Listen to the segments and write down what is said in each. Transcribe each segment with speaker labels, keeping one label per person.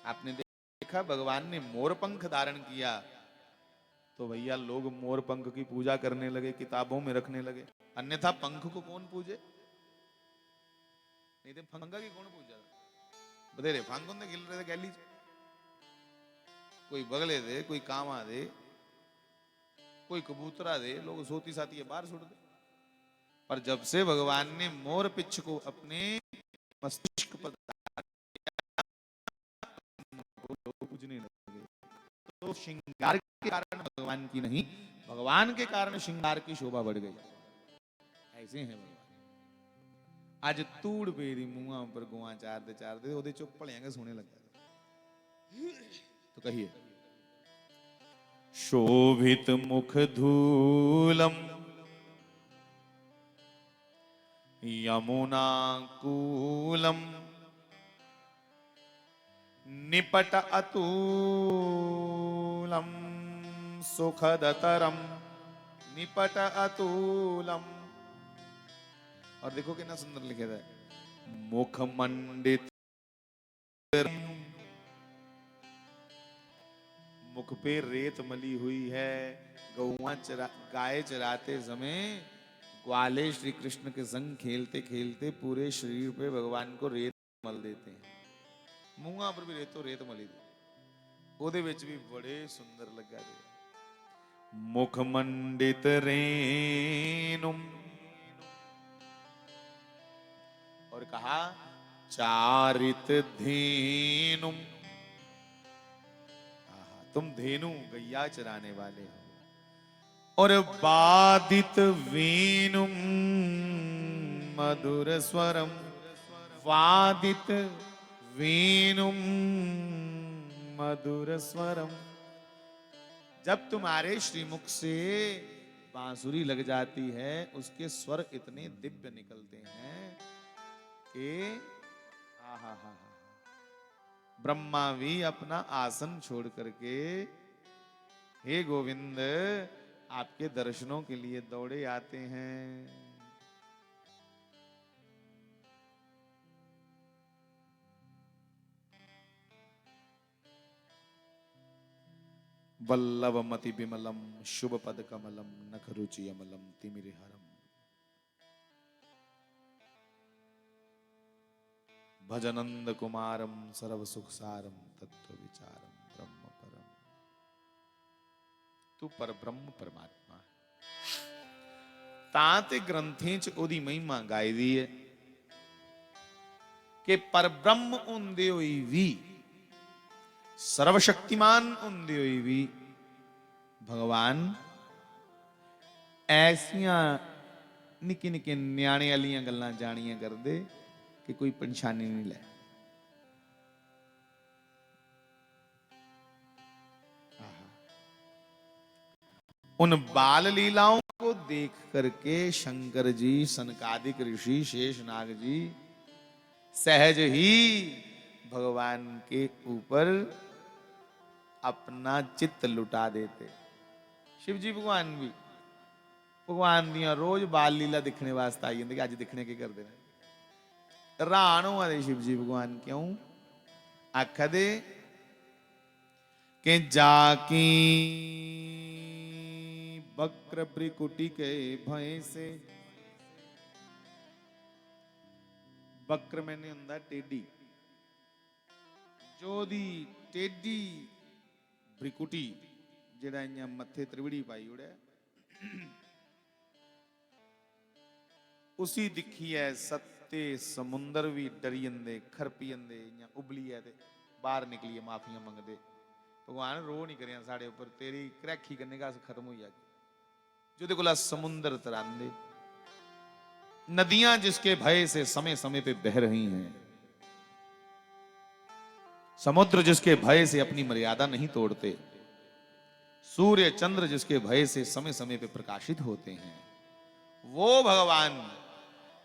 Speaker 1: आपने देखा भगवान ने मोर पंख धारण किया तो भैया लोग मोर पंख की पूजा करने लगे, किताबों में रखने लगे। अन्यथा पंख को कौन पूजे? नहीं तो फंगा की कौन पूजा? बतेरे फांग कौन गिल रहे थे गैली, कोई बगले दे, कोई कामा दे, कोई कबूतरा दे, लोग सोती साती बाहर सुट दे। पर जब से भगवान ने मोर पिच्छ को अपने मस्तिष्क पर पूजने लगे। तो श्रृंगार के कारण भगवान की नहीं, भगवान के कारण श्रृंगार की शोभा बढ़ गई। ऐसे हैं भगवान। आज तूड़ पेरी मुआ पर गुआ चार दे ओदे चुप भलियां सोने लगा। तो कहिए, शोभित मुख धूलम यमुना कूलम निपट अतुलम सुखदतरम निपट अतुलम। और देखो कितना सुंदर लिखा था, मुख मंडित, मुख पे रेत मली हुई है। गाय चराते समय ग्वाले श्री कृष्ण के संग खेलते खेलते पूरे शरीर पे भगवान को रेत मल देते हैं। मूंगा पर भी रेत मली दी, ओदे विच भी बड़े सुंदर लगा दे। मुख मंडित रेणुम, और कहा चारित धेनुम। तुम धेनु गैया चराने वाले हो। और बादित वेणुम मधुर स्वरम, वादित वेणुम मधुर स्वरम। जब तुम्हारे श्रीमुख से बांसुरी लग जाती है, उसके स्वर इतने दिव्य निकलते हैं कि आहा, ब्रह्मा भी अपना आसन छोड़ करके हे गोविंद आपके दर्शनों के लिए दौड़े आते हैं। वल्लभमति विमलम शुभ पद कमलम नखरुचि अमलम तिमिरहरम भजनंद कुमारम सर्व सुख सारम तत्व विचारम ब्रह्म परम। तू पर ब्रह्म परमात्मा ताते ग्रंथें च ओदी महिमा गाई दी है कि पर ब्रह्म होंदे होई भी, सर्वशक्तिमान होंदे होई भी भगवान ऐसियां निक्की निक्की न्याणे वालियां गल्लां जानियां करदे कि कोई परेशानी नहीं ले। उन बाल लीलाओं को देख करके शंकर जी, सनकादिक ऋषि, शेषनाग जी सहज ही भगवान के ऊपर अपना चित्त लुटा देते। शिव जी भगवान भी भगवान दियां रोज बाल लीला दिखने वास्ते आई जाते कि अज दिखने के कर देना। राण हुआ दे शिव जी भगवान क्यों आखदे कि जाकी वक्र ब्रिकुटी के भय से, वक्र मैंने हुंदा टेढ़ी, जो दी टेढ़ी ब्रिकुटी जेड़ा इयां मथे त्रिवड़ी पाई उड़े उसी दिखी है सत्ते समुंदर भी डरी जंदे खरपी जंदे इयां उबली है ते बाहर निकली माफियां मंगदे। भगवान रो नहीं करें साढ़े ऊपर, तेरी क्रैखी करने का खत्म हो जाए। जो कोला समुंदर तरांदे, नदियां जिसके भय से समय समय पे बह रही हैं, समुद्र जिसके भय से अपनी मर्यादा नहीं तोड़ते, सूर्य चंद्र जिसके भय से समय समय पे प्रकाशित होते हैं, वो भगवान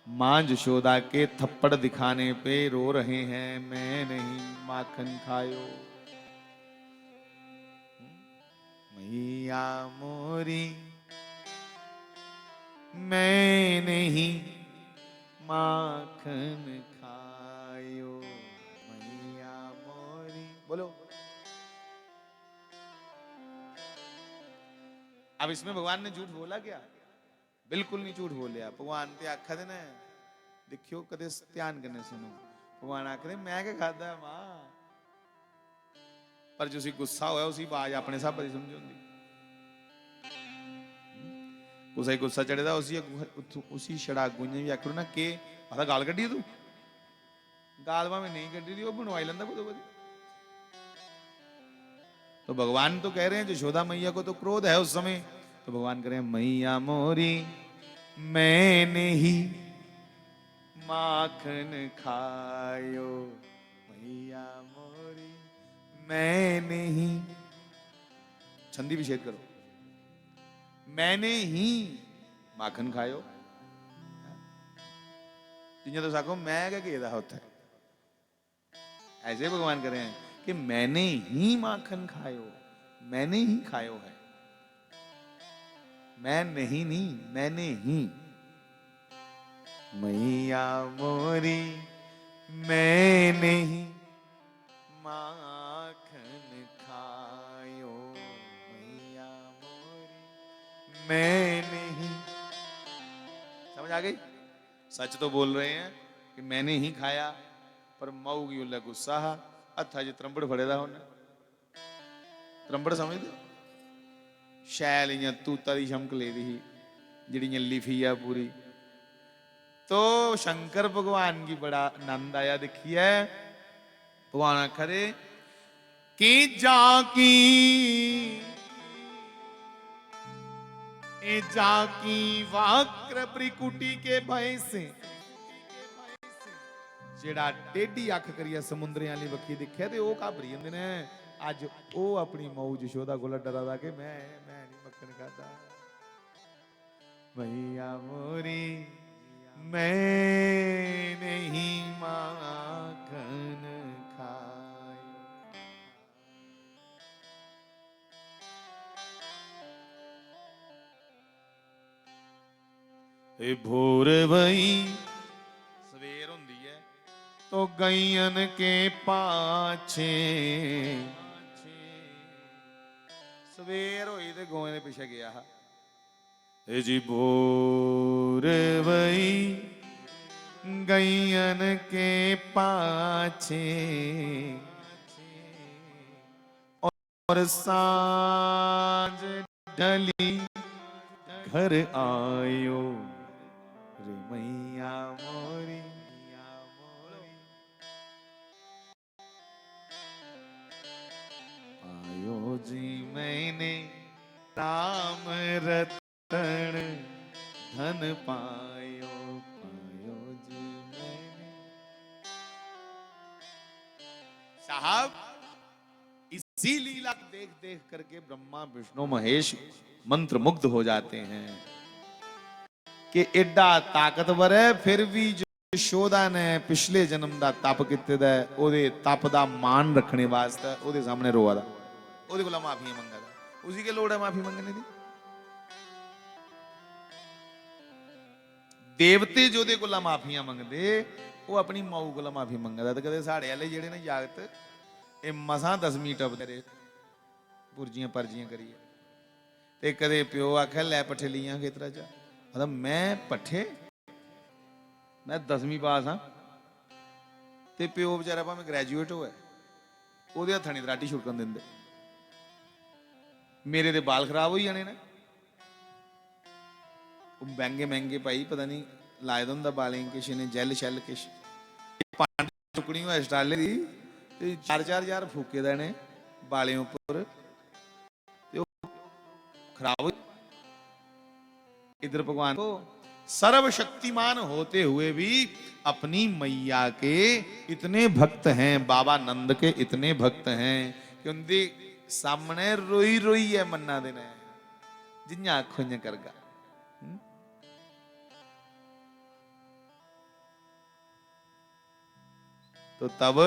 Speaker 1: मां यशोदा के थप्पड़ दिखाने पे रो रहे हैं, मैं नहीं माखन खायो मैया मोरी, मैं नहीं माखन खायो मैया मोरी। बोलो। अब इसमें भगवान ने झूठ बोला क्या? बिल्कुल नहीं झूठ बोलिया। भगवान ते आखा देना देखियो कदे ध्यान करने सुनो। भगवान आखदे मैं क्या खादा मां, पर जो सी गुस्सा होया उसी बाज अपने साहब दी समझ होंदी। कुछ गुस्सा चढ़ेदा उसी छड़ा गुंजे भी आखो ना के पता गाल कड्डी तू, गाल भावे नहीं कड्डी दी, वो बनवाई लेंदा खुद बदी। तो भगवान तो कह रहे हैं यशोदा मैया को तो क्रोध है उस समय, तो भगवान कह रहे हैं मैया मोरी मैंने ही माखन खायो, मैया मोरी मैंने ही, छंदी विच्छेद करो, मैंने ही माखन खायो। जिन्हें तो साको मैं क्या कहता होता है, ऐसे भगवान कह रहे हैं कि मैंने ही माखन खायो, मैंने ही खायो है, मैं नहीं, मैंने ही। मैया मोरी मैंने ही माखन खायो, मैया मोरी मैंने ही। समझ आ गई? सच तो बोल रहे हैं कि मैंने ही खाया, पर मऊ की उल्ला गुस्सा हथा च त्रंबड़ फड़ेदा होने। त्रंबड़ समझते? शैल इयां तूता दी शमक ले दी जिहड़ी लिफी है पूरी। तो शंकर भगवान की बड़ा आनंद आया। देखिए भगवान आखरे कि जाकी ए जाकी वक्र त्रिकुटी के भय से, जेड़ा टेढ़ी अख करिए समुद्रे वाली बखी दिखे ते ओ घाबरी जांदे ने। अज ओ अपनी मऊ यशोदा कोल डरा के मैं नहीं मक्खन खाता। मैया मोरी मैं नहीं माखन खायो। ए भोर भई सवेर हुंदी है तो गैयन के पाछे, सवेर होई ते गोए दे पिछे गया। ए जी भोर भई गैयन के पाछे, और सांझ ढली घर आयो, रे मैया मोरी आयो जी मैंने राम रतन धन पायो, पायो जी मैंने। साहब इसी लीला देख देख करके ब्रह्मा विष्णु महेश मंत्र मुग्ध हो जाते हैं कि एडा ताकतवर है, फिर भी यशोदा ने पिछले जन्म का तप किते ओदे तप का मान रखने वास्ते ओदे सामने रोआ दा, ओदे कोला माफी मंगा दा। उसी के लोड़ है माफी मंगने दी। देवते जो दे कोला माफियां मंगदे वो अपनी माऊ कोला माफी मंगदा। ते कदे साढ़े वाले जेड़े ने जागत ये मसा 10वीं टपदे रहे पुरजियां परजियां करिए, ते कदे प्यो आखे लै पट्ठे लियां खेतरा च, मतलब मैं पट्ठे, मैं 10वीं पास हाँ, ते प्यो बेचारा भावें ग्रैजुएट होए ओदे हत्थां नहीं दराटी छुड़कन दिंदे। मेरे ते बाल खराब हो जाने ने, महंगे महंगे भाई पता नहीं लाए दा हुंदा बालें किश ने जैल शैल किश पंज टुकड़ी होए स्टाले दी ते 4-4 हजार फूके दे ने बालें उपर, खराब हो। इधर भगवान को सर्वशक्तिमान होते हुए भी अपनी मैया के इतने भक्त हैं, बाबा नंद के इतने भक्त हैं कि उनके सामने रोई रोई है मन्ना देना जिन्या आखो करगा। तो तब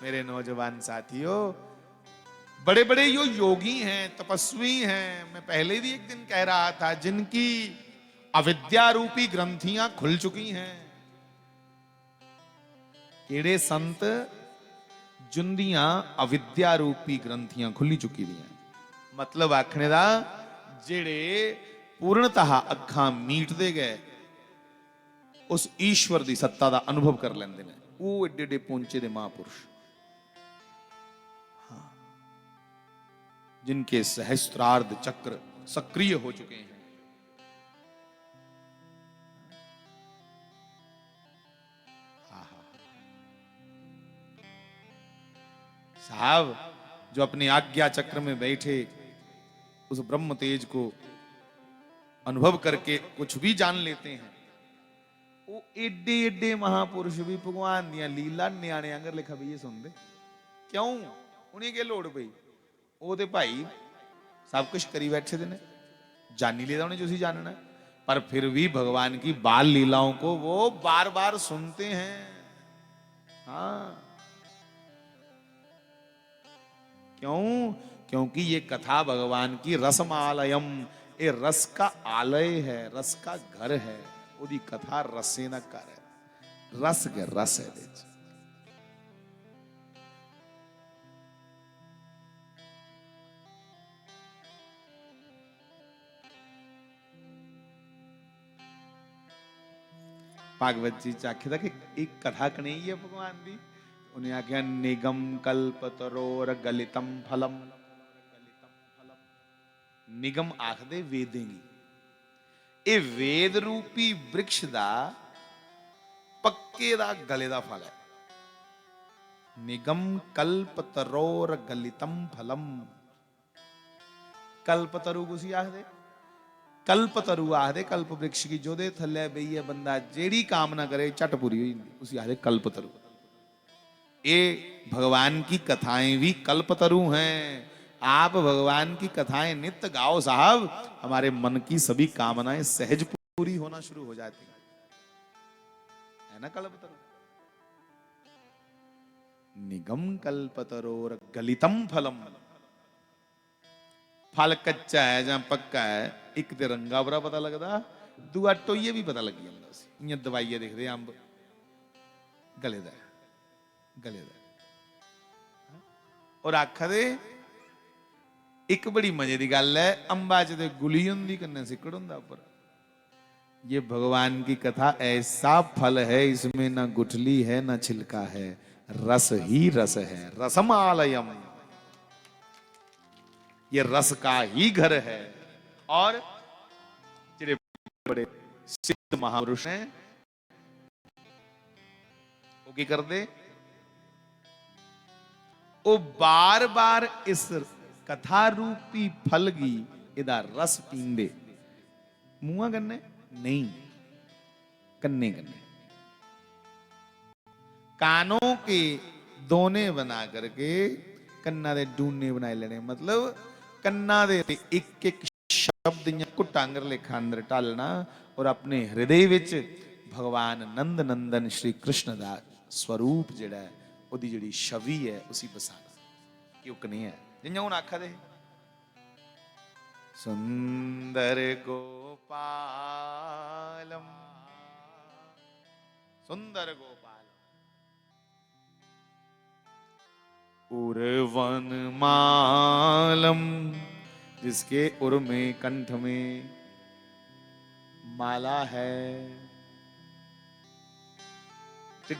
Speaker 1: मेरे नौजवान साथियों, बड़े बड़े यो योगी हैं, तपस्वी हैं, मैं पहले भी एक दिन कह रहा था, जिनकी अविद्या रूपी ग्रंथियां खुल चुकी हैं। केड़े संत जुंदियां अविद्या रूपी ग्रंथियां खुली चुकी दी मतलब आखने दा जेड़े पूर्णतः अखां मीटते गए उस ईश्वर की सत्ता का अनुभव कर लेंगे ने वो एडे एडे पहुंचे दे महापुरुष जिनके सहस्त्रार्ध चक्र सक्रिय हो चुके हैं। साहब जो अपने आज्ञा चक्र में बैठे उस ब्रह्म तेज को अनुभव करके कुछ भी जान लेते हैं वो एडे एडे महापुरुष भी भगवान दिया लीला न्याणे आंगर लिखा भी ये सुनते क्यों उन्हें के लोड़ पई वो ते भाई सब कुछ करी बैठे थे ने जानी लेता उन्हें जो सी जानना पर फिर भी भगवान की बाल लीलाओं को वो बार बार सुनते हैं। हाँ क्यों क्योंकि ये कथा भगवान की रसमालयम ये रस का आलय है रस का घर है ओदी कथा रसे न कर है रस के रस है भागवत जी आखे था कि एक कथा कनी है भगवान दी उन्हें आख्या निगम कल्पतरोर गलितम फलम निगम आखदे वेदेंगी ये वेद रूपी वृक्ष दा पक्के दा गले दा फल है निगम कल्पतरोर गलितम फलम कल्पतरु कुसी आखदे कल्पतरु आखदे कल्प वृक्ष की जोदे थल्ले बेइये बंदा जेड़ी कामना करे चट पूरी हो जाती उसी आखदे कल्पतरु। ये भगवान की कथाएं भी कल्पतरु हैं आप भगवान की कथाएं नित्य गाओ साहब हमारे मन की सभी कामनाएं सहज पूरी होना शुरू हो जाती है ना कल्पतरु। निगम कल्पतरोर गलितम फलम फल कच्चा है ਜਾਂ पक्का है एक ते रंगा बरा पता लगता दूआ टोइये भी पता लगी जाता इं दवाइया देखते अंब गले दा गले दा और आखदे एक बड़ी मजे की गल है अंबा च ते गुली हुंदी कन्ने सिकड़ हुंदा उपर ये भगवान की कथा ऐसा फल है इसमें ना गुठली है ना छिलका है रस ही रस है रसमालयम ये रस का ही घर है। और जेडे बड़े सिद्ध महापुरुष हैं वो की करते वो बार बार इस कथा रूपी फल की इदा रस पींदे मुंह कन्ने नहीं कन्ने कन्ने कानों के दोने बना करके कन्ना दे डूने बनाए लेने मतलब कन्ना दे एक एक शब्द कुटांगर लेखा अंदर टालना और अपने हृदय विच भगवान नंद नंदन श्री कृष्ण दा स्वरूप जेड़ा ओदी जेड़ी छवि है उसी बसाना क्यों नहीं है जिन्हें हुन आखा दे सुंदर गोपालम सुंदर गोपाल उर्वन मालम जिसके उर में कंठ में माला है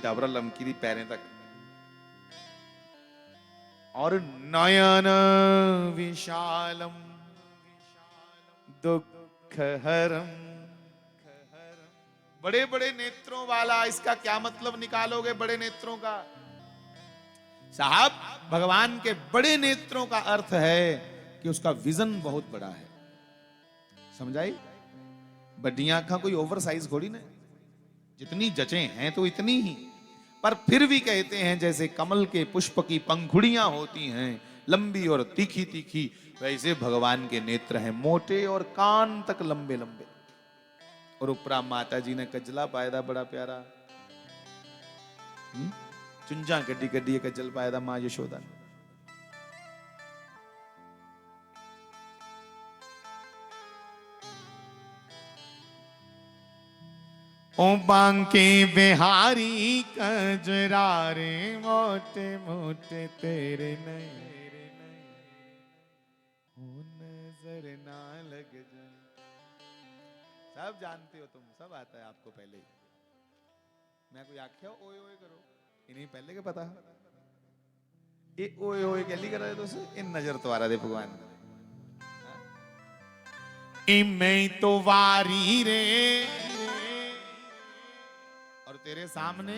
Speaker 1: डबरा लमकी दी पैरें तक और नयन विशालम दुख हरम बड़े बड़े नेत्रों वाला इसका क्या मतलब निकालोगे बड़े नेत्रों का साहब भगवान के बड़े नेत्रों का अर्थ है कि उसका विजन बहुत बड़ा है समझाई बड़ियां आंखा कोई ओवर साइज थोड़ी ना जितनी जचे हैं तो इतनी ही पर फिर भी कहते हैं जैसे कमल के पुष्प की पंखुड़ियां होती हैं लंबी और तीखी तीखी वैसे भगवान के नेत्र हैं मोटे और कान तक लंबे लंबे और उपरा माता जी ने कजला पायदा बड़ा प्यारा चुंजा गड्डी गड्डी कजल पायदा मां यशोदा ओ बांके बिहारी कजरारे मोटे मोटे तेरे नए नजर ना लग जाए। सब जानते हो तुम, सब आता है आपको पहले ही। मैं कोई आख्या ओए ओए करो, इन्हीं पहले के पता ये ओए ओए गली कर रहे तो इन नजर तो आ रहा दे भगवान मैं तो वारी रे, और तेरे सामने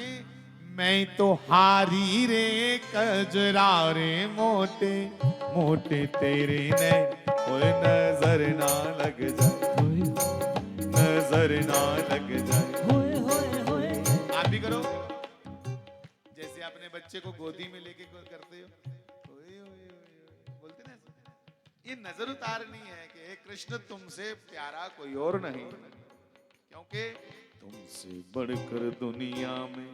Speaker 1: मैं तो हारी रे कजरारे मोटे मोटे तेरे नैन नजर ना लग जाए, नजर ना लग जाए। आप भी करो जैसे अपने बच्चे को गोदी में लेके करते हो, ओए ओए ओए बोलते ना, ये नजर उतारनी है कि हे कृष्ण तुमसे प्यारा कोई और नहीं, क्योंकि तुमसे बढ़कर दुनिया में,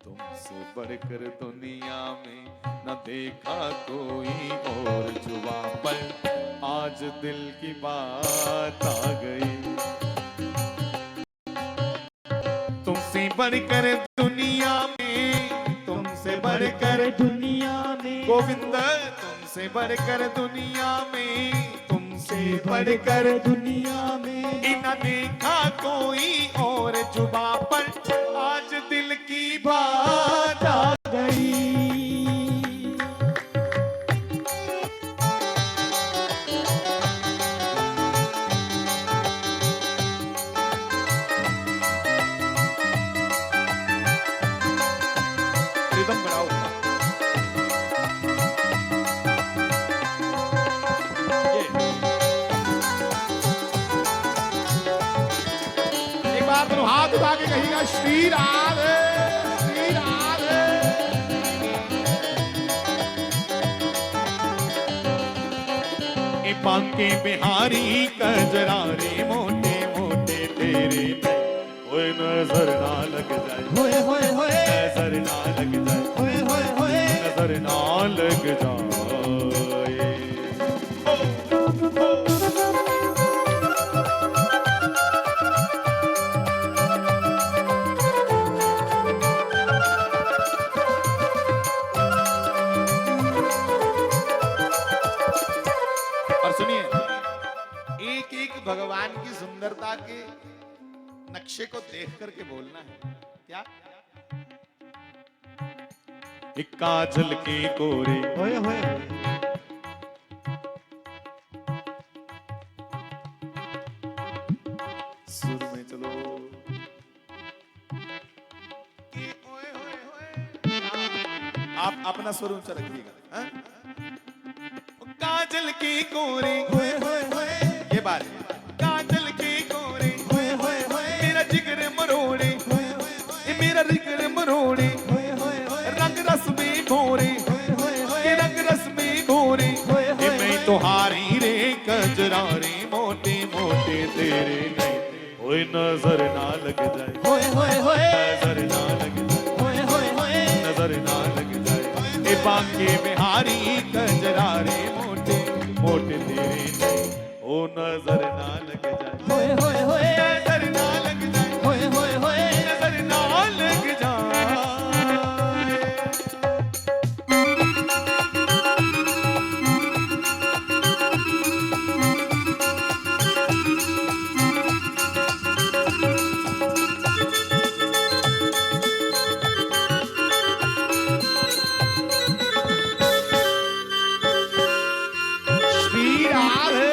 Speaker 1: तुमसे बढ़कर दुनिया में न देखा कोई और जुबा पर आज दिल की बात आ गई। तुमसे बढ़कर दुनिया में, तुमसे बढ़कर दुनिया में गोविंद, तुमसे बढ़कर दुनिया में, तुमसे बढ़कर दुनिया में न देखा कोई और जुबा पर आज दिल की बात आ गई। रिदम बनाओ। हाथ उठा के कहिएगा श्री राधे श्री राधे। बांके बिहारी कजरारे मोटे मोटे तेरे ओए नजर ना लग जाए, होए होए होए नजर ना लग जाए, होए होए होए नजर ना लग जाए। भगवान की सुंदरता के नक्शे को देख करके बोलना है। क्या एक काजल के कोरे होए होए सुर में चलो होए होए होए, आप अपना सुर ऊंचा रखिएगा। काजल के कोरे होए होए होए, ये बात है। काजल के कोरे होए होए होए, मेरा जिगर मरोड़े होए होए होए, मेरा जिगर मरोड़े होए होए होए, रंग रस में भोरे होए होए होए, रंग रस में भोरे होए होए, मैं तो हारी रे कजरारे मोटे मोटे तेरे नहीं होए नजर ना लग जाए, होए होए होए नजर ना लग जाए, होए होए होए नजर ना लग जाए। ए बांके बिहारी कजरारे मोटे मोटे तेरे नहीं ओ नजर ना लग जाए, होए होए होए नजर ना लग जाए, होए होए होए नजर ना लग जाए। श्री राधे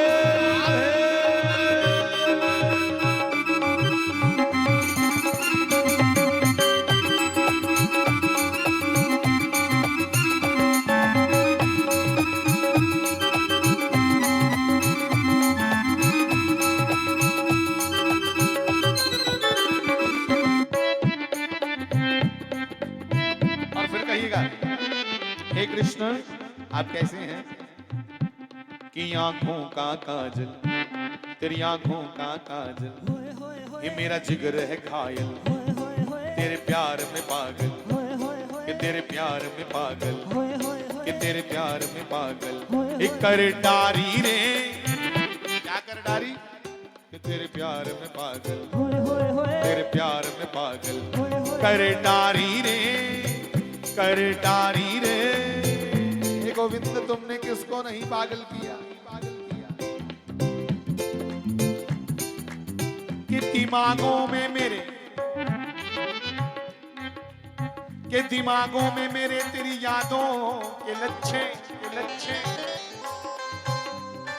Speaker 1: हे कृष्ण आप कैसे हैं कि आंखों का काजल, तेरी आंखों का काजल, ये मेरा जिगर है घायल, तेरे प्यार में पागल, कि तेरे प्यार में पागल, कि तेरे प्यार में पागल। एक कर डारी रे, क्या कर डारी, कि तेरे प्यार में पागल, तेरे प्यार में पागल, कर डारी रे, कर डारी रे। हे गोविंद तुमने किसको नहीं पागल किया, पागल किया। कि दिमागों में मेरे, के दिमागों में मेरे तेरी यादों के लच्छे, के लच्छे,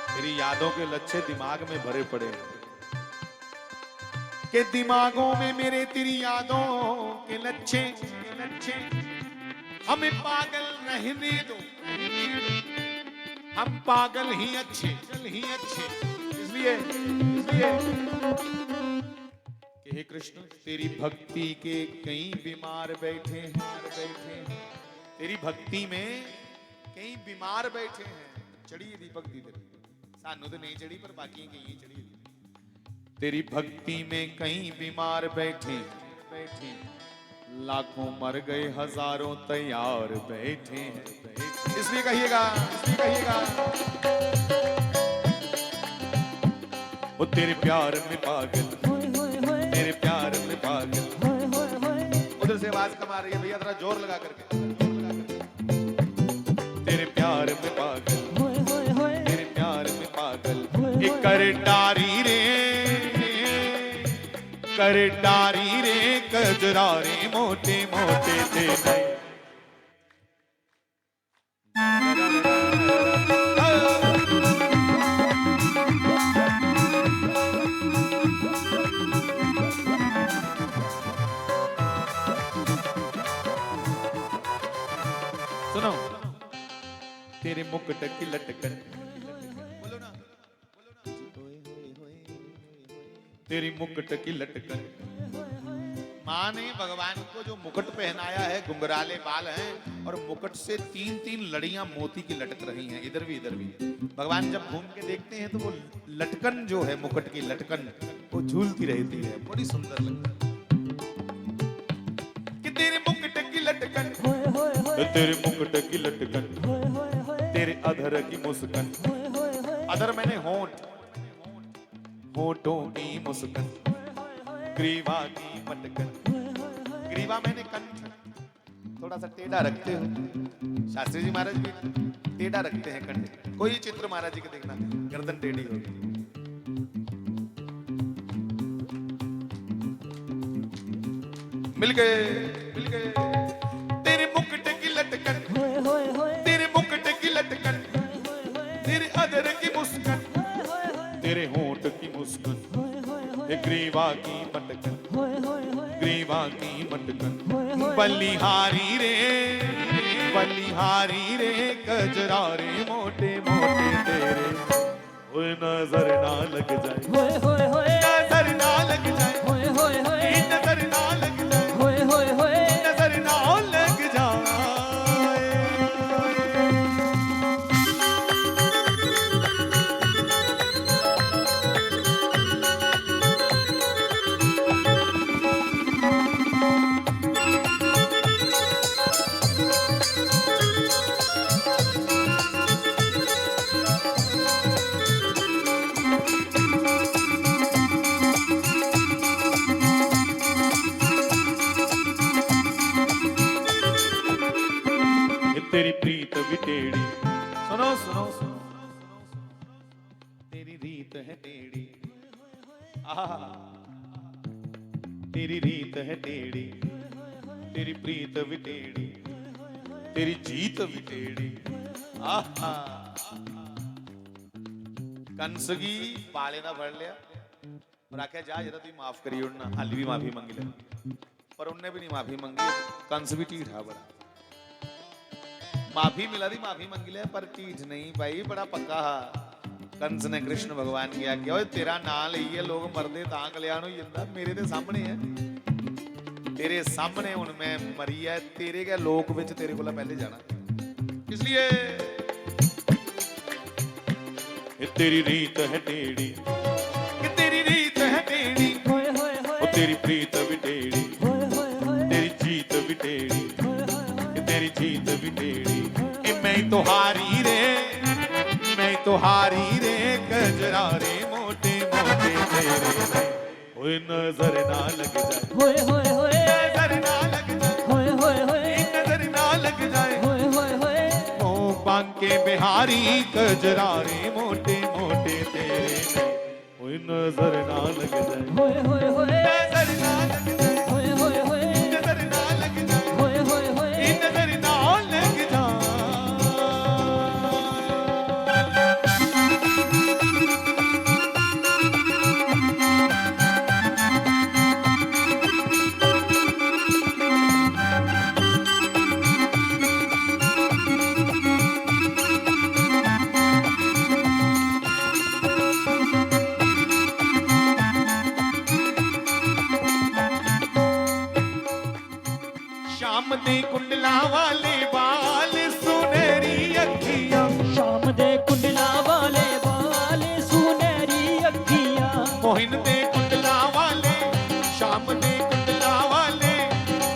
Speaker 1: तेरी यादों के लच्छे दिमाग में भरे पड़े हैं। के दिमागों में मेरे तेरी यादों के लच्छे, के लच्छे, हमें पागल रहने दो, हम पागल ही अच्छे, ही अच्छे। इसलिए कि हे कृष्ण तेरी भक्ति के कई बीमार बैठे हैं, बैठे हैं। तेरी भक्ति में कई बीमार बैठे हैं। चढ़ी दीपक दी तेरी, सानू तो नहीं चढ़ी पर बाकी कहीं चढ़ी। तेरी भक्ति में कई बीमार बैठे, बैठे, लाखों मर गए हजारों तैयार बैठे हैं, बैठे। इसलिए कहिएगा, इसलिए कहिएगा, वो तेरे प्यार में पागल, तेरे प्यार में पागल। उधर से आवाज कम आ रही है भैया, जरा जोर लगा करके। तेरे प्यार में पागल, तेरे प्यार में पागल, एक कर डारी रे, कर डारी रे, कजरारे मोटे मोटे तेरे। सुनो, तेरे मुकुट की लटकन, बोलो ना, तेरी मुकुट की लटकन। माँ ने भगवान को जो मुकुट पहनाया है, घुंघराले बाल हैं और मुकुट से 3-3 लड़ियां मोती की लटक रही हैं, इधर भी इधर भी। भगवान जब घूम के देखते हैं तो वो लटकन जो है, मुकुट की लटकन, वो झूलती रहती है, बड़ी सुंदर लगती है। कि तेरे मुकुट की लटकन, तेरे मुकुट की लटकन, तेरे अधर की मुस्कान, अधर मैंने होंठ, होठों की मुस्कान, ग्रीवा की मटकन, ग्रीवा मैंने कंठ, थोड़ा सा टेढ़ा रखते हो। शास्त्री जी महाराज भी टेढ़ा रखते हैं कंठ। कोई चित्र महाराज जी के देखना, गर्दन टेढ़ी होगी। मिल गए, मिल गए। तेरे मुकुट की लटकन, तेरे मुकुट की लटकन, तेरे अधर की मुस्कान, तेरे होंठ की मुस्कान, ग्रीवा की मटकन, ग्रीवा की मटकन, बलिहारी रे, बलिहारी रे, कजरारे मोटे मोटे तेरे। ओए नजर ना लग जाए, नजर ना लग जाए, नजर ना लग जाए, नजर ना लग जाए। तेरी प्रीत भी टेढ़ी, सुनो सुनो सुनो, तेरी रीत है टेढ़ी, तेरी रीत है टेढ़ी, तेरी प्रीत भी टेढ़ी, तेरी जीत भी टेढ़ी। कंसगी बाले ना फड़ लिया और आखे जा जरा तू माफ करिए उड़ना, हाली भी माफी मंगी ले, पर उनने भी नहीं माफी मंगी। कंस भी टीठ है बड़ा, माफी मिला दी, माफी मंगी ले, पर टीठ नहीं भाई, बड़ा पक्का है। कंस ने कृष्ण भगवान की आज्ञा, ओए तेरा नाम लईए लोग मरदे तां कल्याण होई जंदा, मेरे ते सामने है, तेरे सामने हुण मैं मरी है, तेरे के लोक विच तेरे कोला पहले जाना। इसलिए तेरी रीत है टेढ़ी, तेरी रीत है टेढ़ी, तेरी प्रीत भी टेढ़ी, तेरी जीत भी टेढ़ी, तेरी जीत भी टेढ़ी। मैं तो हारी रे, मैं तो हारी रे, कजरारे मोटे मोटे। मोटे तेरे में, ओए नजर ना लग जाए,
Speaker 2: होए होए होए,
Speaker 1: नजर ना लग जाए,
Speaker 2: होए होए होए,
Speaker 1: नजर ना लग जाए,
Speaker 2: होए होए होए,
Speaker 1: मोह बांके बिहारी कजरारे मोटे मोटे तेरे में, ओए नजर ना लग जाए,
Speaker 2: होए होए होए,
Speaker 1: नजर ना लग जाए,
Speaker 2: होए होए होए,
Speaker 1: नजर ना लग जाए,
Speaker 2: होए होए होए।
Speaker 1: नजर ना लग जाए। शाम दे कुंडला वाले बाल सुनहरी अखियां,
Speaker 2: शाम दे कुंडला वाले बाल सुनहरी अखियां,
Speaker 1: मोहिन दे कुंडला वाले, शाम दे कुंडला वाले,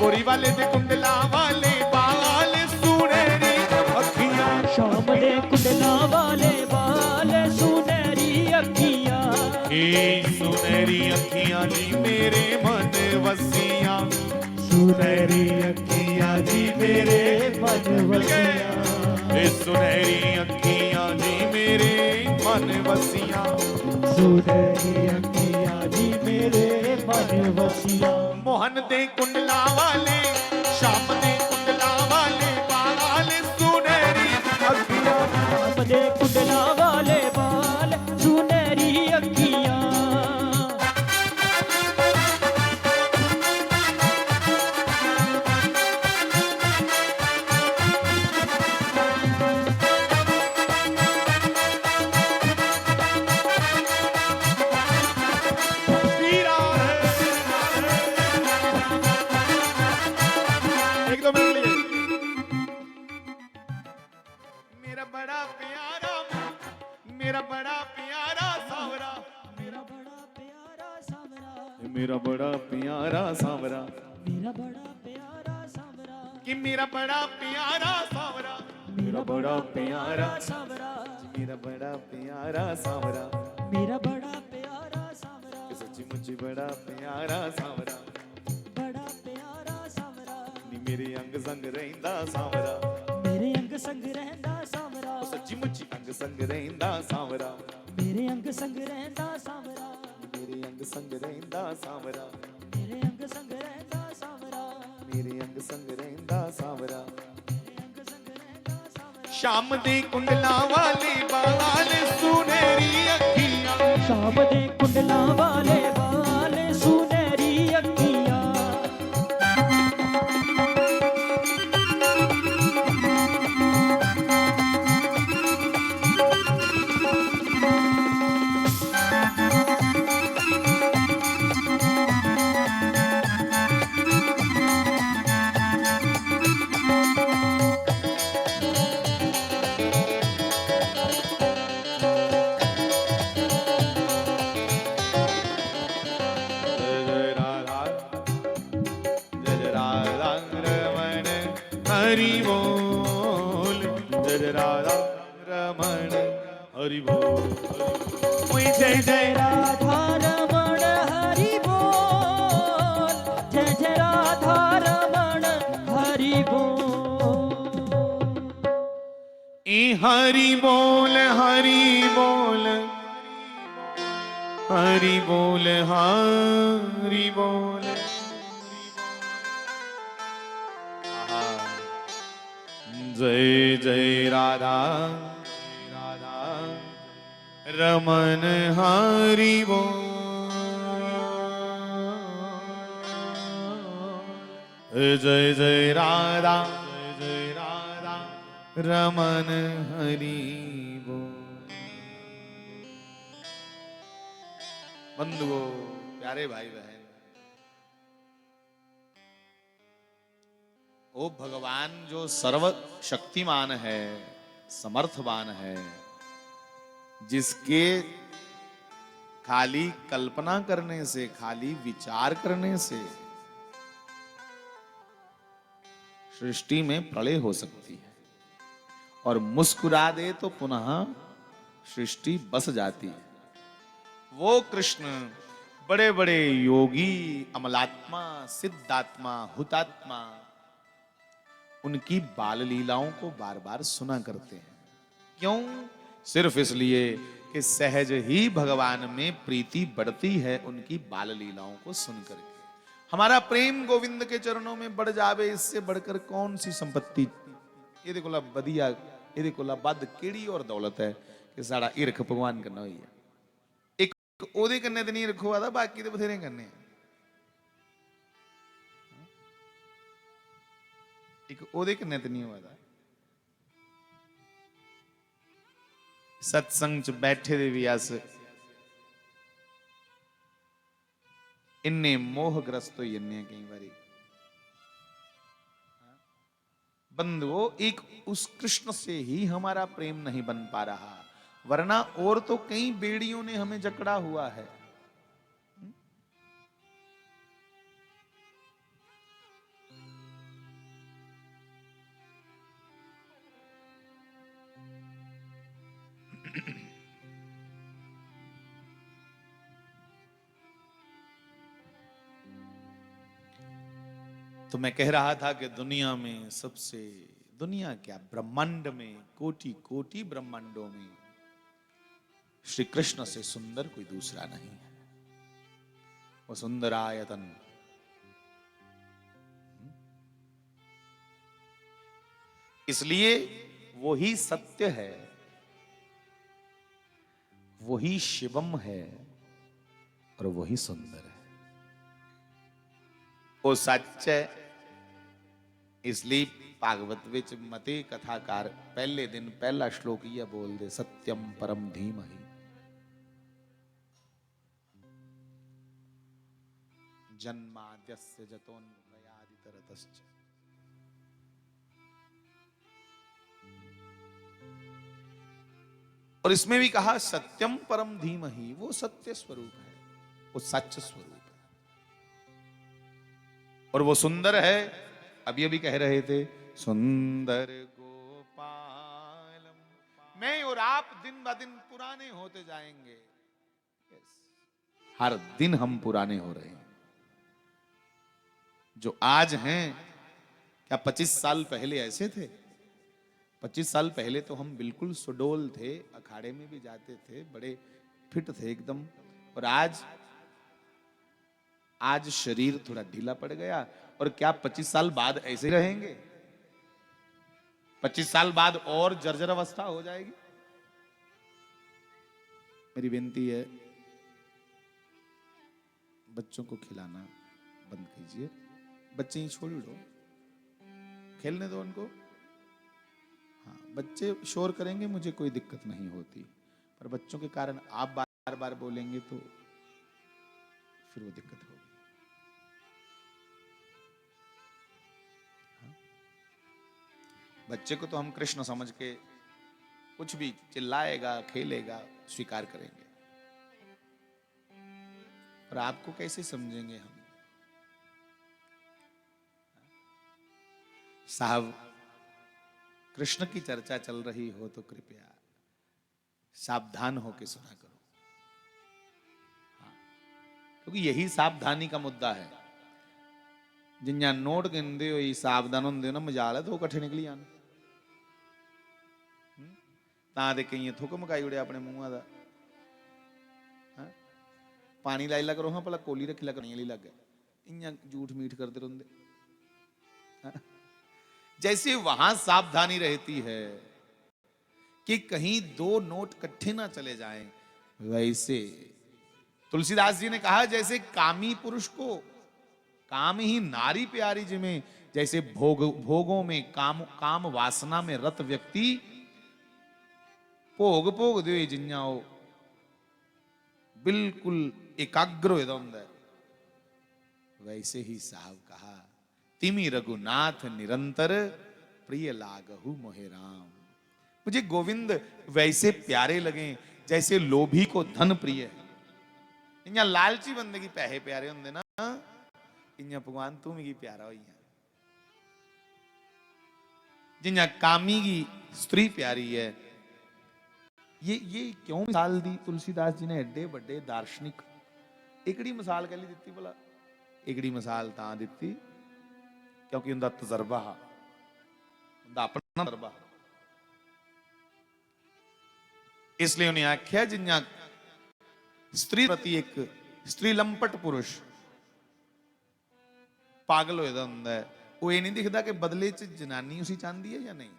Speaker 1: गोरी वाले दे कुंडला वाले बाल सुनहरी अखियां,
Speaker 2: शाम दे कुंडला वाले बाल सुनहरी अखियां,
Speaker 1: सुनहरी अखियां जी मेरे मन वसियां, सुनहरी अखियां जी मेरे
Speaker 2: मन वसियां,
Speaker 1: सुनहरी अखियां जी मेरे मन वसियां,
Speaker 2: सुनहरी अखियां जी मेरे मन वसियां,
Speaker 1: मोहन दे कुंडला वाले, शाम दे कुंडला वाले बाल सुनहरी अखियां,
Speaker 2: शाम दे कुंडला वाले बाल सुनहरी अखियां,
Speaker 1: वीरा है। एक दो मिनट लिए मेरा बड़ा प्यारा, मेरा बड़ा प्यारा सावरा,
Speaker 2: मेरा बड़ा प्यारा सावरा,
Speaker 1: मेरा बड़ा प्यारा सावरा,
Speaker 2: मेरा बड़ा प्यारा सावरा,
Speaker 1: कि मेरा बड़ा प्यारा सावरा,
Speaker 2: मेरा बड़ा प्यारा सावरा,
Speaker 1: मेरा बड़ा प्यारा सावरा,
Speaker 2: मेरा बड़ा प्यारा सावरा,
Speaker 1: कि सच्ची मुच्ची बड़ा प्यारा सावरा,
Speaker 2: बड़ा प्यारा सावरा,
Speaker 1: नी मेरे अंग संग रहंदा सावरा,
Speaker 2: मेरे अंग संग रहंदा सावरा,
Speaker 1: सच्ची मुच्ची अंग संग रहंदा सावरा,
Speaker 2: मेरे अंग संग रहंदा सावरा,
Speaker 1: मेरे अंग संग रहंदा सावरा,
Speaker 2: मेरे अंग संग रहंदा सावरा,
Speaker 1: मेरे अंग संग रहंदा सावरा,
Speaker 2: मेरे अंग संग रहंदा सावरा,
Speaker 1: शाम दे कुंडला वाले बाल सुनहरी अखियां,
Speaker 2: शाम दे कुंडला वाले बाल सुनहरी अखियां,
Speaker 1: जय राधा, जय राधा रमण हरि बोल, जय राधा रमण हरि बोल, जय जय
Speaker 2: राधा रमण हरि बोल, जय जय राधा रमण हरि बोल,
Speaker 1: ई हरि बोल हरि बोल, हरि बोल हरि बोल, आहा। जय जय राधा राधा रमन हरि बोल, जय जय राधा रमन हरि बोल। बंधुओं, प्यारे भाई बहन, ओ भगवान जो सर्व शक्तिमान है, समर्थवान है, जिसके खाली कल्पना करने से, खाली विचार करने से सृष्टि में प्रलय हो सकती है, और मुस्कुरा दे तो पुनः सृष्टि बस जाती है। वो कृष्ण बड़े बड़े योगी, अमलात्मा, सिद्धात्मा, हुतात्मा उनकी बाल लीलाओं को बार बार सुना करते हैं। क्यों? सिर्फ इसलिए कि सहज ही भगवान में प्रीति बढ़ती है उनकी बाल लीलाओं को सुन करके। हमारा प्रेम गोविंद के चरणों में बढ़ जावे, इससे बढ़कर कौन सी संपत्ति। ये देखो ला बदिया, ये देखो ला बद केड़ी और दौलत है कि साड़ा ईरख भगवान करना हुई है। एक ओदे कन्ने ते नहीं रखो आदा, बाकी तो बथेरे करने हैं। एक ओदे कन्ने ते नहीं हुआ था। सत्संग च बैठे दे भी अस इन्ने मोहग्रस्त हो जन्ने कई बारी। बंधुओं, एक उस कृष्ण से ही हमारा प्रेम नहीं बन पा रहा, वरना और तो कई बेड़ियों ने हमें जकड़ा हुआ है। तो मैं कह रहा था कि दुनिया में सबसे, दुनिया क्या, ब्रह्मांड में, कोटि कोटि ब्रह्मांडों में श्री कृष्ण से सुंदर कोई दूसरा नहीं है। वो सुंदरायतन, इसलिए वो ही सत्य है, वही शिवम है और वही सुंदर है। वो सच है। इसलिए भागवत विच मते कथाकार पहले दिन पहला श्लोक यह बोल दे, सत्यम परम धीमहि जन्माद्यस्य जतोन्मयादितरतश्च। और इसमें भी कहा सत्यम परम धीमहि, वो सत्य स्वरूप है, वो सच स्वरूप है और वो सुंदर है। अभी अभी कह रहे थे सुंदर गोपालम, मैं और आप दिन ब दिन पुराने होते जाएंगे। हर दिन हम पुराने हो रहे हैं। जो आज हैं, क्या 25 साल पहले ऐसे थे? 25 साल पहले तो हम बिल्कुल सुडोल थे, अखाड़े में भी जाते थे, बड़े फिट थे एकदम। और आज शरीर थोड़ा ढीला पड़ गया। और क्या 25 साल बाद ऐसे रहेंगे? 25 साल बाद और जर्जर अवस्था हो जाएगी। मेरी विनती है, बच्चों को खिलाना बंद कीजिए। बच्चे ही छोड़ दो, खेलने दो उनको। हाँ, बच्चे शोर करेंगे, मुझे कोई दिक्कत नहीं होती, पर बच्चों के कारण आप बार बार बोलेंगे तो फिर वो दिक्कत होगी। बच्चे को तो हम कृष्ण समझ के कुछ भी चिल्लाएगा, खेलेगा, स्वीकार करेंगे, और आपको कैसे समझेंगे हम? साहब, कृष्ण की चर्चा चल रही हो तो कृपया सावधान होकर सुना करो। हाँ, क्योंकि यही सावधानी का मुद्दा है। जिन्या नोट गिनते हो सावधान होंगे ना, मजाल है तो कट्ठे निकली आने। ਤਾਂ ਦੇ ਕਈਆਂ ਥੁੱਕ ਮਕਾਈ ਉੜਿਆ ਆਪਣੇ ਮੂੰਹਾਂ ਦਾ। पानी लाई ला करो, हाँ भला कोली रखी ला करो, लग गए इं झूठ मीठ करते रहते। जैसे वहां सावधानी रहती है कि कहीं दो नोट इकट्ठे ना चले जाएं, वैसे तुलसीदास जी ने कहा जैसे कामी पुरुष को काम ही नारी प्यारी जिमें, जैसे भोगों में काम वासना में रत व्यक्ति भोग भोग दे जिन्या बिल्कुल एकाग्र होता है, वैसे ही साहब कहा तिमि रघुनाथ निरंतर प्रिय लागहु मोहे राम। मुझे गोविंद वैसे प्यारे लगे जैसे लोभी को धन प्रिय है। इन्या लालची बंदे की पैसे प्यारे होंगे ना, इन्या भगवान तू मिगी प्यारा होई है। जिन्या कामी की स्त्री प्यारी है, ये क्यों मिसाल दी तुलसीदास जी ने एडे बड़े दार्शनिक एकड़ी मिसाल कह ली दिती भला एकड़ी मिसाल तां दिती क्योंकि उनका तजर्बा उनका अपना तजर्बा इसलिए उन्हें आख्या जिन्ना स्त्री प्रति एक स्त्री लंपट पुरुष पागल होया हुंदा है वो ये नहीं दिखता कि बदले च जनानी उसी चाहती है या नहीं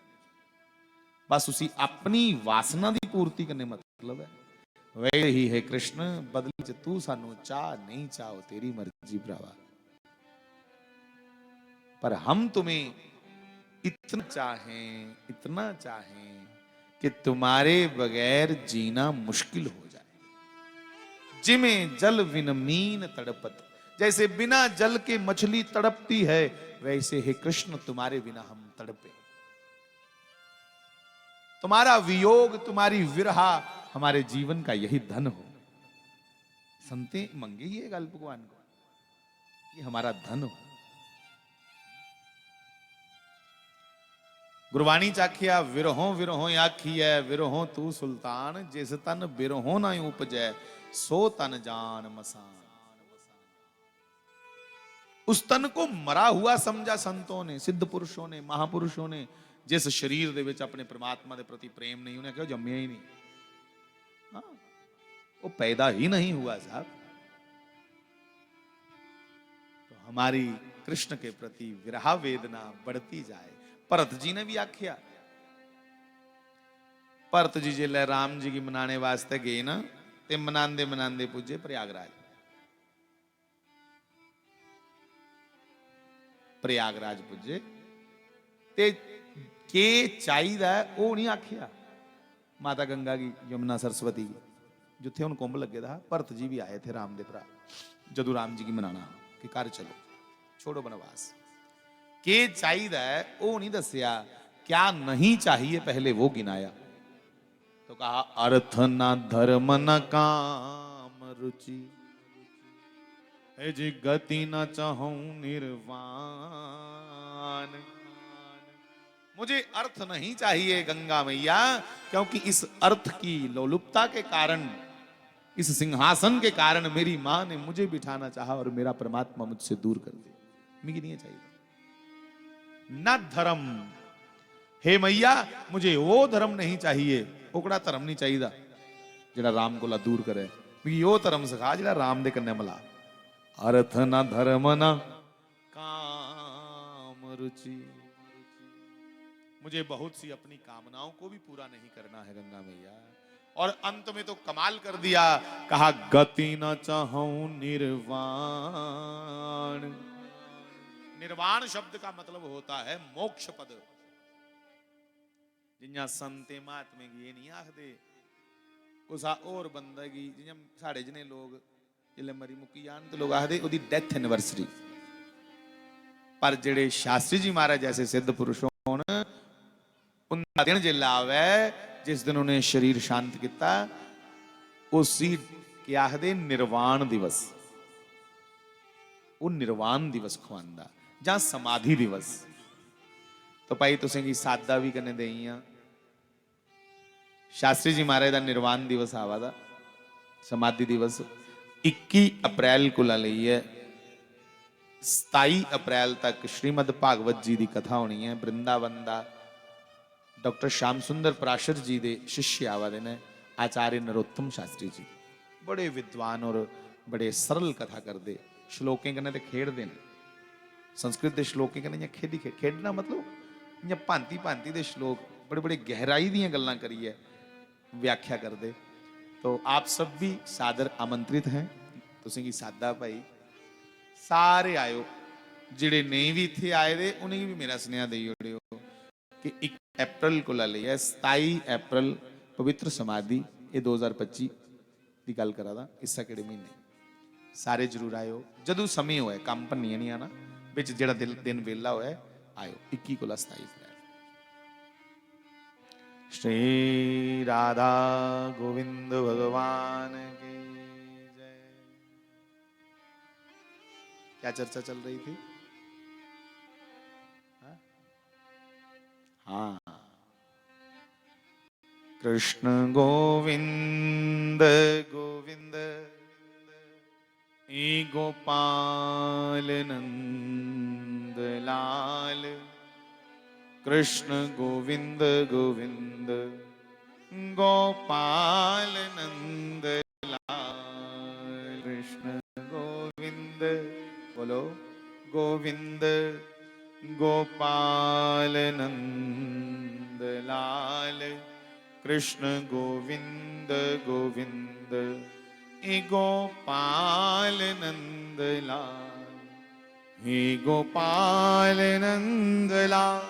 Speaker 1: बस उसी अपनी वासना की पूर्ति करने मतलब है वैसे ही है कृष्ण बदले च तू सानू चाह नहीं चाहो तेरी मर्जी भरावा पर हम तुम्हें इतना चाहें कि तुम्हारे बगैर जीना मुश्किल हो जाए जिमें जल विन मीन तड़पत जैसे बिना जल के मछली तड़पती है वैसे हे कृष्ण तुम्हारे बिना हम तड़पे तुम्हारा वियोग तुम्हारी विरहा हमारे जीवन का यही धन हो संते मंगे ये गल भगवान को ये हमारा धन हो गुरबाणी चाखिया विरहों विरहों आखी है विरहों तू सुल्तान जिस तन बिरहों ना उपजै सो तन जान मसान उस तन को मरा हुआ समझा संतों ने सिद्ध पुरुषों ने महापुरुषों ने जिस शरीर दे विच अपने परमात्मा के प्रति प्रेम नहीं उन्हें क्यों जम्मिया ही नहीं हाँ, वो पैदा ही नहीं हुआ साहब तो हमारी कृष्ण के प्रति विरहा वेदना बढ़ती जाए भरत जी ने भी आख्या भरत जी जिले राम जी की मनाने वास्ते गए ना ते मनांदे मनांदे पुजे प्रयागराज प्रयागराज पुजे ते के चाहिए वो नहीं आखिया माता गंगा की यमुना सरस्वती की जिथे हूं कुंभ लगे था भरत जी भी आए थे राम दे भरा जदू राम जी की मनाना कि घर चलो छोड़ो बनवास के चाहिए वो नहीं दसिया क्या नहीं चाहिए पहले वो गिनाया तो कहा अर्थ न धर्म न काम रुचि है जी गति न चाहूं निर्वाण मुझे अर्थ नहीं चाहिए गंगा मैया क्योंकि इस अर्थ की लोलुपता के कारण इस सिंहासन के कारण मेरी मां ने मुझे बिठाना चाहा और मेरा परमात्मा मुझसे दूर कर दे मुझे नहीं चाहिए न धर्म हे मैया मुझे वो धर्म नहीं चाहिए ओकड़ा धर्म नहीं चाहिए जेड़ा राम को दूर करे मुझे वो धर्म सिखा जेड़ा राम दे कन्ने मिला अर्थ न धर्म न काम रुचि मुझे बहुत सी अपनी कामनाओं को भी पूरा नहीं करना है गंगा मैया और अंत में तो कमाल कर दिया कहा गति न चाहूं निर्वाण निर्वाण शब्द का मतलब होता है मोक्ष पद जिन्या संते महात्मे ये नहीं आखदे उसा और बंदगी जिन्या साढ़े जने लोग जिले मरी मुक्की जान तो लोग आखदे ओदी डेथ एनिवर्सरी पर जेड़े शास्त्री जी महाराज जैसे सिद्ध पुरुषों उनका दिन जिला आवे जिस दिन उन्हें शरीर शांत किया उसी क्या आखदे निर्वाण दिवस वो निर्वाण दिवस खुआंदा ਜਾਂ समाधि दिवस तो भाई तुसें की सादा भी करने देई शास्त्री जी महाराज का निर्वाण दिवस आवा दा समाधि दिवस 21 अप्रैल को ला ली है 27 अप्रैल तक श्रीमद भागवत जी की कथा होनी है वृंदावन का डॉक्टर श्याम सुंदर पराशर जी के शिष्य आवा देने आचार्य नरोत्तम शास्त्री जी बड़े विद्वान और बड़े सरल कथा करते श्लोकें कने ते खेड़ते हैं संस्कृत के श्लोकें कने खेडी खेडना मतलब इं भांति भांति के श्लोक बड़े बड़े गहराई दी गल्लां करिए व्याख्या करते तो आप सब भी सादर आमंत्रित हैं तुसीं की सादा भाई सारे आयो जिहड़े नहीं भी इत्थे आए दे उन्हें भी मेरा सुनेहा देई ओड़ियो कि 1 अप्रैल को ला ली है 27 अप्रैल पवित्र समाधि ये 2025 की गल करा दा इस केड़े महीने सारे जरूर आयो जदों समय होए काम भन्निया नहीं आना बिच जेड़ा दिन वेला होए आयो 21 को 27 अप्रैल श्री राधा गोविंद भगवान की जय। क्या चर्चा चल रही थी? हाँ कृष्ण गोविंद गोविंद ई गोपाल नंद लाल। कृष्ण गोविंद गोविंद गोपाल नंद लाल। कृष्ण गोविंद बोलो गोविंद गोपाल नंद लाल। कृष्ण गोविंद गोविंद ई गोपाल नंद लाल। हे गोपाल नंद लाल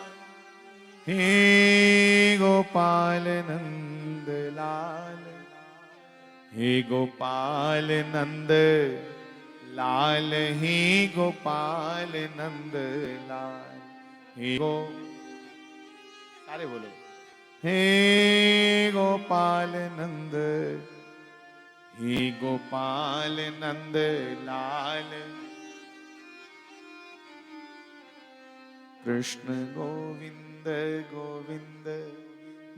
Speaker 1: हे गोपाल नंद लाल। हे गोपाल नंद लाल हे गोपाल नंद लाल। हे गो सारे बोलो हे गोपाल नंद हे गोपाल नंद लाल। कृष्ण गोविंद गोविंद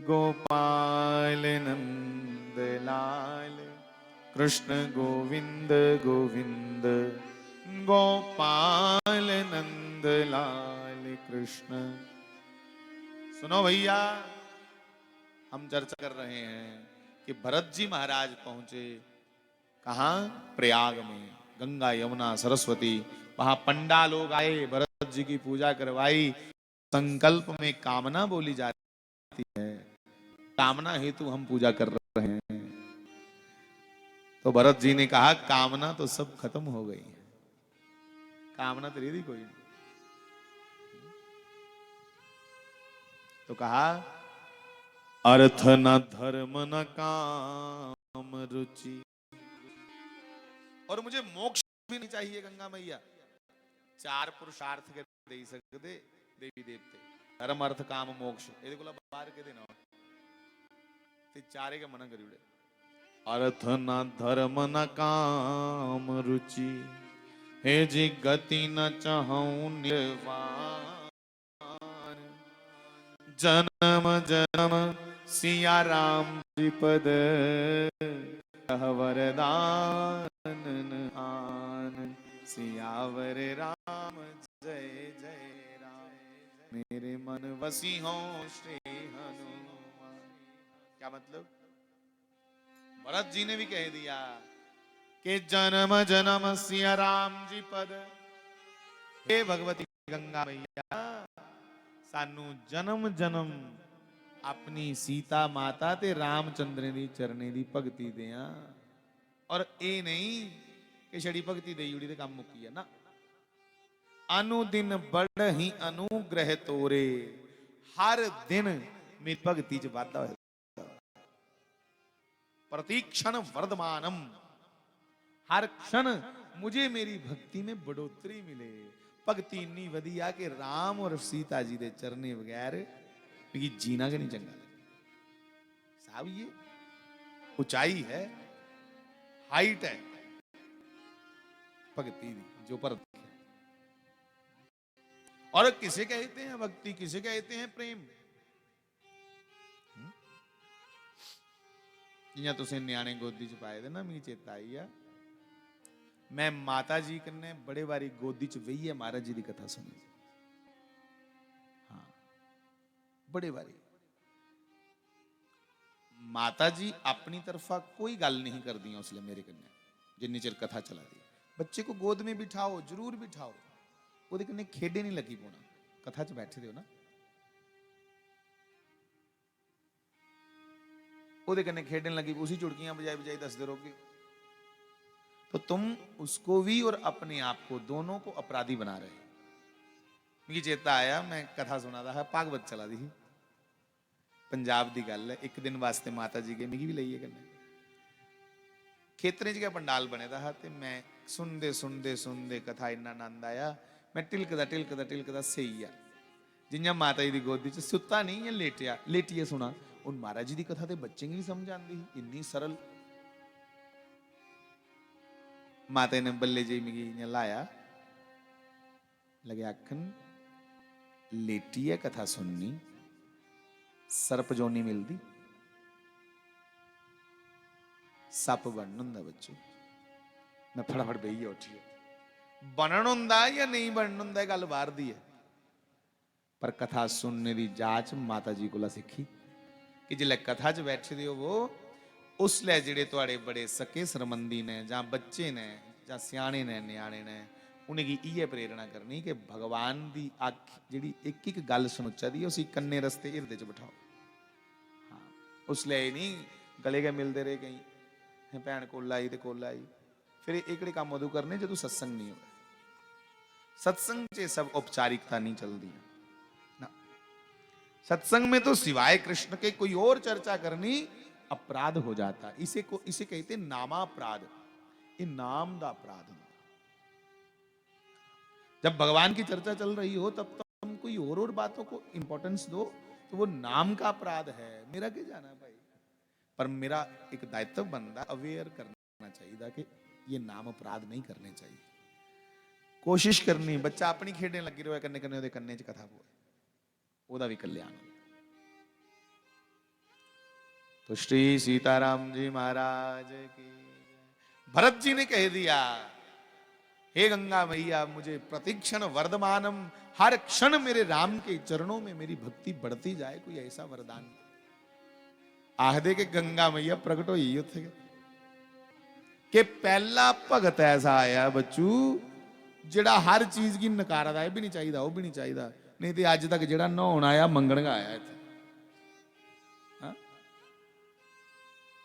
Speaker 1: गोपाल नंद लाल। कृष्ण गोविंद गोविंद गोपाल नंद लाल। कृष्ण सुनो भैया, हम चर्चा कर रहे हैं कि भरत जी महाराज पहुंचे कहां? प्रयाग में। गंगा यमुना सरस्वती, वहां पंडा लोग आए, भरत जी की पूजा करवाई। संकल्प में कामना बोली जाती है, कामना हेतु हम पूजा कर रहे हैं। तो भरत जी ने कहा कामना तो सब खत्म हो गई है, कामना तो रही कोई नहीं। तो कहा अर्थ न धर्म न काम रुचि, और मुझे मोक्ष भी नहीं चाहिए गंगा मैया। चार पुरुषार्थ के दे सकते देवी देवते, धर्म अर्थ काम मोक्ष, ये को बाहर के देना ते चारे के मन करी। अर्थ न धर्म न काम रुचि, हे जी गति न चाहूं निर्वाण। जन्म जन्म सिया राम जी पद, वरदान आन। सियावर राम जय जय राम, मेरे मन वसी हो श्री हनुमान। क्या मतलब? भरत जी ने भी कह दिया कि जन्म जन्म सिया राम जी पद। हे भगवती गंगा मैया, सानू जन्म जन्म अपनी सीता माता ते रामचंद्र दी चरणे दी भगती देया। और ए नहीं कि छड़ी भगती दे जुड़ी ते काम मुक्की है ना। अनुदिन बढ़ ही अनुग्रह तोरे, हर दिन मेरी भगती च वाधा होए। प्रतीक्षण वर्धमानम, हर क्षण मुझे मेरी भक्ति में बढ़ोतरी मिले। भक्ति इन्नी वधिया कि राम और सीता जी दे चरने बगैर भी जीना के नहीं चंगा। साहब ये ऊंचाई है, हाइट है भक्ति दी जो पर। और किसे कहते हैं भक्ति, किसे कहते हैं प्रेम? जियां तुसे न्याणे गोदी च पाए दे ना, मिगी चेता आई आ, मैं माता जी कन्ने बड़े बारी गोदी च बेहिए महाराज जी की कथा सुनी। हाँ बड़े बारी माता जी अपनी तरफा कोई गल नहीं कर दी उसले मेरे कन्ने, जिन्नी चिर कथा चला दी। बच्चे को गोद में बिठाओ, जरूर बिठाओ, वो कन्ने खेडे नहीं लगी पोना, कथा च बैठे हो ना, वो कन्ने खेडने लगी, उसी चुटकियां बजाई बजाई दसदे रहोगे। तो तुम उसको भी और अपने आप को, दोनों को अपराधी बना रहे। मुझे चेता आया, मैं कथा सुना था, भागवत चला दी पंजाब की गल है। एक दिन वास्ते माता जी के मिगी भी लईए कन्ने, खेतरे च क्या पंडाल बने दा हा, ते मैं सुनदे सुनदे सुनदे कथा इन्ना आनंद आया, मैं टिलकदा टिलकदा टिलकदा सही आ, जियां माता जी की गोदी च सुता नहीं या लेटिया, लेटिए सुना। उन महाराज जी की कथा ते बच्चे की भी समझ आती, इन्नी सरल। माता ने बल्ले जी मिगी लाया, लगे आखन लेटी है कथा सुननी, सरप जोनी मिलती। सप बनन हुंदा बच्चों। मैं फटाफट बही उठिए, बनन हुंदा या नहीं बनन हुंदा गल बाहर दी है, पर कथा सुनने की जाच माता जी को सीखी कि जिले कथा च बैठे हो वो उसले जिहड़े तुहाडे बड़े सके सरबंधी ने जां बच्चे ने जां सियाणे ने न्याणे ने उन्हें इहे प्रेरणा करनी कि भगवान की अख जिहड़ी एक एक गल सुनुचा दी उसी कन्ने रस्ते हिरदे च बिठाओ। हाँ, उसले नहीं गले गए मिलते रहे कहीं भैन कोल आई तो कोल आई। फिर एक काम उदों करने जो सत्संग नहीं हो, सत्संग च सब औपचारिकता नहीं चलती ना। सत्संग में तो सिवाय कृष्ण के कोई और चर्चा करनी अपराध हो जाता। इसे कहते नामापराध। ये नाम दा अपराध होता। जब भगवान की चर्चा चल रही हो तब तो तुम कोई और बातों को इंपॉर्टेंस दो, तो वो नाम का अपराध है। मेरा क्या जाना भाई, पर मेरा एक दायित्व बनता अवेयर करना चाहिए कि ये नाम अपराध नहीं करने चाहिए। कोशिश करनी बच्चा अपनी खेडने लगी रहे कन्ने कन्ने उहदे कन्ने च कथा होए, ओहदा भी कल्याण। तो श्री सीताराम जी महाराज की। भरत जी ने कह दिया, हे गंगा मैया मुझे प्रतिक्षण वर्धमानम, हर क्षण मेरे राम के चरणों में मेरी भक्ति बढ़ती जाए, कोई ऐसा वरदान। आखदे के गंगा मैया प्रकट हुई उत्थे कि पहला भगत ऐसा आया बच्चू जिहड़ा हर चीज की नकारदा है भी नहीं चाहिए, वो भी नहीं चाहिए, नहीं तो अज तक जिहड़ा नहाउण आया मंगण आया इत्थे।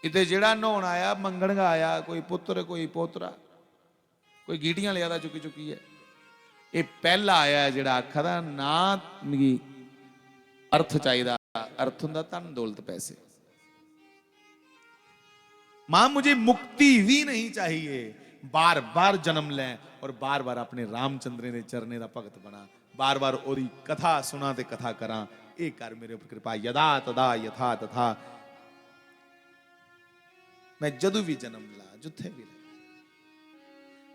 Speaker 1: इत्थे जिहड़ा नहाउण आया मंगण आया, कोई पुत्र कोई पोतरा, कोई गीटियां लिया चुकी चुकी है। ये पहला आया जिहड़ा आखदा ना मिगी अर्थ चाहिए, अर्थ हुंदा धन दौलत पैसे। मां मुझे मुक्ति भी नहीं चाहिए, बार बार जन्म लें और बार बार अपने रामचंद्र ने चरने का भगत बना, बार बार ओरी कथा सुना ते कथा करा। ए कर मेरे ऊपर कृपा, यदा तदा यथा तथा। मैं जदू भी जन्म ला जुथे भी ला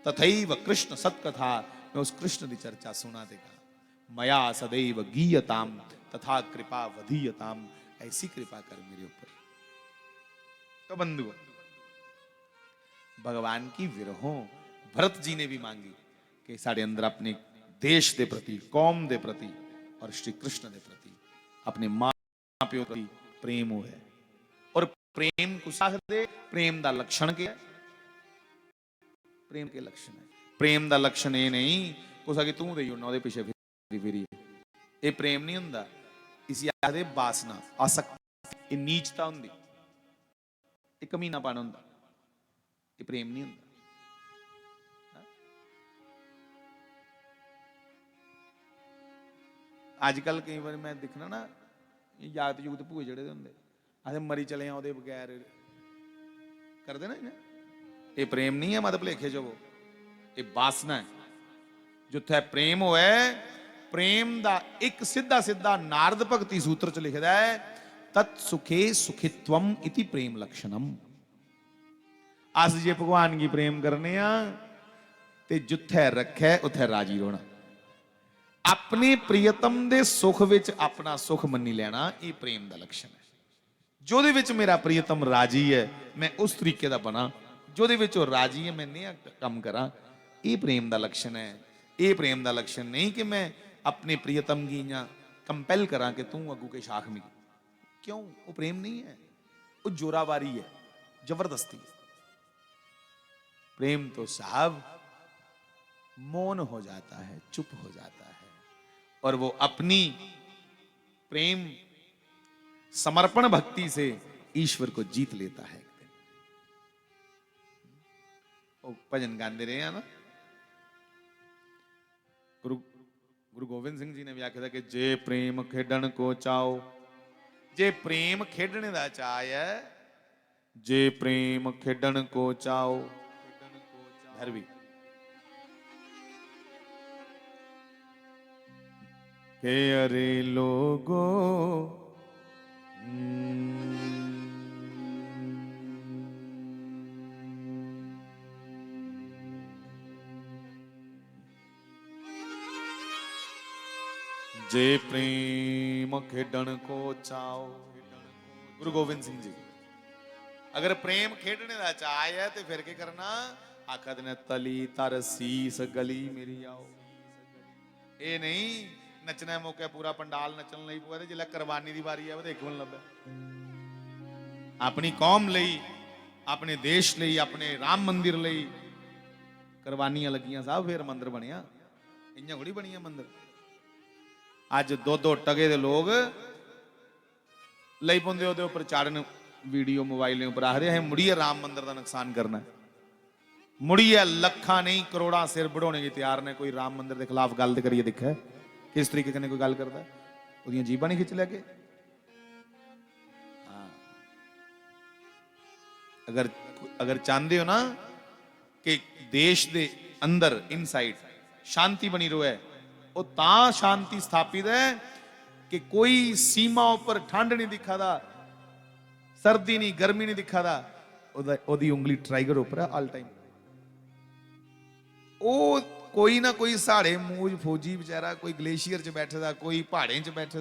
Speaker 1: तथैव कृष्ण सत्कथा, मैं उस कृष्ण की चर्चा सुना देगा। मया सदैव गीयताम तथा कृपा वधीयताम, ऐसी कृपा कर मेरे ऊपर। तो बंधुओं भगवान की विरहों भरत जी ने भी मांगी कि साढ़े अंदर अपने देश के प्रति, कौम के प्रति और श्री कृष्ण के प्रति, अपने मां प्यो प्रति प्रेम हो है। और प्रेम कुछ दे, प्रेम का लक्षण क्या है? प्रेम के लक्षण है, प्रेम का लक्षण ये नहीं कुछ कि तू दे उन्ना पीछे फिरी, ये प्रेम नहीं हुंदा। इसी आखदे वासना, आसक्ति, ये नीचता हुंदी, ये कमीनापन हुंदा, ये प्रेम नहीं हुंदा। आजकल कई बार मैं दिखना ना याद युगत भूए जड़े होंगे अस मरी चले हैं वो बगैर करते ना, ये प्रेम नहीं है, मत भुलेखे जो वो ये वासना है। जिथे प्रेम होए, प्रेम दा एक सीधा सीधा नारद भगती सूत्र च लिखदा है, तत्सुखे सुखित्वम इति प्रेम लक्षणम। अस जे भगवान की प्रेम करने ते जिथे रखे उथे राजी होना, अपने प्रियतम दे सुख विच अपना सुख मनी लेना, ये प्रेम का लक्षण है। जो दे विच मेरा प्रियतम राजी है मैं उस तरीके का बना, जो दे विच राजी है मैं नया काम करा, ये प्रेम का लक्षण है। ये प्रेम का लक्षण नहीं कि मैं अपने प्रियतम की या कंपेल करा कि तू अगू के शाख में, क्यों? वो प्रेम नहीं है, वो जोरावारी है, जबरदस्ती। प्रेम तो साहब मौन हो जाता है, चुप हो जाता है, और वो अपनी प्रेम समर्पण भक्ति से ईश्वर को जीत लेता है। वो भजन गाते रहे हैं ना, गुरु गोविंद सिंह जी ने भी आख्या था कि जे प्रेम खेडन को चाओ, जे प्रेम खेडने का चाह है, जे प्रेम खेडन को चाओ, घर भी के अरे लोगो जे प्रेम खेडन को चाओ। गुरु गोविंद सिंह जी अगर प्रेम खेडने का चाह है तो फिर क्या करना, आखद ने तली तर सीस गली मेरी आओ। ये नहीं नचना मौके पूरा पंडाल नचन लई पवे, जिल्लै कुर्बानी की बारी आवे तो एक भी नहीं लभे। अपनी कौम लई, अपने देश लई, अपने राम मंदिर लई कुर्बानियां लगियां साहब, फिर मंदिर बनया। इयां थोड़ी बनिया मंदिर। अज दो टगे दे लोग लई पौंदे ओहदे उपर चाड़न वीडियो मोबाइल उपर, आखदे असें मुड़िए राम मंदिर का नुकसान करना है। मुड़िए लखा नहीं करोड़ा सिर बढ़ाने की तैयार ने। कोई राम मंदिर के खिलाफ गल तो करिए दिखा किस तरीके कने कोई गल करता है, ओदियां जीबां नहीं खिंच लैके। हाँ, अगर अगर चाहते हो ना कि देश दे अंदर इनसाइड शांति बनी रहे, वो तां शांति स्थापित है कि कोई सीमा पर ठंड नहीं दिखादा, सर्दी नहीं गर्मी नहीं दिखादा, ओदी उंगली ट्राइगर उपर है ऑल टाइम। ओ कोई ना कोई साढ़े मूज फौजी बेचारा कोई ग्लेशियर च बैठे, कोई पहाड़े च बैठे,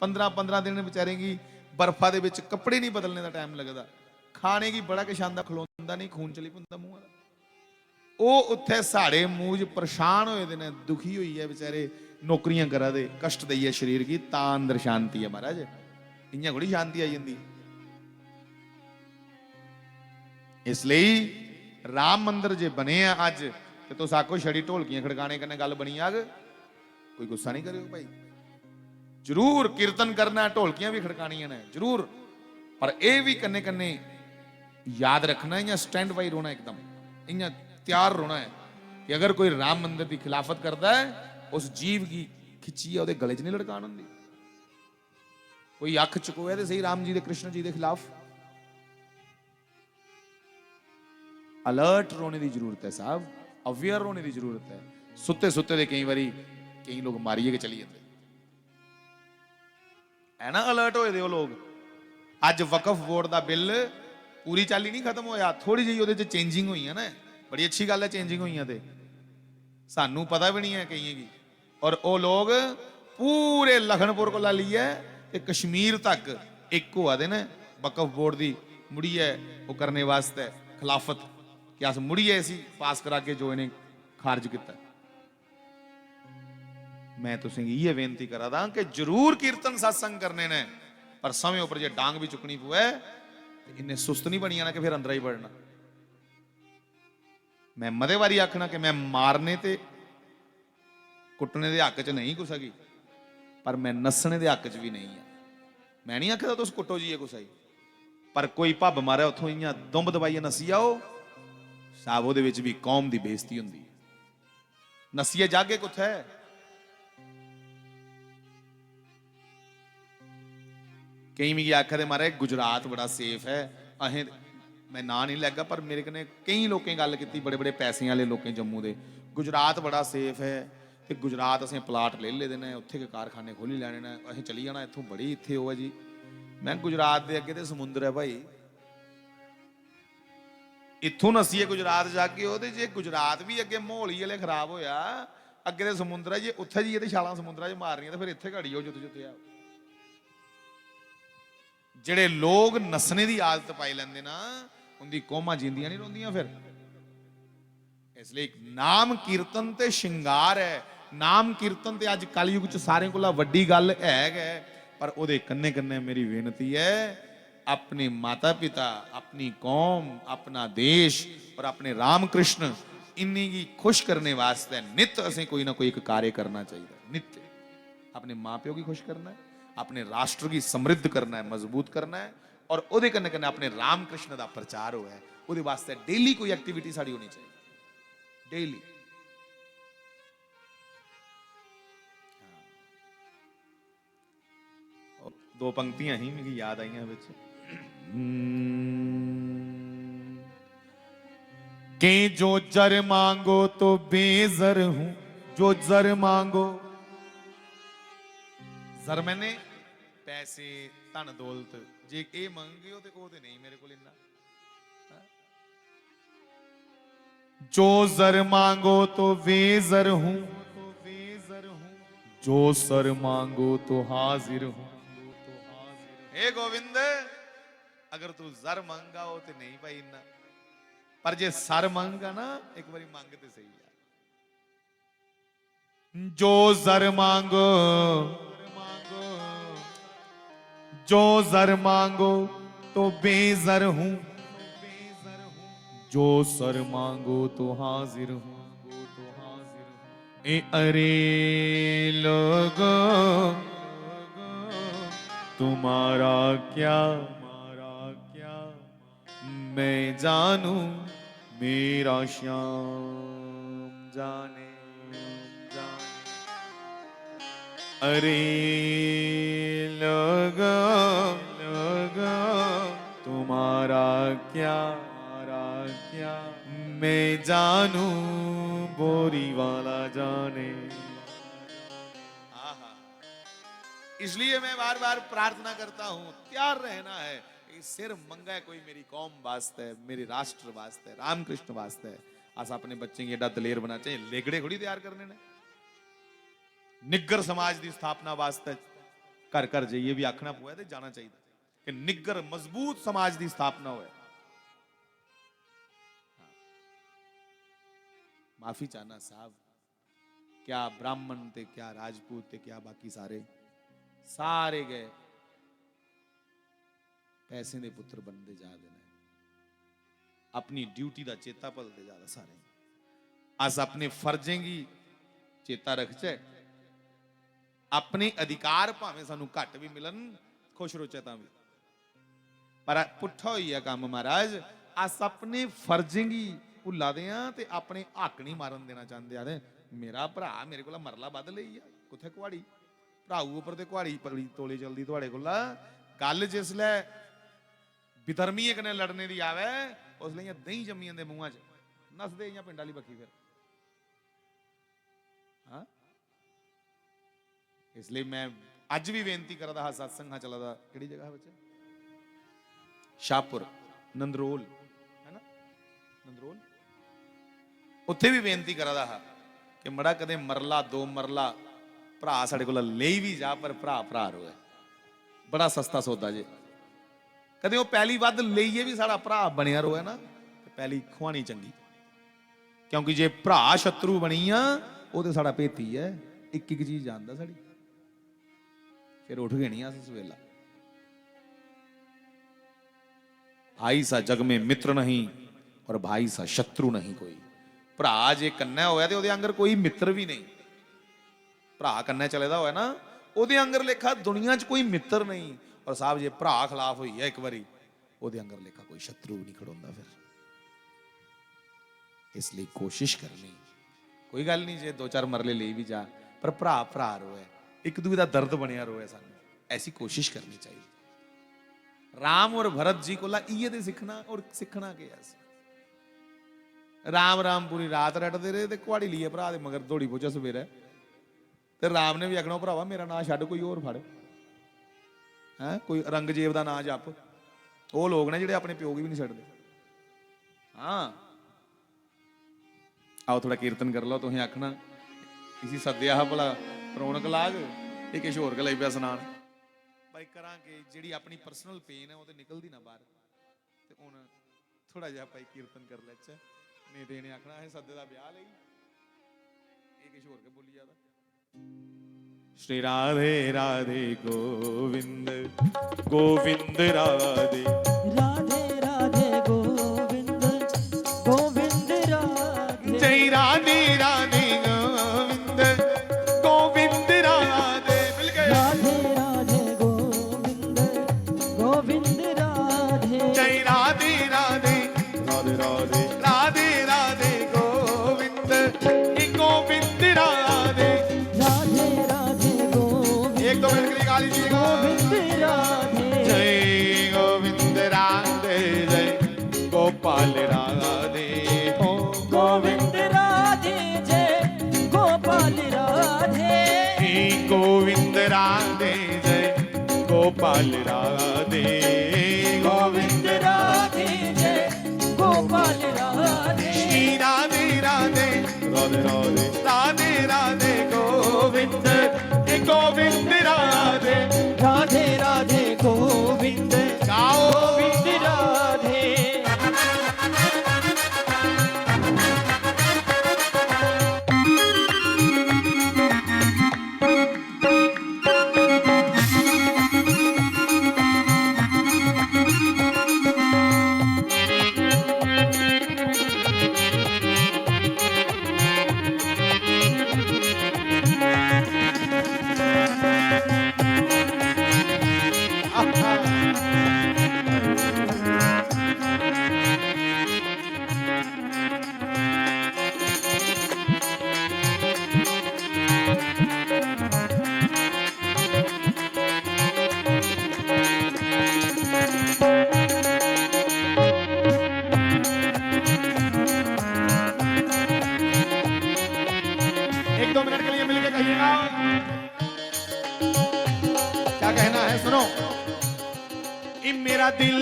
Speaker 1: 15-15 दिन बेचारे की बर्फा दे विच कपड़े नहीं बदलने का टाइम लगता, खाने की बड़ा किशांदा खलोंदा नहीं, खून चली पुंदा मूंह वाला। वो उत्थे साढ़े मूज परेशान होए ने, दुखी हुई है बेचारे, नौकरियां करा दे, कष्ट दई है शरीर की, तां अंदर शांति है महाराज। इयां थोड़ी शांति आई जाती। इसलिए राम मंदिर जे बने अज तो तुस आखो छड़ी ढोलकियां खड़काने कन्नै गल बनी आग, कोई गुस्सा नहीं करियो भाई। जरूर कीर्तन करना, ढोलकियां भी खड़कानियां ने जरूर, पर यह भी कन्ने कन्ने याद रखना, इं स्टैंड बाई रोना, एकदम इं तैयार रोना है कि अगर कोई राम मंदिर की खिलाफत करता है, उस जीव की खिच्ची है गले च नहीं लड़कान होंगी। कोई अख चुकोए तो सही राम जी के कृष्ण जी के खिलाफ, अलर्ट रोने की जरूरत है साहब, अवेयर होने की जरूरत है। सुते सुते दे कई बारी कई लोग मारिए के चली जाते है ना, अलर्ट होए दे वो लोग। अज वकफ बोर्ड का बिल पूरी चाली नहीं खत्म होया, थोड़ी जी वो चेंजिंग हुई है ना, बड़ी अच्छी गल है चेंजिंग हुई है, सानू पता भी नहीं है कई की। और वो लोग पूरे लखनपुर को ला लिए ते कश्मीर तक एक हुआ दे ने वकफ बोर्ड की मुड़िए वो करने वास्ते खिलाफत, कि अस मुड़िए इसी पास करा के जो इन्हें खारिज किया। मैं तुसें ये बेनती करा दा कि जरूर कीर्तन सत्संग करने ने, पर समय उपर जे डांग भी चुकनी पवे इन्हें सुस्त नहीं बनी आना कि फिर अंदर ही बढ़ना। मैं मदे बारी आखना कि मैं मारने ते कुटने के हक च नहीं कुछ, पर मैं नसने के हक च भी नहीं है। मैं नहीं आखदा तुस कुटो जी कुछ, पर कोई भब मारे उतों इं दुंब दबाइए नसी आओ साहब, वो भी कौम की बेइज्जती होंगी। नसीए जागे कुछ है, कई मिगी आखा मारे गुजरात बड़ा सेफ है, अहें मैं ना नहीं लैगा, पर मेरे कने कई लोगों गल की, बड़े बड़े पैसे वाले लोग जम्मू के, गुजरात बड़ा सेफ है, तो गुजरात असें प्लाट ले लेते हैं, उत्थे के कारखाने खोली लैने ने, असें चली जाना इत्थों, बड़ी इत्थे हो है जी। मैं गुजरात के अगे तो समुद्र है भाई, इत्थों नसीए गुजरात जाके, वो जे गुजरात भी अगे माहौल ही वाले खराब होया, अगे तो समुद्र है जी, उत्थे जी तो छालां समुद्र च मारनियां, तो फिर इत्थे घड़ी हो जुत्ते जुत्ते आओ। जेड़े लोग नसने की आदत पाई लेंदे ना, उनकी कौमां जींदियां नहीं रोंदियां फिर। इसलिए नाम कीर्तन ते श्रृंगार है, नाम कीर्तन ते अज कलयुग च सारे कोला वड्डी गल है, पर उहदे कन्ने कन्ने मेरी बेनती है, अपने माता पिता, अपनी कौम, अपना देश और अपने राम कृष्ण इन्हीं की खुश करने वास्ते नित असें कोई ना कोई एक कार्य करना चाहिए। नित्य अपने माँ प्यो की खुश करना है, अपने राष्ट्र की समृद्ध करना है, मजबूत करना है, और उहदे कन्ने कन्ने अपने राम कृष्ण का प्रचार हो है, उहदे वास्ते डेली कोई एक्टिविटी साड़ी होनी चाहिए, डेली। दो पंक्तियां ही मुझे याद आई विच, के जो जर मांगो तो बेजर हूं, जो जर मांगो, जर मैंने पैसे धन दौलत, जे ये मंगे हो तो नहीं मेरे को इन्ना, जो जर मांगो तो बेजर हूं, जो सर मांगो तो हाजिर हूं। हे गोविंद, अगर तू जर मंगा हो तो नहीं भाई इन्ना, पर जे सर मंगा ना एक बारी मंगते सही है। जो जर मांगो, जो जर मांगो तो बेजर हूं, जो सर मांगो तो हाजिर हूं। ए अरे लोगो तुम्हारा क्या मैं जानू, मेरा श्याम जाने जाने। अरे लोगो तुम्हारा क्या मैं जानू, बोरी वाला जाने। इसलिए मैं बार बार प्रार्थना करता हूं, तैयार रहना है। सिर मंगा है कोई मेरी कौम वास्ते, मेरे राष्ट्र वास्ते, रामकृष्ण वास्ते। अस अपने बच्चे की एडा दलेर बना चाहिए, लेगड़े थोड़ी तैयार करने ने। निग्गर समाज की स्थापना वास्ते घर घर जाइए भी आखना पुआ तो जाना चाहिए कि निग्गर मजबूत समाज की स्थापना हो। माफी चाहना साहब, क्या ब्राह्मण थे, क्या राजपूत थे, क्या बाकी सारे गए पैसे दे पुत्र बनते जा रहे हैं, अपनी ड्यूटी का चेता भुलते जा रहे सारे। अस अपने फर्जें की चेता रखचे, अपने अधिकार भावें सानू घट भी मिलन, खुश रोचे तां भी, पर पुट्ठा होई है काम महाराज। अस अपने फर्जें की भुला दे ते अपने हक नहीं मारन देना चाहते। यार मेरा भरा मेरे को मरला बद लई है, कुत्थे कुहाड़ी भराऊ उपर ते कुहाड़ी पगड़ी तोले चलती तुहाडे कोल। गल जिसलै विधर्मी कने लड़ने दी आवे, उसले दही जम्मी जांदे मूहां च, नसदे इयां पिंड वाली बखी फिर। हाँ, इसलिए मैं अज भी बेनती करदा हा, सत्संग हा चलदा किहड़ी जगह बच्चे, शाहपुर नंदरोल है ना, नंदरोल, उत्थे भी बेनती करदा हा कि मड़ा कदे मरला दो मरला भरा साडे कोल ले भी जा, पर भरा रोए, बड़ा सस्ता सौदा जे। कदे वो पहली वध लईए भी साडा भरा बनिया रोए ना, पहली खुआनी चंगी, क्योंकि जे भरा शत्रु बनी आ वो तो साडा भेती है, एक एक चीज जानदा साडी, फिर उठ गए नहीं अस सवेला। भाई सा जग में मित्र नहीं और भाई सा शत्रु नहीं कोई। भरा जे कन्ना होया तो अंगर कोई मित्र भी नहीं, भरा कन्ने चले दा होया ना, ओदे अंगर लेखा दुनिया च कोई मित्र नहीं। और साहब जे भरा खिलाफ हुई है एक बारी, ओदे अंगर लेखा कोई शत्रु नहीं खड़ोंदा फिर। इसलिए कोशिश करनी, कोई गल नहीं जे दो चार मरले ले भी जा, पर भरा रोए, एक दूसरे का दर्द बनया रोए, सानू ऐसी कोशिश करनी चाहिए। राम और भरत जी को इये दे सीखना, और सीखना के राम राम पूरी रात रटते रहे ते कुहाड़ी लिए भरा दे मगर दौड़ी पुजा सवेरे, ते राम ने भी आखना भरावा मेरा नाम छड्ड कोई होर फड़, है कोई औरंगजेब का नाम जप। वो लोग ने जिहड़े अपने प्यो की भी नहीं छड्डदे। हाँ आओ थोड़ा कीर्तन कर लो, तुसीं आखना इसी सद्या हा भला रौनक लाग, ये किश होर गल पिया सुनाण। भाई करांगे जिहड़ी अपनी पर्सनल पेन है वो तो निकलदी ना बाहर, ते हुण थोड़ा जिहा भाई कीर्तन कर लैचे, नहीं तो इन्हें आखना है सद्दे दा ब्याह लई, ये किश होर के बोली जादा। श्री राधे राधे गोविंद गोविंद राधे,
Speaker 2: राधे राधे गोविंद गोविंद राधे,
Speaker 1: जय राधे राधे गोविंद गोविंद राधे, मिल गए
Speaker 2: राधे राधे गोविंद गोविंद राधे,
Speaker 1: जय राधे राधे राधे राधे राधे राधे गोविंद गोविंद राधे,
Speaker 2: राधे राधे गोविंद
Speaker 1: एक दो मिनट के लिए गा लीजिएगा।
Speaker 2: गोविंद राधे,
Speaker 1: जय गोविंद दिल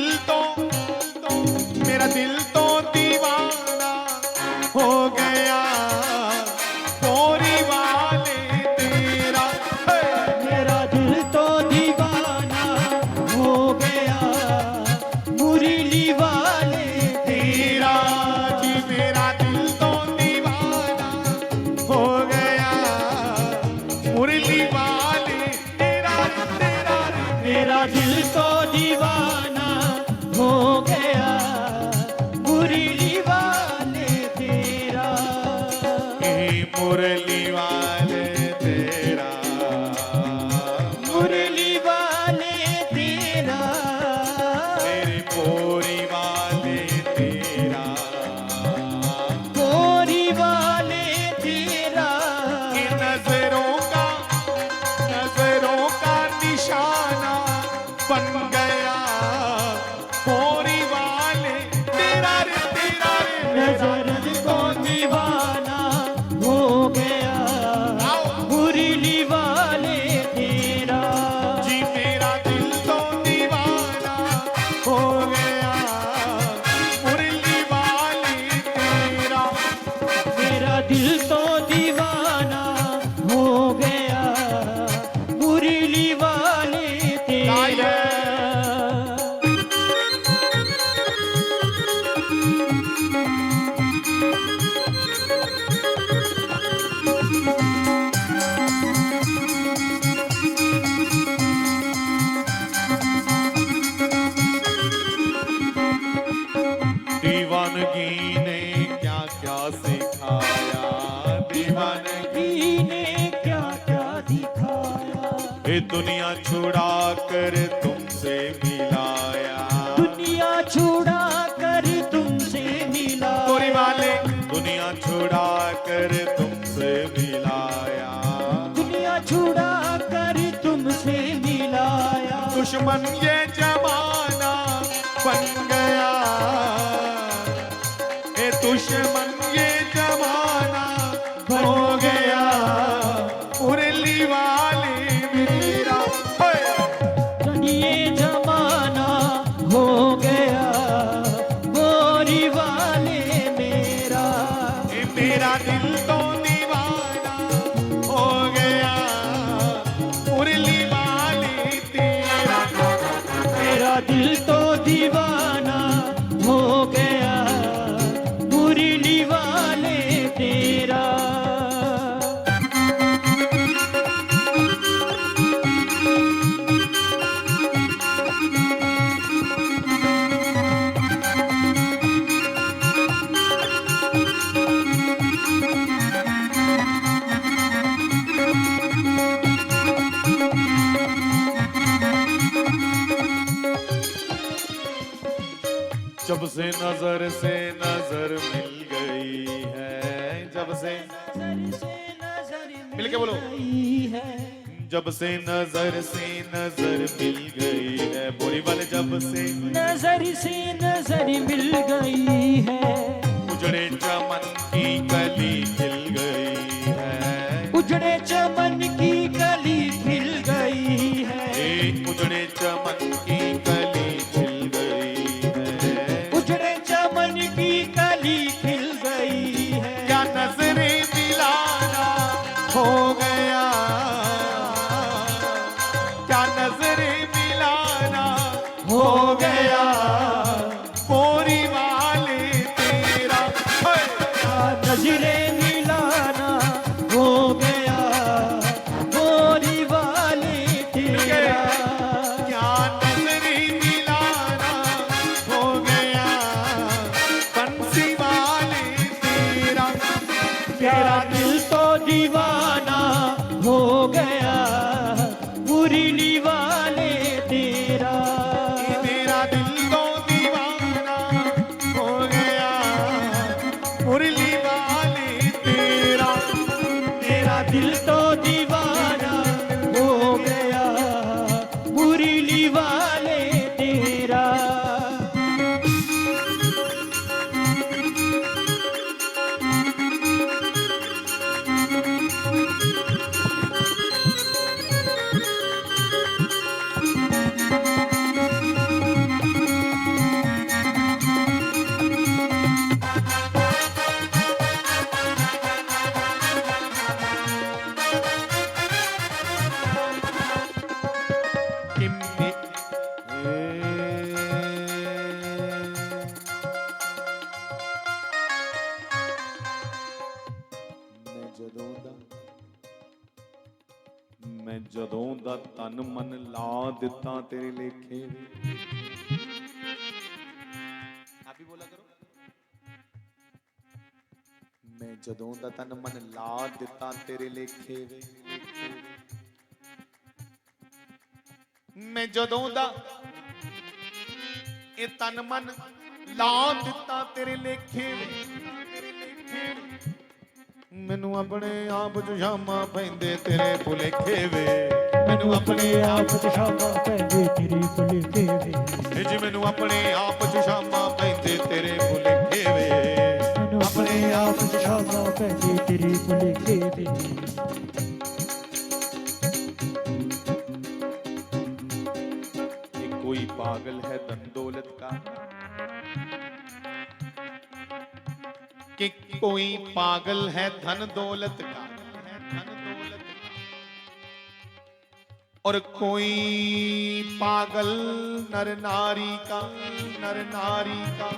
Speaker 1: तो दीवाना हो गया गोरी वाले तेरा।
Speaker 2: मेरा दिल तो दीवाना हो गया मुरली वाले
Speaker 1: तेरा जी, मेरा दिल तो दीवाना हो गया मुरली वाले तेरा तेरा।
Speaker 2: मेरा दिल तो दीवाना हो गया मुरली वाले तेरा।
Speaker 1: मुरली वाले तेरा,
Speaker 2: मुरली वाले तेरा,
Speaker 1: तेरी पोरी वाले तेरा,
Speaker 2: गोरी वाले तेरा।
Speaker 1: नजरों का निशाना बन गया पोरी वाले तेरा रे तेरा रे।
Speaker 2: नजर को दीवाना हो गया मुरली वाले तेरा।
Speaker 1: जी मेरा दिल तो दीवाना हो गया मुरली वाले तेरा।
Speaker 2: मेरा दिल तो दीवाना हो गया मुरली वाले तेरा।
Speaker 1: दीवानगी ने क्या क्या सिखाया, दीवानगी
Speaker 2: ने क्या क्या दिखाया।
Speaker 1: ये दुनिया छुड़ा कर तुमसे मिलाया।
Speaker 2: दुनिया छुड़ा कर तुमसे मिला।
Speaker 1: गोरी वाले दुनिया छुड़ा कर तुमसे मिलाया।
Speaker 2: दुनिया छुड़ा कर तुमसे मिलाया।
Speaker 1: दुश्मन ये जमाना बन गया, ये दुश्मन ये जमाना हो गया मुरली वाले मेरा।
Speaker 2: ये जमाना हो गया गोरी वाले मेरा।
Speaker 1: ये मेरा दिल तो दीवाना हो गया मुरली वाले तेरा।
Speaker 2: मेरा दिल तो दीवाना हो गया मुरली वाले तेरा।
Speaker 1: जब से नजर मिल गई है, जब से मिल के बोलो।
Speaker 2: है
Speaker 1: जब से नजर मिल गई है बोरी वाले। जब से
Speaker 2: नजर मिल गई है।
Speaker 1: उजड़े चमन की कली खिल गई है।
Speaker 2: उजड़े चमन की कली खिल गई है।
Speaker 1: उजड़े चमन की कली खिल गई है।
Speaker 2: उजड़े चमन की कली खिल गई है।
Speaker 1: क्या नजरें मिलाना हो गया, क्या नजरें मिलाना हो गया गोरी वाले तेरा।
Speaker 2: नजरे मिलाना हो गया
Speaker 1: मैं जदों दा तन मन ला दिता तेरे लेखे वे। आप भी बोला करो। मैं जदों दा तन मन ला दिता तेरे लेखे वे। मैं जदों दा ए तन मन ला दिता तेरे लेखे वे। मैनू अपने आप च शामा पैंदे तेरे भुलेखे वे। मैनू अपने आप च शामा
Speaker 2: पैंदे तेरे भुलेखे वे।
Speaker 1: जी मैनू अपने आप च शामा पैंदे तेरे भुलेखे वे।
Speaker 2: मैनू अपने आप च शामा पैंदे तेरे भुलेखे वे।
Speaker 1: ये कोई पागल है धन दौलत का, कि कोई पागल है धन दौलत का, और कोई पागल नर नारी का, नर नारी का।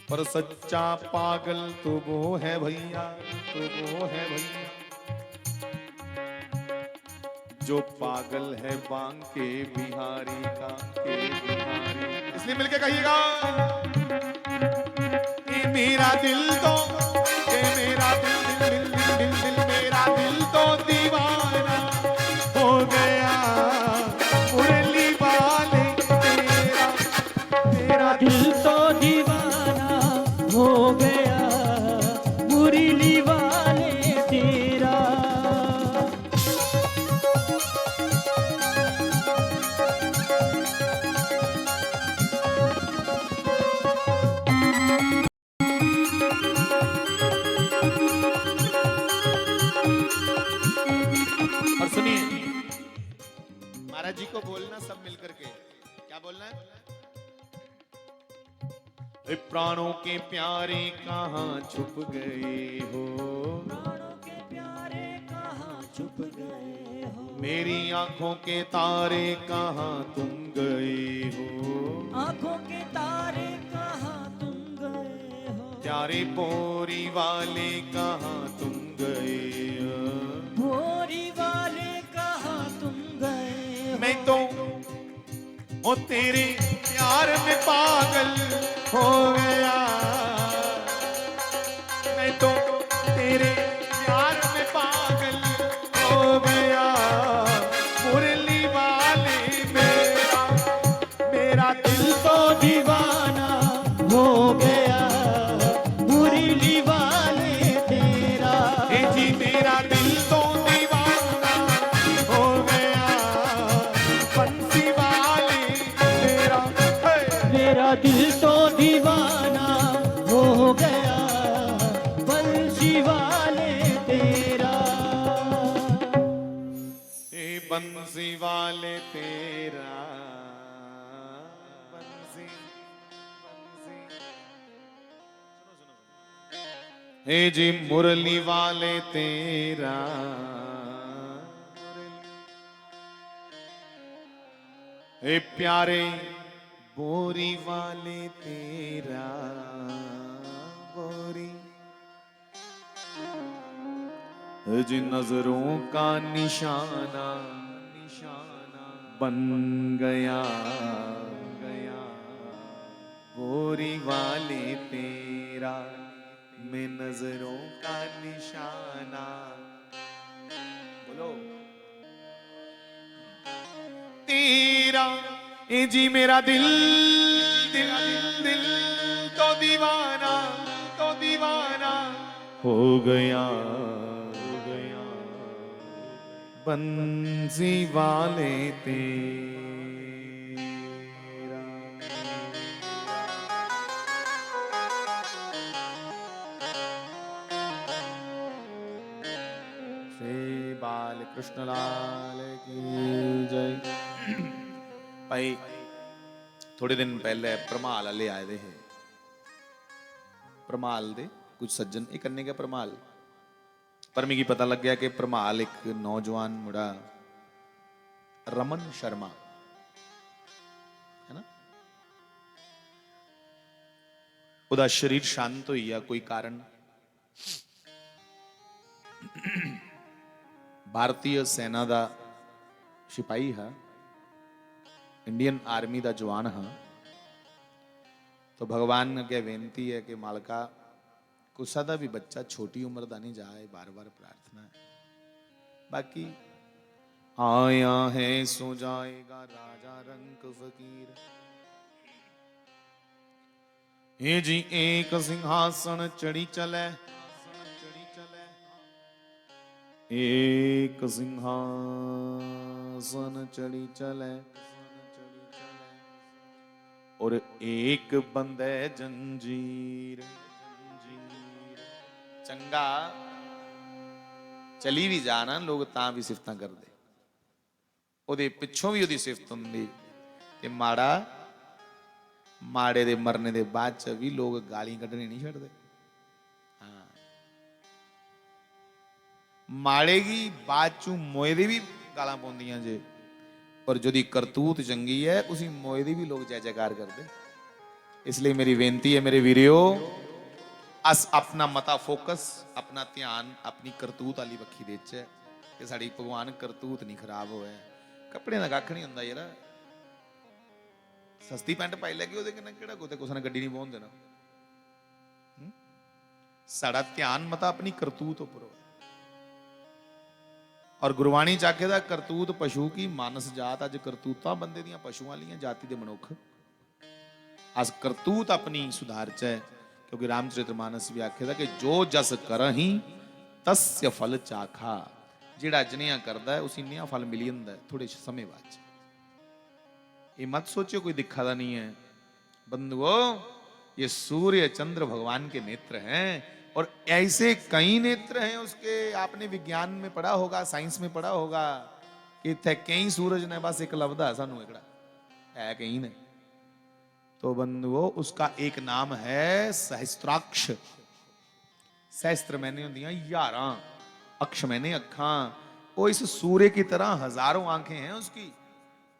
Speaker 1: पर सच्चा पागल तो वो है भैया, तो वो है भैया जो पागल है बांके बिहारी का, के बिहारी। इसलिए मिलके कहिएगा, मेरा दिल तो, मेरा दिल दिल दिल दिल दिल दिल मेरा दिल तो दीवाना हो गया मुरली वाले तेरा।
Speaker 2: मेरा दिल तो दीवाना हो गया मुरली वाले तेरा।
Speaker 1: और सुनिए महाराज जी को बोलना सब मिलकर के, क्या बोलना है? ए प्राणों के प्यारे कहाँ छुप गए हो,
Speaker 2: प्राणों के प्यारे कहाँ छुप गए हो।
Speaker 1: मेरी आंखों के तारे कहाँ तुम गए हो।
Speaker 2: आंखों के तारे कहाँ तुम गए हो।
Speaker 1: प्यारे बोरी वाले कहाँ तुम गए हो।
Speaker 2: भोरी वाले कहाँ तुम गए हो।
Speaker 1: मैं तो ओ तेरे प्यार में पागल हो गया, मैं तो तेरे प्यार में पागल हो गया मुरली वाले मेरा। मेरा दिल तो
Speaker 2: दीवाना हो गया मुरली वाले तेरा।
Speaker 1: ए जी मेरा दिल तो दीवाना हो गया बंसी वाले तेरा।
Speaker 2: मेरा दिल तो दीवाना हो गया बंसी वाले तेरा।
Speaker 1: ए बंसी वाले तेरा, बंसी बंसी। ए जी मुरली वाले तेरा। ए प्यारे बोरी वाले तेरा, बोरी। जी नजरों का निशाना, निशाना बन गया, गया बोरी वाले तेरा। मैं नजरों का निशाना, बोलो तेरा। ए जी मेरा दिल दिल दिल तो दीवाना, तो दीवाना हो गया, हो गया बंसी वाले तेरा। श्री बाल कृष्ण लाल की जय। भाई थोड़े दिन पहले प्रमाल ले आए थे, प्रमाल दे कुछ सज्जन ये करने के प्रमाल पर मिगी पता लग गया कि प्रमाल एक नौजवान मुड़ा रमन शर्मा है ना, ਉਹਦਾ शरीर शांत हुई है कोई कारण भारतीय सेना का सिपाही है, इंडियन आर्मी का जवान है। तो भगवान अगे बेनती है कि मालका कुसा का भी बच्चा छोटी उम्र का नहीं जाए, बार बार प्रार्थना है। बाकी आया है सो जाएगा राजा रंक फकीर। हे जी एक सिंहासन चढ़ी चले, एक सिंहासन चढ़ी चले, और एक बंदे जंजीर। चंगा चली भी जाना लोग तां भी सिफतां करदे, ओदे पिछों भी ओदी सिफत हुंदी, ते माड़ा माड़े दे मरने दे बाद च भी लोग गाली कड्ढनी नहीं छड्डदे। हाँ, माड़े की बाद चू मोए दी भी गालां पौंदियां जे, पर जोदी करतूत चंगी है उसी मोए दी भी लोग जय जयकार करदे। इसलिए मेरी बेनती है मेरे वीरियो, अस अपना मता फोकस, अपना ध्यान अपनी करतूत वाली बखी देचै कि साड़ी भगवान करतूत नहीं खराब होए। कपड़े का कख नहीं हुंदा यार, सस्ती पैंट पाई लैगी ਉਹਦੇ ਕਿੰਨਾ ਕਿਹੜਾ ਕੋਈ ਕੁਛ ਨਾ ਗੱਡੀ ਨਹੀਂ ਪਹੁੰਚ ਦੇਣਾ। साड़ा ध्यान मता अपनी करतूत उपर होए। और गुरबाणी चाखे दा करतूत पशु की मानस जात, अज करतूतां बंदे दियां पशु वालियां जाति दे मनुख। अस करतूत अपनी सुधारचै, क्योंकि रामचरितमानस भी आखेदा कि जो जस करही तस्य फल चाखा। जिहड़ा जिनिया करदा है उसी निया फल मिल जांदा है थोड़े समय बाद। ये मत सोचियो कोई दिखादा नहीं है बंधुओं, ये सूर्य चंद्र भगवान के नेत्र हैं, और ऐसे कई नेत्र हैं उसके। आपने विज्ञान में पढ़ा होगा, साइंस में पढ़ा होगा कि थे कई सूरज ने, बस एक लभदा सानू एकड़ा है कहीं ने। तो बंधुओं उसका एक नाम है सहस्त्राक्ष। सहस्त्र मैंने होंदियां 11, अक्ष मैंने अखा। वो इस सूर्य की तरह हजारों आंखें हैं उसकी।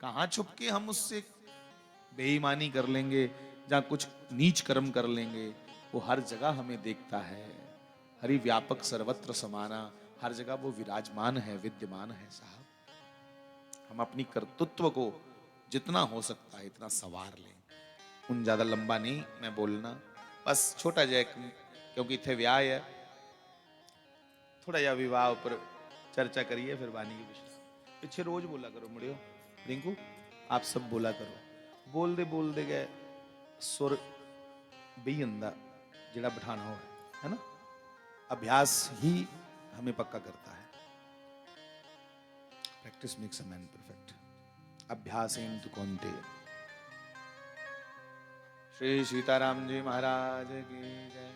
Speaker 1: कहां छुप के हम उससे बेईमानी कर लेंगे या कुछ नीच कर्म कर लेंगे, वो हर जगह हमें देखता है। हरि व्यापक सर्वत्र समाना, हर जगह वो विराजमान है, विद्यमान है। साहब हम अपनी कर्तृत्व को जितना हो सकता है इतना सवार लें। उन ज्यादा लंबा नहीं मैं बोलना, बस छोटा जय, क्योंकि इतने विआह है, थोड़ा जा विवाह ऊपर चर्चा करिए फिर बानी की विषय। पीछे रोज बोला करो मुड़ियो, रिंकू आप सब बोला करो। बोल दे गए सुर बही अंदा जिहड़ा बिठाना हो, है ना। अभ्यास ही हमें पक्का करता है। Practice makes a man perfect. अभ्यासेन तु कौन्तेय। श्री सीताराम जी महाराज की जय।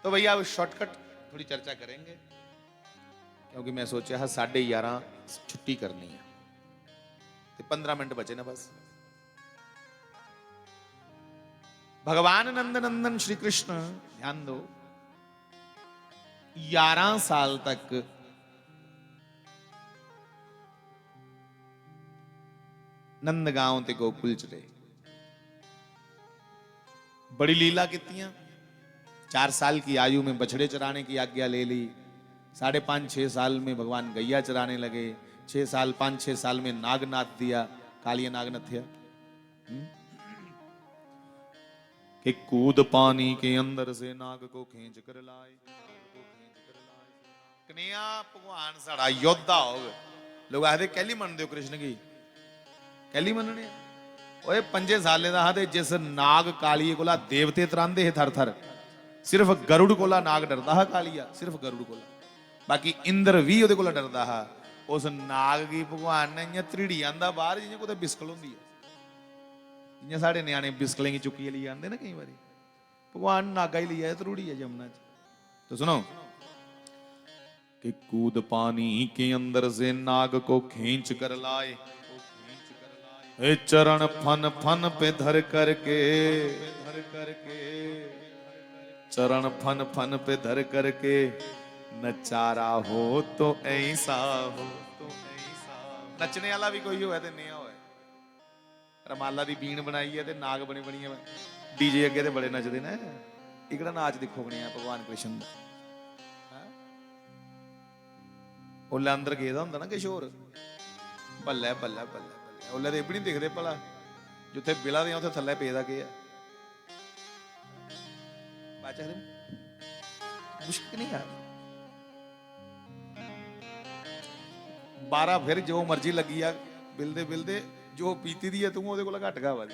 Speaker 1: तो भैया अब शॉर्टकट थोड़ी चर्चा करेंगे, क्योंकि मैं सोचा है 11:30 छुट्टी करनी है, तो 15 मिनट बचे ना बस। भगवान नंद नंदन श्री कृष्ण ध्यान दो, 11 साल तक नंदगांव ते गोकुल च रहे। बड़ी लीला कीतियां। 4 साल की आयु में बछड़े चराने की आज्ञा ले ली। 5.5-6 साल में भगवान गैया चराने लगे। 5-6 साल में नागनाथ दिया, कालिया नागनाथ कि कूद पानी के अंदर से नाग को खींच कर लाए। कन्हैया भगवान साड़ा योद्धा हो गए। लोग आखते कैली मन दो कृष्ण की, कैली मनने ओए 5 साले दा ते जिस नाग कालिए कोला देवते तरांदे है थर थर, सिर्फ गरुड़ कोला नाग डरदा है कालिया, सिर्फ गरुड़ कोला। बाकी इंद्र भी ओदे कोला डरदा है। उस नाग की भगवान ने इयां त्रिड़ी आंदा बाहर जियां कुतै बिस्कल हुंदी है, जियां साढ़े न्याणे बिस्कलें की चुक्की लिए आंदे ना कई बारी, भगवान नागा ही लिया त्रुड़ी है यमुना च। तो सुनो कि कूद पानी के अंदर से नाग को खींच कर लाए। चरण फन फन पे धर करके, चरण फन फन पे धर करके, नचारा हो तो ऐसा हो। नचने वाला भी कोई होए ते नया होए। रमाला दी बीन बनाई है ते नाग बने बनी डीजे अगे ते बड़े नचदे ने। इकड़ा नाच दिखो बनिया भगवान कृष्ण दा। ਉਹਲੇ ਅੰਦਰ ਗੇਦਾ ਹੁੰਦਾ ਨਾ ਕਿਸ਼ੋਰ, ਬੱਲੇ ਬੱਲੇ ਬੱਲੇ ਬੱਲੇ, ਉਹਲੇ ਤੇ ਇਹ ਵੀ ਨਹੀਂ ਦਿਖਦੇ ਭਲਾ, ਜਿੱਥੇ ਬਿਲਾ ਦੇ ਉੱਥੇ ਥੱਲੇ ਪੇਦਾ ਕੀ ਆ। ਬਾਚਾ ਮੁਸ਼ਕਿਲ ਨਹੀਂ ਆ। 12 ਫਿਰ ਜੋ ਮਰਜ਼ੀ ਲੱਗੀ ਆ ਬਿਲਦੇ ਬਿਲਦੇ, ਜੋ ਪੀਤੀ ਦੀ ਹੈ ਤੂੰ ਉਹਦੇ ਕੋਲ ਘੱਟ ਗਾ ਵਾ।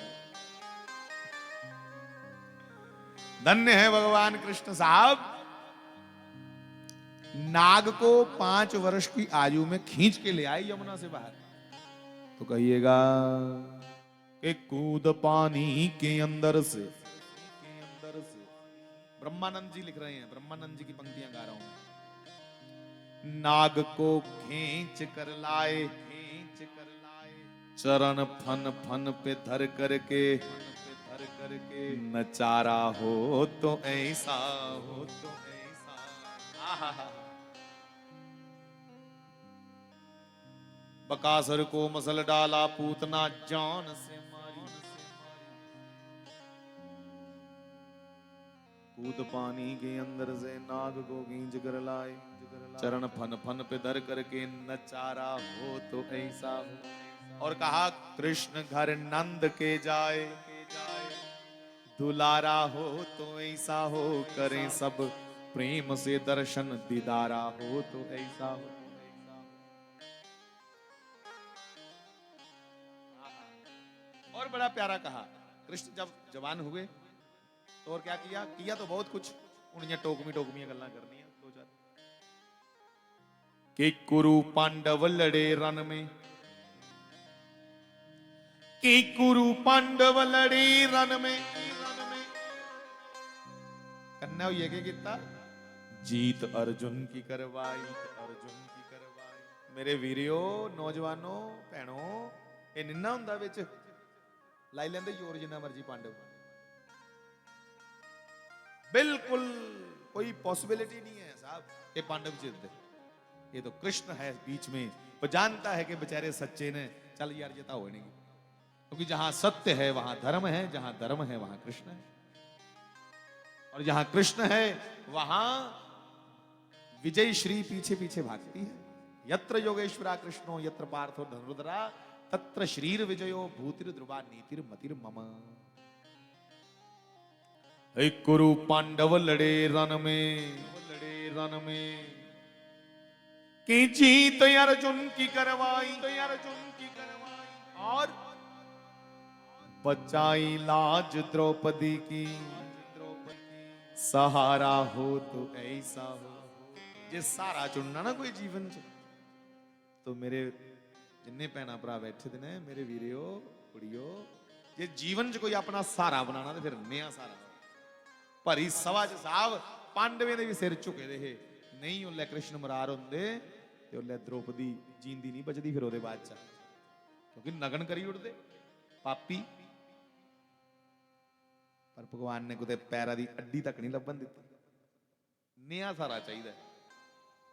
Speaker 1: धन्य है भगवान कृष्ण साहब, नाग को 5 वर्ष की आयु में खींच के ले आई यमुना से बाहर। तो कहिएगा कि कूद पानी के अंदर से, ब्रह्मानंद जी लिख रहे हैं, ब्रह्मानंद जी की पंक्तियां गा रहा हूं। नाग को खींच कर लाए, चरण फन फन पे धर करके, नचारा हो तो ऐसा, हो तो ऐसा। बकासुर को मसल डाला, पूतना जान से मारी। कूद पानी के अंदर से नाग को खींच कर लाए, चरण फन फन पे धर करके, नचारा हो तो ऐसा हो। और कहा कृष्ण घर नंद के जाए, दुलारा हो तो ऐसा हो, करें सब प्रेम से दर्शन, दीदारा हो तो ऐसा हो। और बड़ा प्यारा कहा, कृष्ण जब जवान हुए तो और क्या किया, किया तो बहुत कुछ, उन्हें टोकमी टोकमी गल्ला करनी है दो चार। कि कुरु पांडव लड़े रन में, कि कुरु पांडव लड़े रन में, कन्या ये क्या किता, जीत अर्जुन की करवाई, अर्जुन की करवाई। मेरे वीरियो, नौजवानों, भैनों, ये निन्ना हुंदा विच लाई लेंदे जोर जिन्ना मर्जी पांडव, बिल्कुल कोई पॉसिबिलिटी नहीं है साहब ये पांडव जीत दे। ये तो कृष्ण है बीच में, वो जानता है कि बेचारे सच्चे ने, चल यार जिता हो नहीं, क्योंकि जहां सत्य है वहां धर्म है, जहां धर्म है वहां कृष्ण है, और जहां कृष्ण है वहां विजय श्री पीछे पीछे भागती है। यत्र योगेश्वरा कृष्णो यत्र पार्थो धनुर्धरा, तत्र श्रीर विजयो भूतिर ध्रुवा नीतिर मतिर मम। हे कुरु पांडव लड़े रन में, लड़े रन में, कि जीत अर्जुन की करवाई, अर्जुन की करवाई, और बचाई लाज द्रौपदी की, सहारा हो तो ऐसा हो। जे सहारा चुनना ना कोई जीवन च, तो मेरे जिन्ने भैन भरा बैठे थे ने, मेरे वीरियो कुड़ियो, जे जीवन च कोई अपना सहारा बनाना तो फिर नया सहारा। भरी सभा च साहब पांडवें दे भी सिर झुके दे हे, नहीं उल्ले कृष्ण मरार होंदे ते उल्ले द्रौपदी जींदी नहीं बचदी फिर ओदे बाद च, क्योंकि नगन करी उठदे पापी। पर भगवान ने कुते पैरा दी अड्डी तक नहीं लभन दित्ती। नया सहारा चाहिए,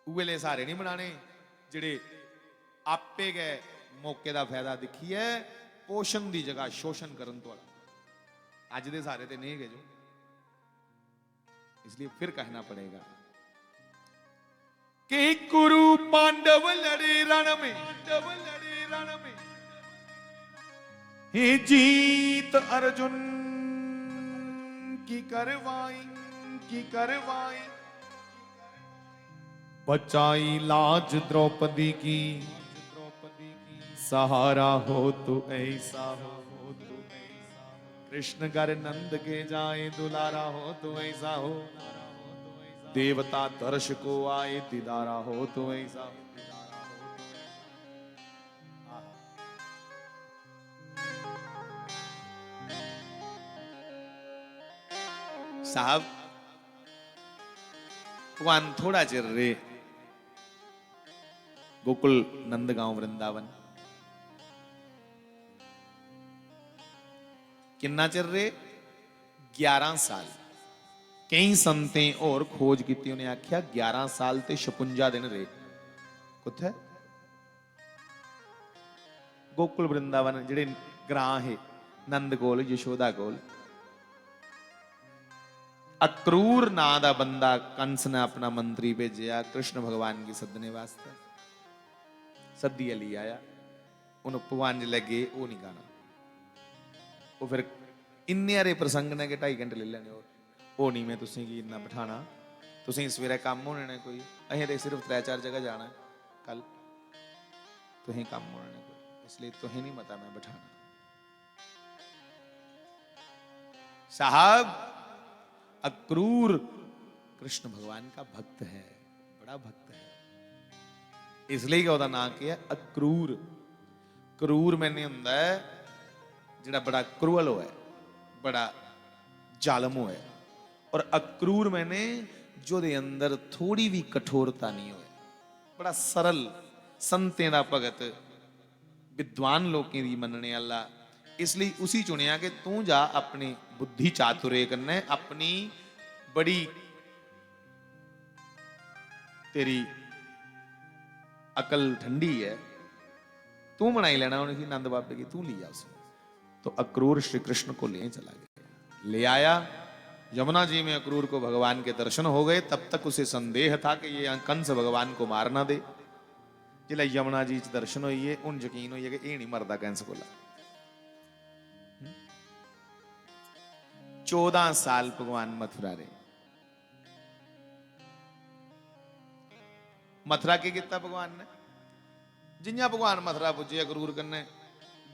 Speaker 1: उवेले सहारे नहीं बनाने जिहड़े आपे गए मौके का फायदा दिखिए पोषण की जगह शोषण करन तो। अज दे सहारे ते नहीं गए जो, इसलिए फिर कहना पड़ेगा कि कुरु पांडव लड़े रण में, पांडव लड़े रण में, हे जीत अर्जुन की करवाई, की करवाई, बचाई लाज द्रौपदी की, सहारा हो तो ऐसा हो, तो ऐसा। कृष्ण कर नंद के जाए, दुलारा हो तो ऐसा हो, देवता दर्श को आए, दीदारा हो तो ऐसा हो। साहब भगवान थोड़ा चिर रे गोकुल नंदगांव वृंदावन, किन्ना चिर रे 11 साल। कई संतें और खोज की, उन्हें आख्या 11 साल ते 56 दिन रे कुत्थे गोकुल वृंदावन जेड़े ग्रां है नंद कोल यशोदा कोल। अक्रूर ना दा बंदा कंस ने अपना मंत्री भेजिया कृष्ण भगवान की सदने वास्ते। सद्दी अली आया उन्होंने भगवान जिसले गए वो नहीं गाना वो फिर इन्ने हारे प्रसंग ने कि 2.5 घंटे ले लेने वो नहीं मैं तुसें गी इन्ना बिठाना तुसें सवेरे काम होने ने कोई असें तो सिर्फ 3-4 जगह जाना है कल तुसें काम होने ने कोई इसलिए तुसें नहीं मता मैं बिठाना साहब अक्रूर कृष्ण भगवान का भक्त है बड़ा भक्त है इसलिए क्या नाम क्या है अक्रूर क्रूर मैंने हुंदा है जिहड़ा बड़ा क्रूअल होए बड़ा जालम होए और अक्रूर मैंने जो दे अंदर थोड़ी भी कठोरता नहीं होए बड़ा सरल संतें दा भगत विद्वान लोकें दी मनने वाला इसलिए उसी चुनिया कि तू जा अपनी बुद्धि चातुर्य कन्नै अपनी बड़ी तेरी अकल ठंडी है तू मनाई लेना उन्हें नंद बाबे की तू लिया उसे तो अक्रूर श्री कृष्ण को ले चला गया ले आया यमुना जी में अक्रूर को भगवान के दर्शन हो गए तब तक उसे संदेह था कि ये कंस भगवान को मार ना दे जिला यमुना जी दर्शन होइए उन यकीन होइए कि ये नहीं मरदा कंस को 14 साल भगवान मथुरा रहे मथुरा की किता भगवान ने जिन्या भगवान मथुरा पुजे अक्रूर कन्ने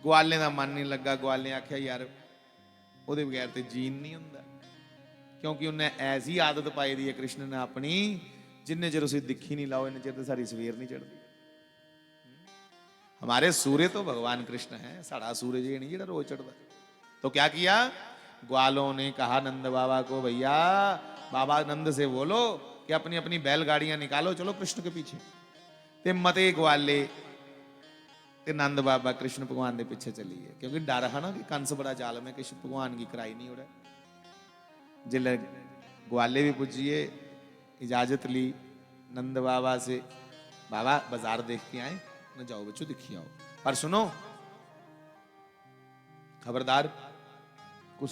Speaker 1: ग्वालें का मन नहीं लगा ग्वालें आख्या यार वो बगैर तो जीन नहीं हुंदा क्योंकि उन्हें ऐसी आदत पाई दी है कृष्ण ने अपनी जिन्ने चਿਰ उसे दिखी नहीं लाओ इन्ने चਿਰ तो सारी सवेर नहीं चढ़ती हमारे सूर्य तो भगवान कृष्ण है साड़ा सूरज ये नहीं जो रोज चढ़ता तो क्या किया ग्वालों ने कहा नंद बाबा को भैया बाबा नंद से बोलो कि अपनी अपनी बैलगाड़ियां निकालो चलो कृष्ण के पीछे ते मते ग्वाले ते नंद बाबा कृष्ण भगवान के पीछे चलिए क्योंकि डर है ना कि कंस बड़ा जालम है कृष्ण भगवान की कराई नहीं उड़ा जिले ग्वाले भी पूछिए इजाजत ली नंद बाबा से बाबा बाजार देख के आए न जाओ बच्चों दिखी आओ पर सुनो खबरदार कुछ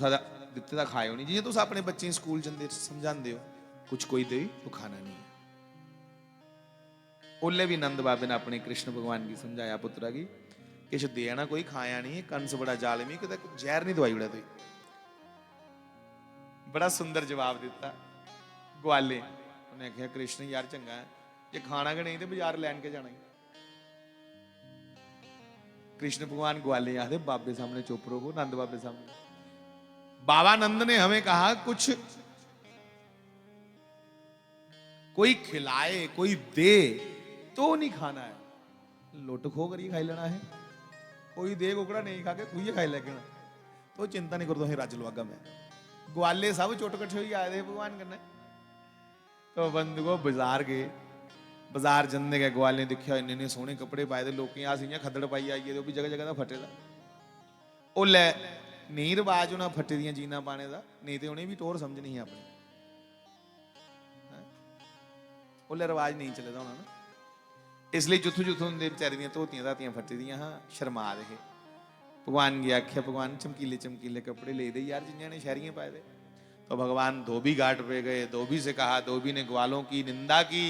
Speaker 1: दिते दा खाओ नहीं जियां तुस अपने बच्चे स्कूल जंदे समझाते हो कुछ कोई दे तो खाना नहीं ओले भी नंद बाबे ने अपने कृष्ण भगवान की समझाया पुत्रा की किश देना कोई खाया नहीं कंस बड़ा जालमी कि जहर नहीं दवाई उड़ा तुई बड़ा सुंदर जवाब दिता ग्वाले उन्हें आख्या कृष्ण यार चंगा है जे खाना के नहीं तो बाजार लैन के जाना कृष्ण भगवान ग्वाले आते बाबे सामने चुप रहो नंद बाबे सामने बाबा नंद ने हमें कहा कुछ कोई खिलाए कोई दे तो नहीं खाना है लुट खो करिए खाई लेना है कोई दे कोकड़ा नहीं खा के कुछ खाई लेना तो चिंता नहीं करो रज लुआगा मैं ग्वाले सब चुट कट्ठे हो आए थे भगवान कन्ने तो बंधुओं बाजार गए बाजार जंदे गए ग्वाले दिखा इन्ने इन्ने सोहने कपड़े पाए थे लोग इं खद्दड़ पाई आइए भी जगह जगह फटे का वो लै नहीं रवाज उन्हें फटे दियां जीना पाने का नहीं तो उन्हें भी टोर समझनी है अपनी ओले रवाज नहीं चलेगा होना ना इसलिए जुत्थू जुत्थू उनके बेचारे दी धोतियां धातियां फटी दियां हाँ शर्मा रहे भगवान की आख्या भगवान चमकीले चमकीले कपड़े ले दे यार जिन्हें ने शहरियां पाए दे तो भगवान धोबी घाट पे गए धोबी से कहा धोबी ने ग्वालों की निंदा की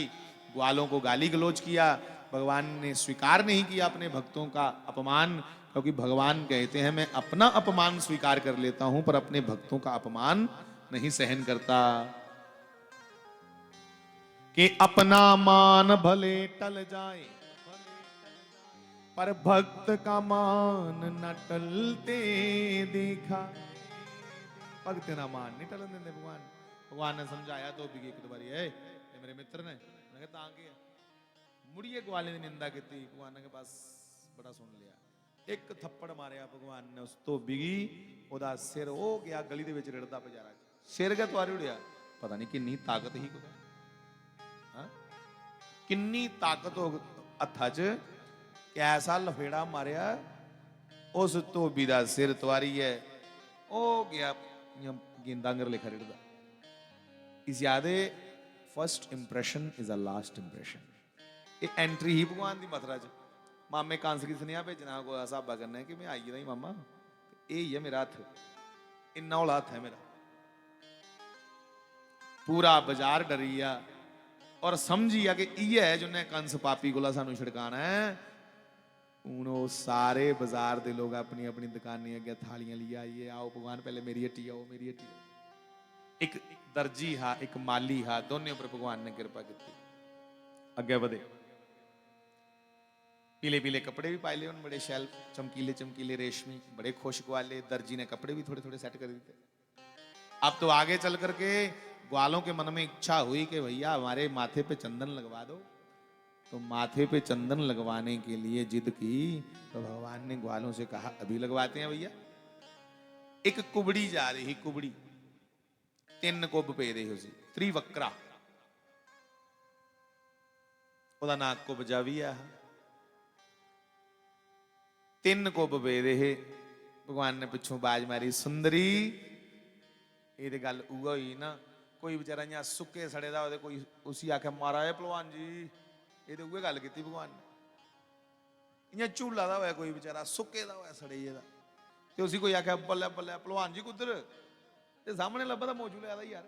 Speaker 1: ग्वालों को गाली गलौज किया भगवान ने स्वीकार नहीं किया अपने भक्तों का अपमान क्योंकि भगवान कहते हैं मैं अपना अपमान स्वीकार कर लेता हूं पर अपने भक्तों का अपमान नहीं सहन करता कि अपना मान भले टल जाए पर भक्त का मान न टलते देखा भक्त ना मान नहीं टलन देंगे भगवान भगवान ने समझाया तो भी एक बारी है मेरे मित्र ने मुड़िए ग्वाले की निंदा की भगवान के पास बड़ा सुन लिया एक थप्पड़ मारिया भगवान ने उस तो बिगी ओदा सिर हो गया गली दे विच रिड़दा बाजारा सिर के तुआरी उड़िया पता नहीं किन्नी ताकत ही किन्नी ताकत हो हथा च कैसा लफेड़ा मारिया उस धोबी का सिर तुआरी है ओ गया गेंदांगर लेखा रिड़दा इस यादे first impression is a last impression ये एंट्री ही भगवान की मथुरा च मामे कंस की सुनिया भेजना को हिसाबा करना है कि मैं आई ही मामा यही है मेरा हथ इन्ना हौला हथ है मेरा पूरा बाजार डरी आ और समझी आ कि इये है जिन्हें कंस पापी को सानू छिड़काना है ਹੁਣ ਉਹ ਸਾਰੇ ਬਾਜ਼ਾਰ ਦੇ ਲੋਕ ਆਪਣੀ ਆਪਣੀ ਦੁਕਾਨਾਂ ਅੱਗੇ ਥਾਲੀਆਂ ਲਈ ਆਈਏ, आओ भगवान पहले मेरी हट्टी आओ, मेरी हट्टी आओ। एक दर्जी हा, एक माली हा, दोनों पर भगवान ने कृपा की। अगे बढ़े, पीले पीले कपड़े भी पाए ले उन बड़े शैल चमकीले चमकीले रेशमी, बड़े खुश ग्वाले। दर्जी ने कपड़े भी थोड़े थोड़े सेट कर दिए। अब तो आगे चल करके ग्वालों के मन में इच्छा हुई कि भैया हमारे माथे पे चंदन लगवा दो। तो माथे पे चंदन लगवाने के लिए जिद की तो भगवान ने ग्वालों से कहा अभी लगवाते हैं भैया। एक कुबड़ी जा रही, कुबड़ी 3 कुब पे रही उसी, त्रिवक्रा ਉਹਦਾ ਨਾਂ ਕੁਬਜਾ ਵੀ ਆ। 3 ਕੁਬ ਪੇ ਰਹੇ। ਭਗਵਾਨ ਨੇ ਪਿੱਛੋਂ ਬਾਜ ਮਾਰੀ ਸੁੰਦਰੀ। ਇਹ ਤੇ ਗੱਲ ਉਹ ਹੋਈ ਨਾ, ਕੋਈ ਵਿਚਾਰਾ ਜਾਂ ਸੁੱਕੇ ਸੜੇ ਦਾ ਉਹਦੇ ਕੋਈ ਉਸੀ ਆਖਿਆ ਮਾਰਾ ਇਹ ਪਹਿਲਵਾਨ ਜੀ। ਇਹ ਤੇ ਉਹ ਗੱਲ ਕੀਤੀ ਭਗਵਾਨ ਨੇ। ਜਾਂ ਝੂਲਾ ਦਾ ਹੋਇਆ ਕੋਈ ਵਿਚਾਰਾ ਸੁੱਕੇ ਦਾ ਹੋਇਆ ਸੜੇ ਜਿਹਦਾ, ਤੇ ਉਸੀ ਕੋਈ ਆਖਿਆ ਬੱਲੇ ਬੱਲੇ ਪਹਿਲਵਾਨ ਜੀ ਕੁੱਧਰ, ਤੇ ਸਾਹਮਣੇ ਲੱਭਾ ਤਾਂ ਮੌਜੂ ਲਿਆ ਦਾ ਯਾਰ।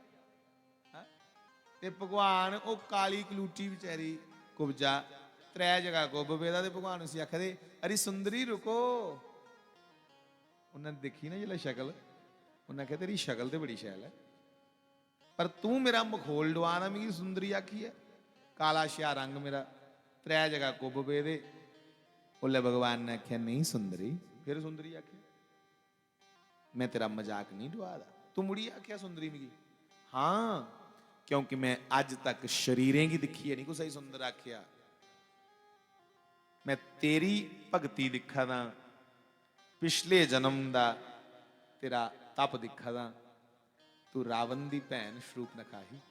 Speaker 1: ਤੇ ਭਗਵਾਨ ਉਹ ਕਾਲੀ ਕਲੂਟੀ ਵਿਚਾਰੀ ਕੁਬਜਾ 3 ਜਗ੍ਹਾ ਕੁੱਬ ਪੇਦਾ, ਤੇ ਭਗਵਾਨ ਉਸੀ ਆਖਦੇ ਅਰੇ ਸੁੰਦਰੀ ਰੁਕੋ। ਉਹਨਾਂ ਨੇ ਦੇਖੀ ਨਾ ਜਿਹੜਾ ਸ਼ਕਲ, ਉਹਨਾਂ ਕਿਹਾ ਤੇਰੀ ਸ਼ਕਲ ਤੇ ਬੜੀ ਸ਼ੈਲ ਹੈ, ਪਰ ਤੂੰ ਮੇਰਾ ਮਖੌਲ ਡਵਾਣਾ ਮੇਰੀ ਸੁੰਦਰੀ ਆਖੀ ਹੈ। काला श्या रंग मेरा 3 जगह कुब पे दे। बोले भगवान ने आख्या नहीं सुंदरी, फिर सुंदरी आख्या मैं तेरा मजाक नहीं डुआदा। तू मुड़ी आख्या सुंदरी मिगी? हाँ, क्योंकि मैं अज तक शरीरें की दिखी है नहीं को सही सुंदर आख्या। मैं तेरी भगती दिखा दा, पिछले जन्म दा तेरा तप दिखा दा। तू रावण दी भैन शरूप नखाही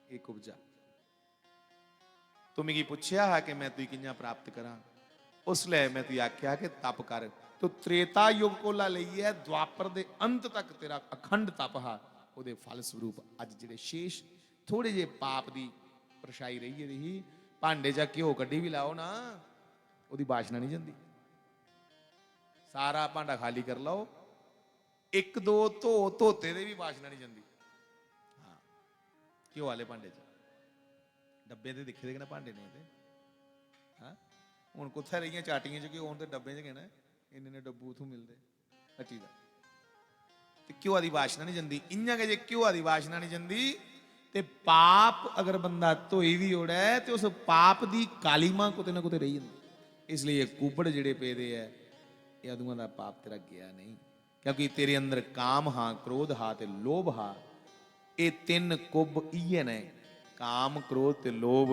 Speaker 1: एक कुबजा। तू मिगी पुछया है कि मैं तू कियां प्राप्त करा, उसलिए मैं तू आख्या कि तप कर। तो त्रेता युग को ला लईए द्वापर दे अंत तक तेरा अखंड तप हा, ਉਹਦੇ फल स्वरूप अज ਜਿਹੜੇ शेष थोड़े जे पाप दी परछाई रही रही। भांडे जा घ्यो कड्ढी भी लाओ ना, ਉਹਦੀ वासना नहीं ਜਾਂਦੀ। सारा भांडा खाली कर लो, 1-2 ਧੋਤੇ ਦੇ भी वासना नहीं ਜਾਂਦੀ। हाँ, घ्यो वाले भांडे च डब्बे ते दिखे दे ना भांडे ने ते। हाँ, हुण कुत्थे रहियां चाटियां च घ्यो, हुण ते डब्बे च कहना इन्ने ने डब्बू उथों मिलदे हट्टी दा। ते घ्यो दी वासना नहीं जंदी। इयां के जे घ्यो दी वासना नहीं जंदी ते पाप अगर बंदा धोई भी ओड़े ते उस पाप दी कालीमा कुते ना कुते रही जांदी। इसलिए कुबड़ जिहड़े पेदे है ये अदुआं दा पाप तेरा गया नहीं, क्योंकि तेरे अंदर काम हा, क्रोध हा ते लोभ हा। ये 3 कुब इये ने, काम क्रोध ते लोभ।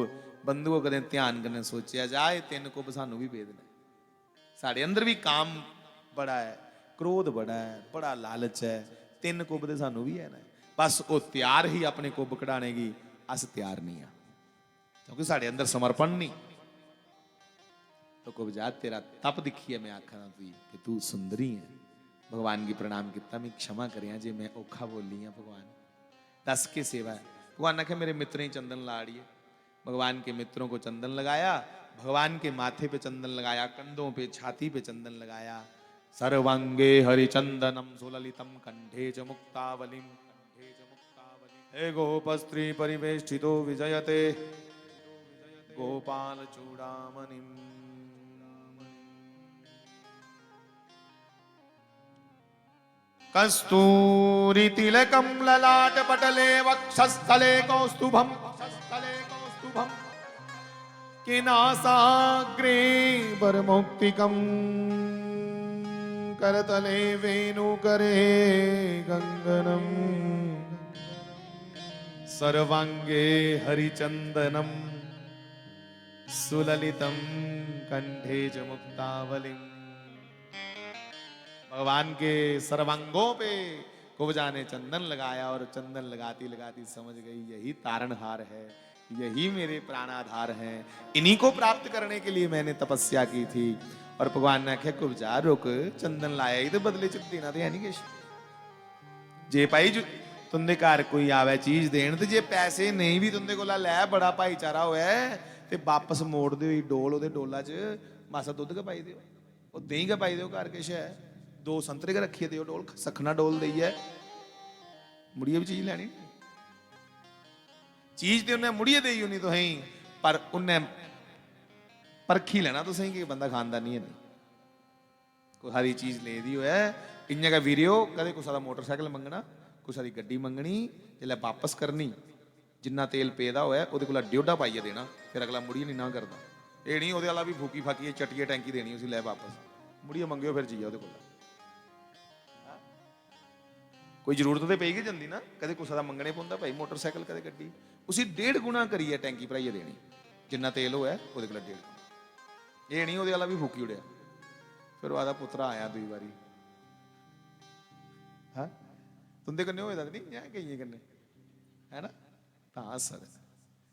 Speaker 1: बंधु को कदे ध्यान करने सोचा जाए 3 कुब सानू भी भेद ने। साढ़े अंदर भी काम बड़ा है, क्रोध बड़ा है, बड़ा लालच है। 3 कुब दे सानू भी है ना, बस वो तैयार ही अपने कुब कढ़ाने की, अस तैयार नहीं है क्योंकि साढ़े अंदर समर्पण नहीं। तो कुबजा तेरा तप दिखिए मैं आखा कि तू सुंदरी है। भगवान की प्रणाम किया, मैं क्षमा करिया जे मैं औखा बोली हाँ। भगवान दस के सेवा है। भगवान ने कहा मेरे मित्र ही चंदन लाड़िए। भगवान के मित्रों को चंदन लगाया, भगवान के माथे पे चंदन लगाया, कंधों पे छाती पे चंदन लगाया। सर्वांगे हरिचंदनम सुललितम कंठे च मुक्तावलिम, कंठे च मुक्तावलिम। हे गोपस्त्री परिवेष्टितो विजयते गोपाल चूड़ामणिम। कस्तूरी तिलकम ललाट पटले वक्षस्थले कौस्तुभम, किनासाग्रे वरमौक्तिकम, करतले वेणुकरे गंगनम। सर्वांगे हरिचंदनम सुललितम कंठे च मुक्तावलिम। भगवान के सर्वांगों पे कुबजा ने चंदन लगाया और चंदन लगाती लगाती समझ गई यही तारणहार है, यही मेरे प्राणाधार हैं, इन्हीं को प्राप्त करने के लिए मैंने तपस्या की थी। और भगवान ने आख्या कुबजा रुक, चंदन लाया ही तो बदले च देना तो है नहीं किश। जे भाई जो तुंदे घर कोई आवे चीज देन ते जे पैसे नहीं भी तुंदे कोला लै, बड़ा भाईचारा होया ते वापस मोड़ दिओ डोल ओदे डोला च मासा दुध के पाई दिओ, ओ दही के पाई दिओ। घर किश है 2 संतरे के रखिए दिओ डोल, सखना डोल दई है। मुड़िए भी चीज लैनी, चीज तो उन्हें मुड़िए दी होनी तो है, पर उन्हें परखी लेना तो सही कि बंदा खानदानी है नहीं। ਕੋਈ ਹਰੀ ਚੀਜ਼ ਲੈ ਦੀ ਹੋਇਆ ਇੰਨੇ ਕਾ ਵੀਰਿਓ ਕਦੇ ਕੁਛ ਦਾ ਮੋਟਰਸਾਈਕਲ ਮੰਗਣਾ ਕੁਛ ਦੀ ਗੱਡੀ ਮੰਗਣੀ ਜੇ ਵਾਪਸ ਕਰਨੀ ਜਿੰਨਾ ਤੇਲ ਪੇਦਾ ਹੋਇਆ ਉਹਦੇ ਕੋਲ ਡਿਓਡਾ ਪਾਈਏ ਦੇਣਾ ਫਿਰ ਅਗਲਾ ਮੁੜੀਏ ਨਹੀਂ ਨਾ ਕਰਦਾ ਇਹ ਨਹੀਂ ਉਹਦੇ ਵਾਲਾ ਵੀ ਫੂਕੀ ਫਾਕੀ ਚਟੀਏ ਟੈਂਕੀ ਦੇਣੀ ਉਸੇ ਲੈ ਵਾਪਸ ਮੁੜੀਏ ਮੰਗਿਓ ਫਿਰ ਜੀਆ ਉਹਦੇ ਕੋਲ ਕੋਈ ਜ਼ਰੂਰਤ ਤੇ ਪਈਗੀ ਜਾਂਦੀ ਨਾ ਕਦੇ ਕੁਛ ਦਾ ਮੰਗਣੇ ਪੈਂਦਾ ਭਾਈ ਮੋਟਰਸਾਈਕਲ ਕਦੇ ਗੱਡੀ ਉਸੇ 1.5 ਗੁਣਾ ਕਰੀਏ ਟੈਂਕੀ ਭਰਾਈਏ ਦੇਣੀ ਜਿੰਨਾ ਤੇਲ ਹੋਇਆ ਉਹਦੇ ਕੋਲ 1.5 ਇਹ ਨਹੀਂ ਉਹਦੇ ਵਾਲਾ ਵੀ ਫੂਕੀ ਉੜਿਆ ਫਿਰ ਉਹਦਾ ਪੁੱਤਰਾ ਆਇਆ ਦੂਈ ਵਾਰੀ ਹਾਂ तुंदे कन्ने होए नहीं यहाँ कहीं कन्ने है ना हाँ सर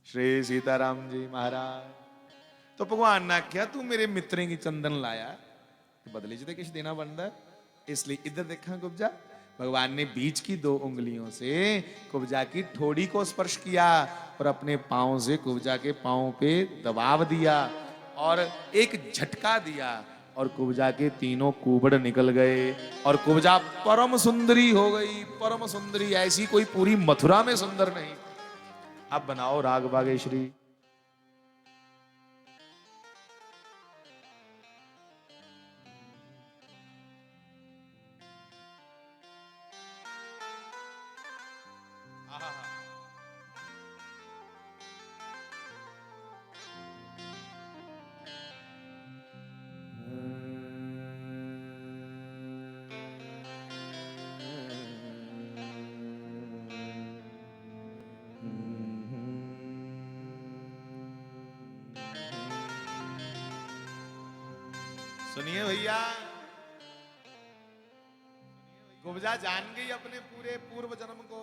Speaker 1: श्री सीताराम जी महाराज तो भगवान ने आख्या तू मेरे मित्रें की चंदन लाया बदले च कुछ देना बनता इसलिए इधर देखा कुब्जा भगवान ने बीच की 2 उंगलियों से कुब्जा की ठोड़ी को स्पर्श किया और अपने पांव से कुब्जा के पांव पे दबाव दिया और एक झटका दिया और कुब्जा के 3 कुबड़ निकल गए और कुब्जा परम सुंदरी हो गई परम सुंदरी ऐसी कोई पूरी मथुरा में सुंदर नहीं अब बनाओ राग बागेश्वरी सुनिए भैया कुब्जा जान गई अपने पूरे पूर्व जन्म को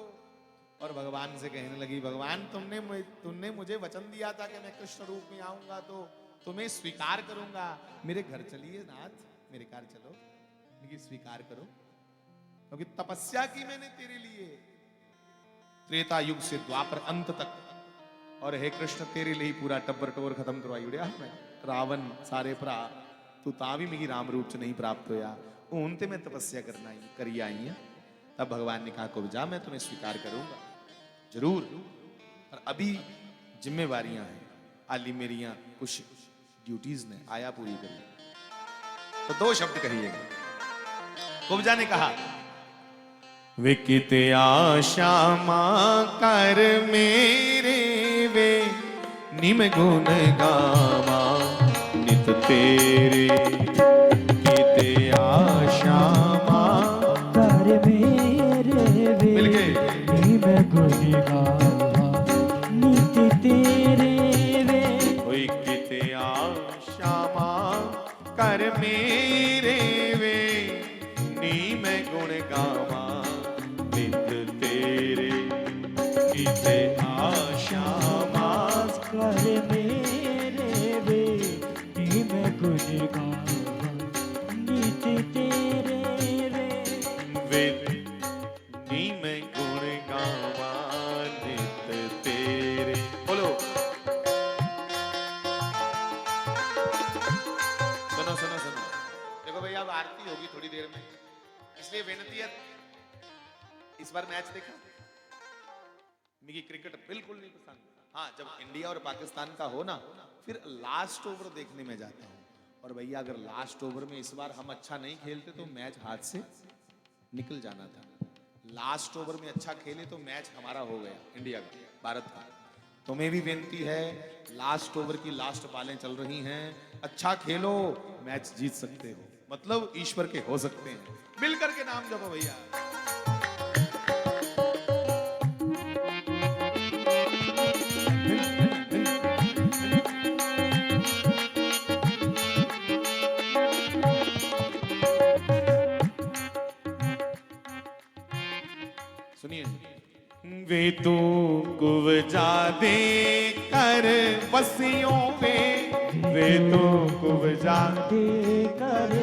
Speaker 1: और भगवान से कहने लगी भगवान तुमने मुझे वचन दिया था कि मैं कृष्ण रूप में आऊंगा तो तुम्हें स्वीकार करूंगा मेरे घर चलिए नाथ मेरे घर चलो स्वीकार करो क्योंकि तपस्या की मैंने तेरे लिए त्रेता युग से द्वापर अंत तक और हे कृष्ण तेरे लिए पूरा टब्बर टोर खत्म करवाई उड़िया मैं रावण सारे भरा तू ता भी मेरी राम रूप च नहीं प्राप्त होया हूं ते मैं तपस्या करना करी आई हाँ तब भगवान ने कहा कुब्जा मैं तुम्हें स्वीकार करूंगा जरूर पर अभी जिम्मेवारियां हैं आली मेरियां कुछ ड्यूटीज ने आया पूरी करी तो 2 शब्द कहिएगा कुब्जा ने कहा विकित आशा मां कर मेरे वे निम गुण गावा नित तेरे किते आशा मां
Speaker 2: कर मेरे वे निम गुण गावा नित तेरे वे
Speaker 1: ओए किते आशा मां कर मेरे वे निम गुण गावा नित तेरे किते आशा मां
Speaker 2: कर मेरे वे निम गुण गावा नित तेरे वे
Speaker 1: निम गुण गावा नित तेरे बोलो सुनो सुनो सुनो देखो भैया अब आरती होगी थोड़ी देर में इसलिए विनती है इस बार मैच देखा मुझे क्रिकेट बिल्कुल नहीं पसंद हाँ जब इंडिया और पाकिस्तान का हो ना फिर लास्ट ओवर देखने में जाता हूँ और भैया अगर लास्ट ओवर में इस बार हम अच्छा नहीं खेलते तो मैच हाथ से निकल जाना था लास्ट ओवर में अच्छा खेले तो मैच हमारा हो गया इंडिया का भारत का तुम्हें भी विनती है लास्ट ओवर की लास्ट बालें चल रही हैं अच्छा खेलो मैच जीत सकते हो मतलब ईश्वर के हो सकते हैं मिलकर के नाम जपो भैया सुनिए वे तू कुब्जा दे कर बसियों में वे तू कुब्जा
Speaker 2: दे कर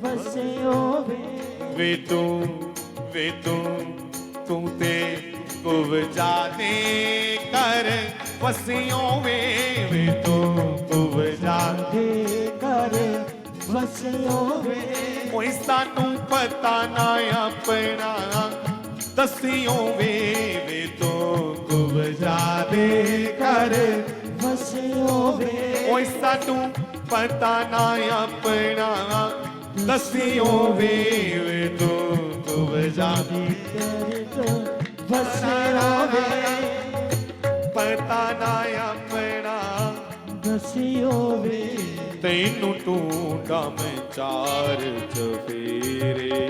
Speaker 2: बसियों में
Speaker 1: वे तू तू ते कुब्जा दे कर बसियों में वे तू कुब्जा
Speaker 2: दे कर बसियों में
Speaker 1: कोई सानू पता ना अपना दसियों वे तो कुब्जा दे कर
Speaker 2: बसियों में
Speaker 1: कोई सानू पता ना अपना दसियों वे तो बजा
Speaker 2: कर दो बसियो वे
Speaker 1: पता ना अपना
Speaker 2: दसियो वे
Speaker 1: तैनू टूंडा मैं चार चफेरे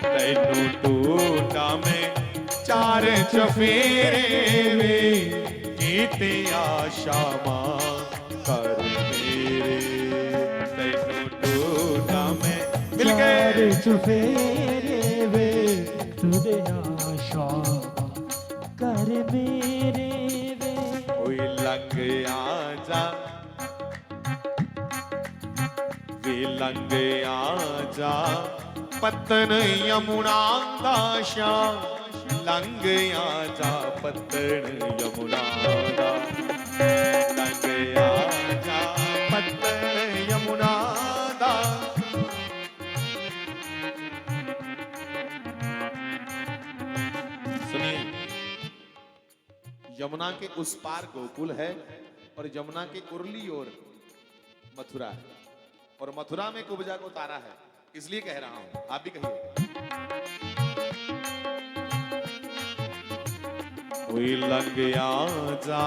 Speaker 1: तैनू टूंडा मैं चार चफेरे वे कीते आशा मां कर मेरे तैनू टूंडा मैं मिल गए
Speaker 2: चुफेरे वे तुझे आशा कर मेरे वे
Speaker 1: कोई लंग आजा वे लंग आजा पतन यमुना दाशा लंग आजा पतन यमुना दा लंग आजा पतन यमुना दा सुनिए यमुना के उस पार गोकुल है और यमुना के उरली ओर मथुरा है और मथुरा में कुब्जा को तारा है इसलिए कह रहा हूं आप भी कहिए कोई लंग आजा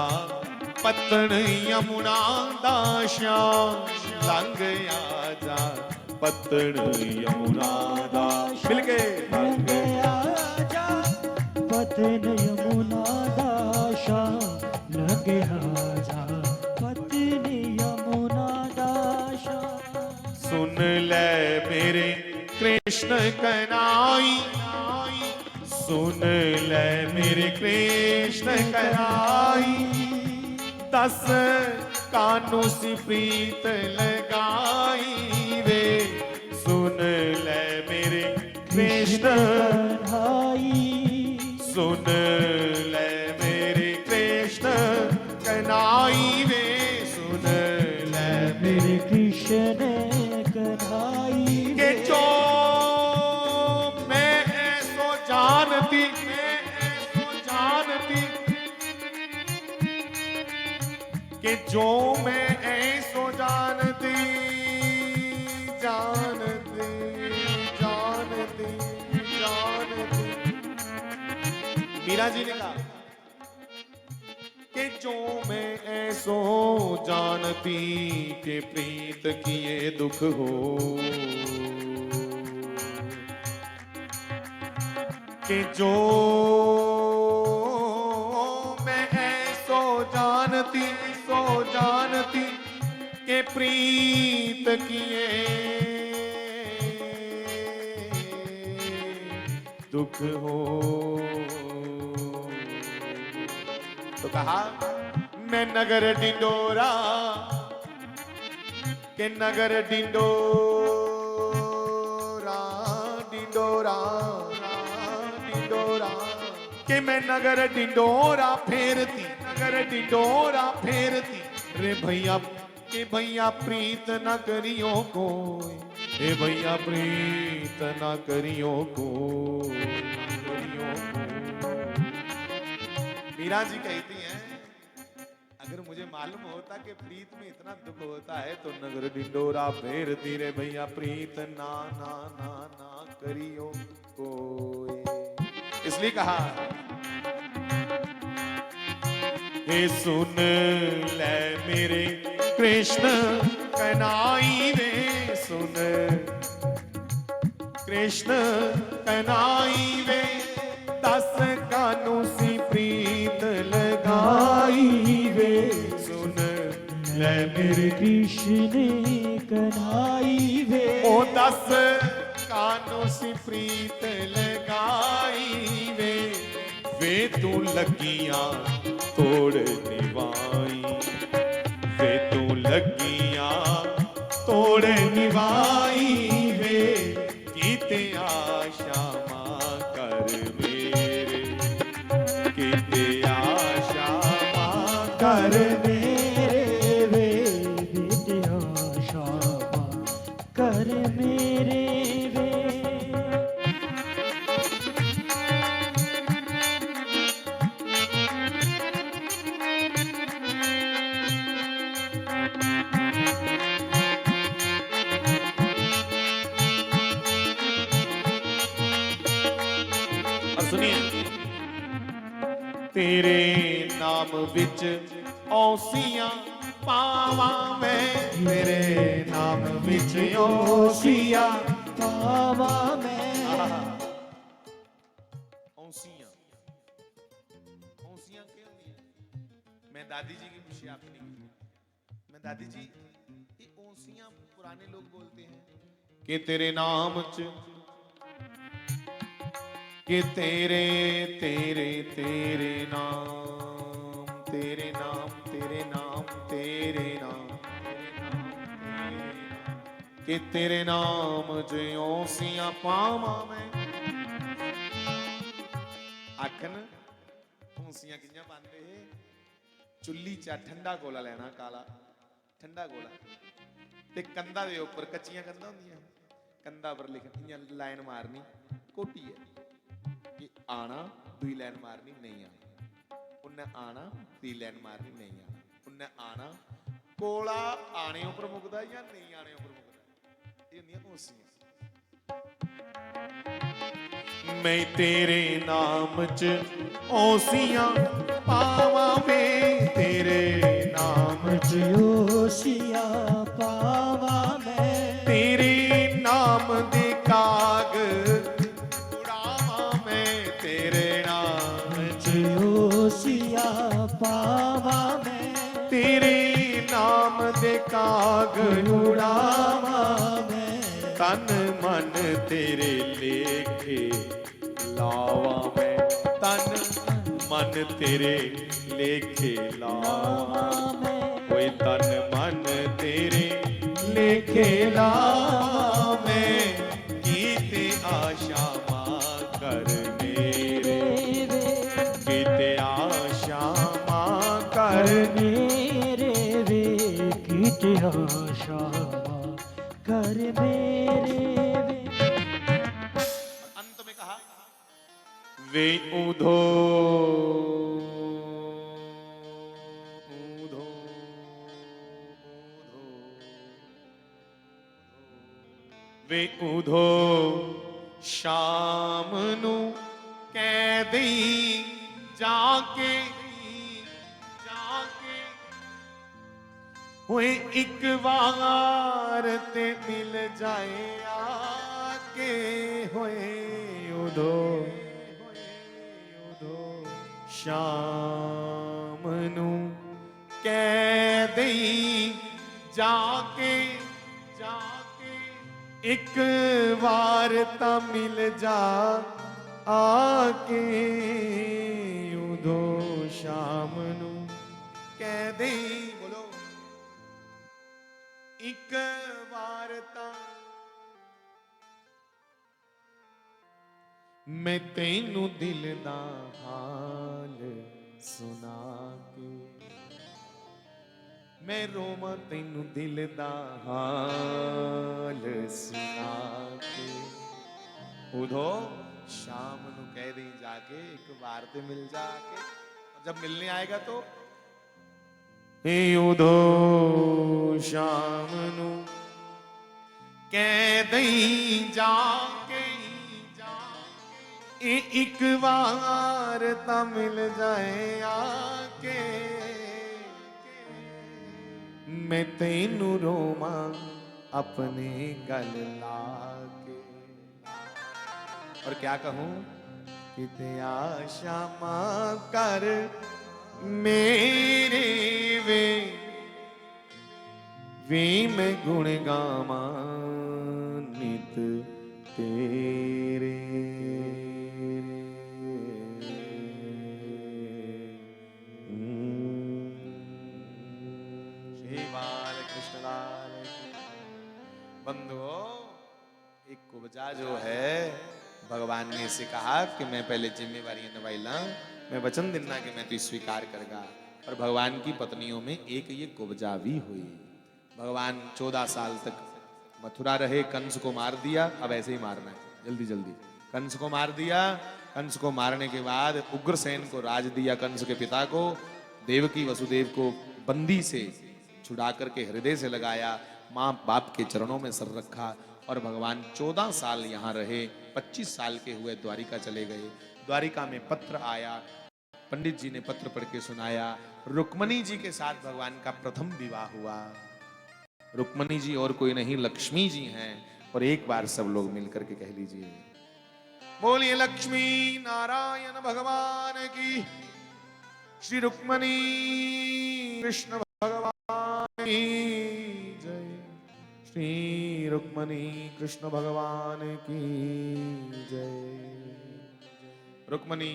Speaker 1: पतन यमुना दाशा लंग आजा पतन यमुना दा मिल गए
Speaker 2: लंग आजा पतन यमुना दाशा लंग आजा पतन यमुना दाशा
Speaker 1: सुन ले मेरे कृष्ण कनाई सुन ले मेरे कृष्ण कनाई 10 कानों सी प्रीत लगाई वे सुन ले मेरे कृष्ण
Speaker 2: कन्हाई
Speaker 1: सुन ले मेरे कृष्ण कनाई वे सुन ले
Speaker 2: मेरे कृष्ण कन्हाई
Speaker 1: के जो मैं ऐसो जानती कि जो मैं ऐसो जानती मीरा जी ने कहा कि जो मैं ऐसो जानती कि प्रीत किए दुख हो कि जो मैं ऐसो जानती कि प्रीत किए दुख हो तो कहा मैं नगर डिंडोरा के नगर डिंडोरा कि मैं नगर डिंडोरा फेरती रे भैया के भैया प्रीत न करियो कोई रे भैया प्रीत न करियो कोई मीरा जी कहती हैं अगर मुझे मालूम होता कि प्रीत में इतना दुख होता है तो नगर डिंडोरा फेरती रे भैया प्रीत ना ना ना ना करियो कोई इसलिए कहा हे सुन ले मेरे कृष्ण कनाई वे सुन कृष्ण कनाई वे 10 कानों सी प्रीत लगाई वे सुन ले मेरे
Speaker 2: कृष्ण कन्हाई वे
Speaker 1: ओ 10 कानों सी प्रीत लगाई वे तू लगियां तोड़ निभाई वे तू लगियां तोड़ निभाई वे कीते आशा मां कर मेरे कीते आशा मां कर
Speaker 2: मेरे वे बीते आशा कर मेरे वे
Speaker 1: और सुनिए, तेरे नाम विच औसियां पावा मैं, तेरे नाम विच औसियां
Speaker 2: पावा मैं।
Speaker 1: औसियां औसियां क्या होती है? मैं दादी जी की पूछी आपने, मैं दादी जी ये औसियां पुराने लोग बोलते हैं कि तेरे नाम च, कि तेरे तेरे तेरे नाम, तेरे नाम तेरे नाम तेरे नाम, कि तेरे नाम च औसियां पावा मैं। आखन औसियां कियां पांदे? चुल्ली चा ठंडा कोला लेना, काला ठंडा कोला, ते कंधा दे उपर, कच्चियां कंधा होंदियां, कंधा पर लिखना लाइन मारनी, कोटी है कि आना, दुई लाइन मारनी नहीं आना, उन्हें आना, ती लाइन मारनी नहीं आना, उन्हें आना, कोला आने उपर मुकदा या नहीं आने उपर मुकदा, ये होंदियां औसियां। मैं तेरे नाम च औसियां पावा मैं, तेरे नाम च
Speaker 2: जोशिया पावा मैं।
Speaker 1: तेरे नाम दे काग उड़ावा मैं, तेरे नाम च
Speaker 2: जोशिया पावा मैं।
Speaker 1: तेरे नाम दे काग उड़ावा मैं, तन मन तेरे लेखे लावा मैं, तन मन तेरे लेखे लावा मैं, कोई तन मन तेरे लेखे लावा मैं, कीते आशा मां कर मेरे, कीते आशा मां कर
Speaker 2: मेरे वे कीते आशा कर मेरे वे।
Speaker 1: अंत में कहा वे उधो उधो उधो वे उधो शाम नू कह दई जाके, जाके होए एक वार ते मिल जाए आके, होए उधो शाम नू कह दई जाके, जाके एक वार ता मिल जा आके, उधो शाम नू कह दई, बोलो एक वार ता मैं तेनू दिल दा हाल सुना के, मैं रोमा तेनू दिल दा हाल सुना के, उधो शाम नू कह दी जाके एक बार ते मिल जाके, और जब मिलने आएगा तो उधो शाम नू कह दई जाके, एक बार ता मिल जाए आके, मैं तेनू रोमा अपने गल लाके, और क्या कहूं, किते आशा मां कर मेरे वे मैं गुण गावा नित तेरे। बंधुओं, एक कुब्जा जो है भगवान ने इसे कहा कि मैं पहले जिम्मेवारी निभाई ला, मैं वचन दिना कि मैं तो स्वीकार करेगा, और भगवान की पत्नियों में एक ये कुब्जा भी हुई। भगवान 14 साल तक मथुरा रहे, कंस को मार दिया, अब ऐसे ही मारना है जल्दी जल्दी, कंस को मार दिया। कंस को मारने के बाद उग्रसेन को राज दिया, कंस के पिता को, देवकी वसुदेव को बंदी से छुड़ा करके हृदय से लगाया, माँ बाप के चरणों में सर रखा, और भगवान 14 साल यहाँ रहे। 25 साल के हुए द्वारिका चले गए। द्वारिका में पत्र आया, पंडित जी ने पत्र पढ़ के सुनाया। रुक्मणी जी के साथ भगवान का प्रथम विवाह हुआ। रुक्मणी जी और कोई नहीं, लक्ष्मी जी हैं। और एक बार सब लोग मिलकर के कह लीजिए, बोलिए लक्ष्मी नारायण भगवान की, श्री रुक्मणी कृष्ण भगवान की जय। श्री रुक्मणी कृष्ण भगवान की जय। रुक्मणी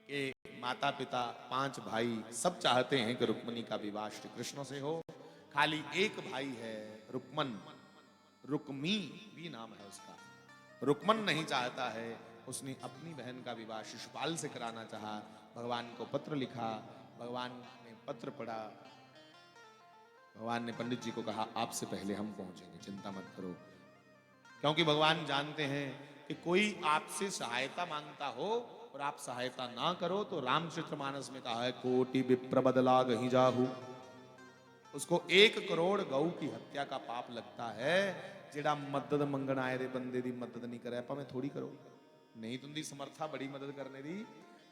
Speaker 1: के माता पिता 5 भाई सब चाहते हैं कि रुक्मणी का विवाह श्री कृष्ण से हो। खाली एक भाई है रुक्मन, रुक्मी भी नाम है उसका। रुक्मन नहीं चाहता है। उसने अपनी बहन का विवाह शिशुपाल से कराना चाहा। भगवान को पत्र लिखा, भगवान ने पत्र पढ़ा। भगवान ने पंडित जी को कहा, आपसे पहले हम पहुंचेंगे, चिंता मत करो। क्योंकि भगवान जानते हैं कि कोई आपसे सहायता मांगता हो और आप सहायता ना करो तो रामचरितमानस में कहा है, कोटि विप्र बदला गही जाहू। उसको 1 करोड़ गऊ की हत्या का पाप लगता है। जेड़ा मदद मंगण आए दे बंदे दी मदद नहीं करे, भावें थोड़ी करो, नहीं तुंदी समर्था बड़ी मदद करने दी,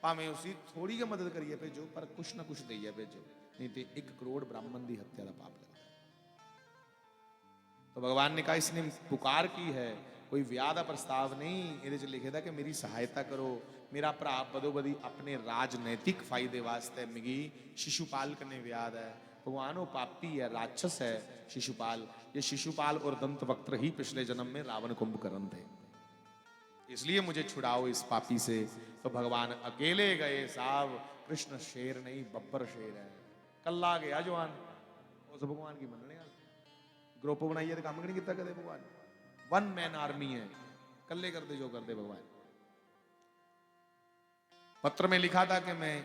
Speaker 1: भावें उसी थोड़ी की मदद करिए भेजो, पर कुछ ना कुछ दइए भेजो, नहीं तो 1 करोड़ ब्राह्मण की हत्या का पाप लगता है। तो भगवान ने कहा, इसने पुकार की है, कोई विआह का प्रस्ताव नहीं, ये लिखे था कि मेरी सहायता करो। मेरा भरा बदोबदी अपने राजनैतिक फायदे वास्ते मिगी शिशुपाल कने विआह है। भगवान वो पापी है, राक्षस है शिशुपाल। ये शिशुपाल और दंतवक्त्र ही पिछले जन्म में रावण कुंभकर्ण थे, इसलिए मुझे छुड़ाओ इस पापी से। तो भगवान अकेले गए साहब। कृष्ण शेर नहीं, बब्बर शेर है। कल्ला गया जवान, उस भगवान की मनने ग्रुप बनाइए तो काम नहीं किया कदे भगवान। 1 मैन आर्मी है, कल्ले कर दे जो कर दे भगवान। पत्र में लिखा था कि मैं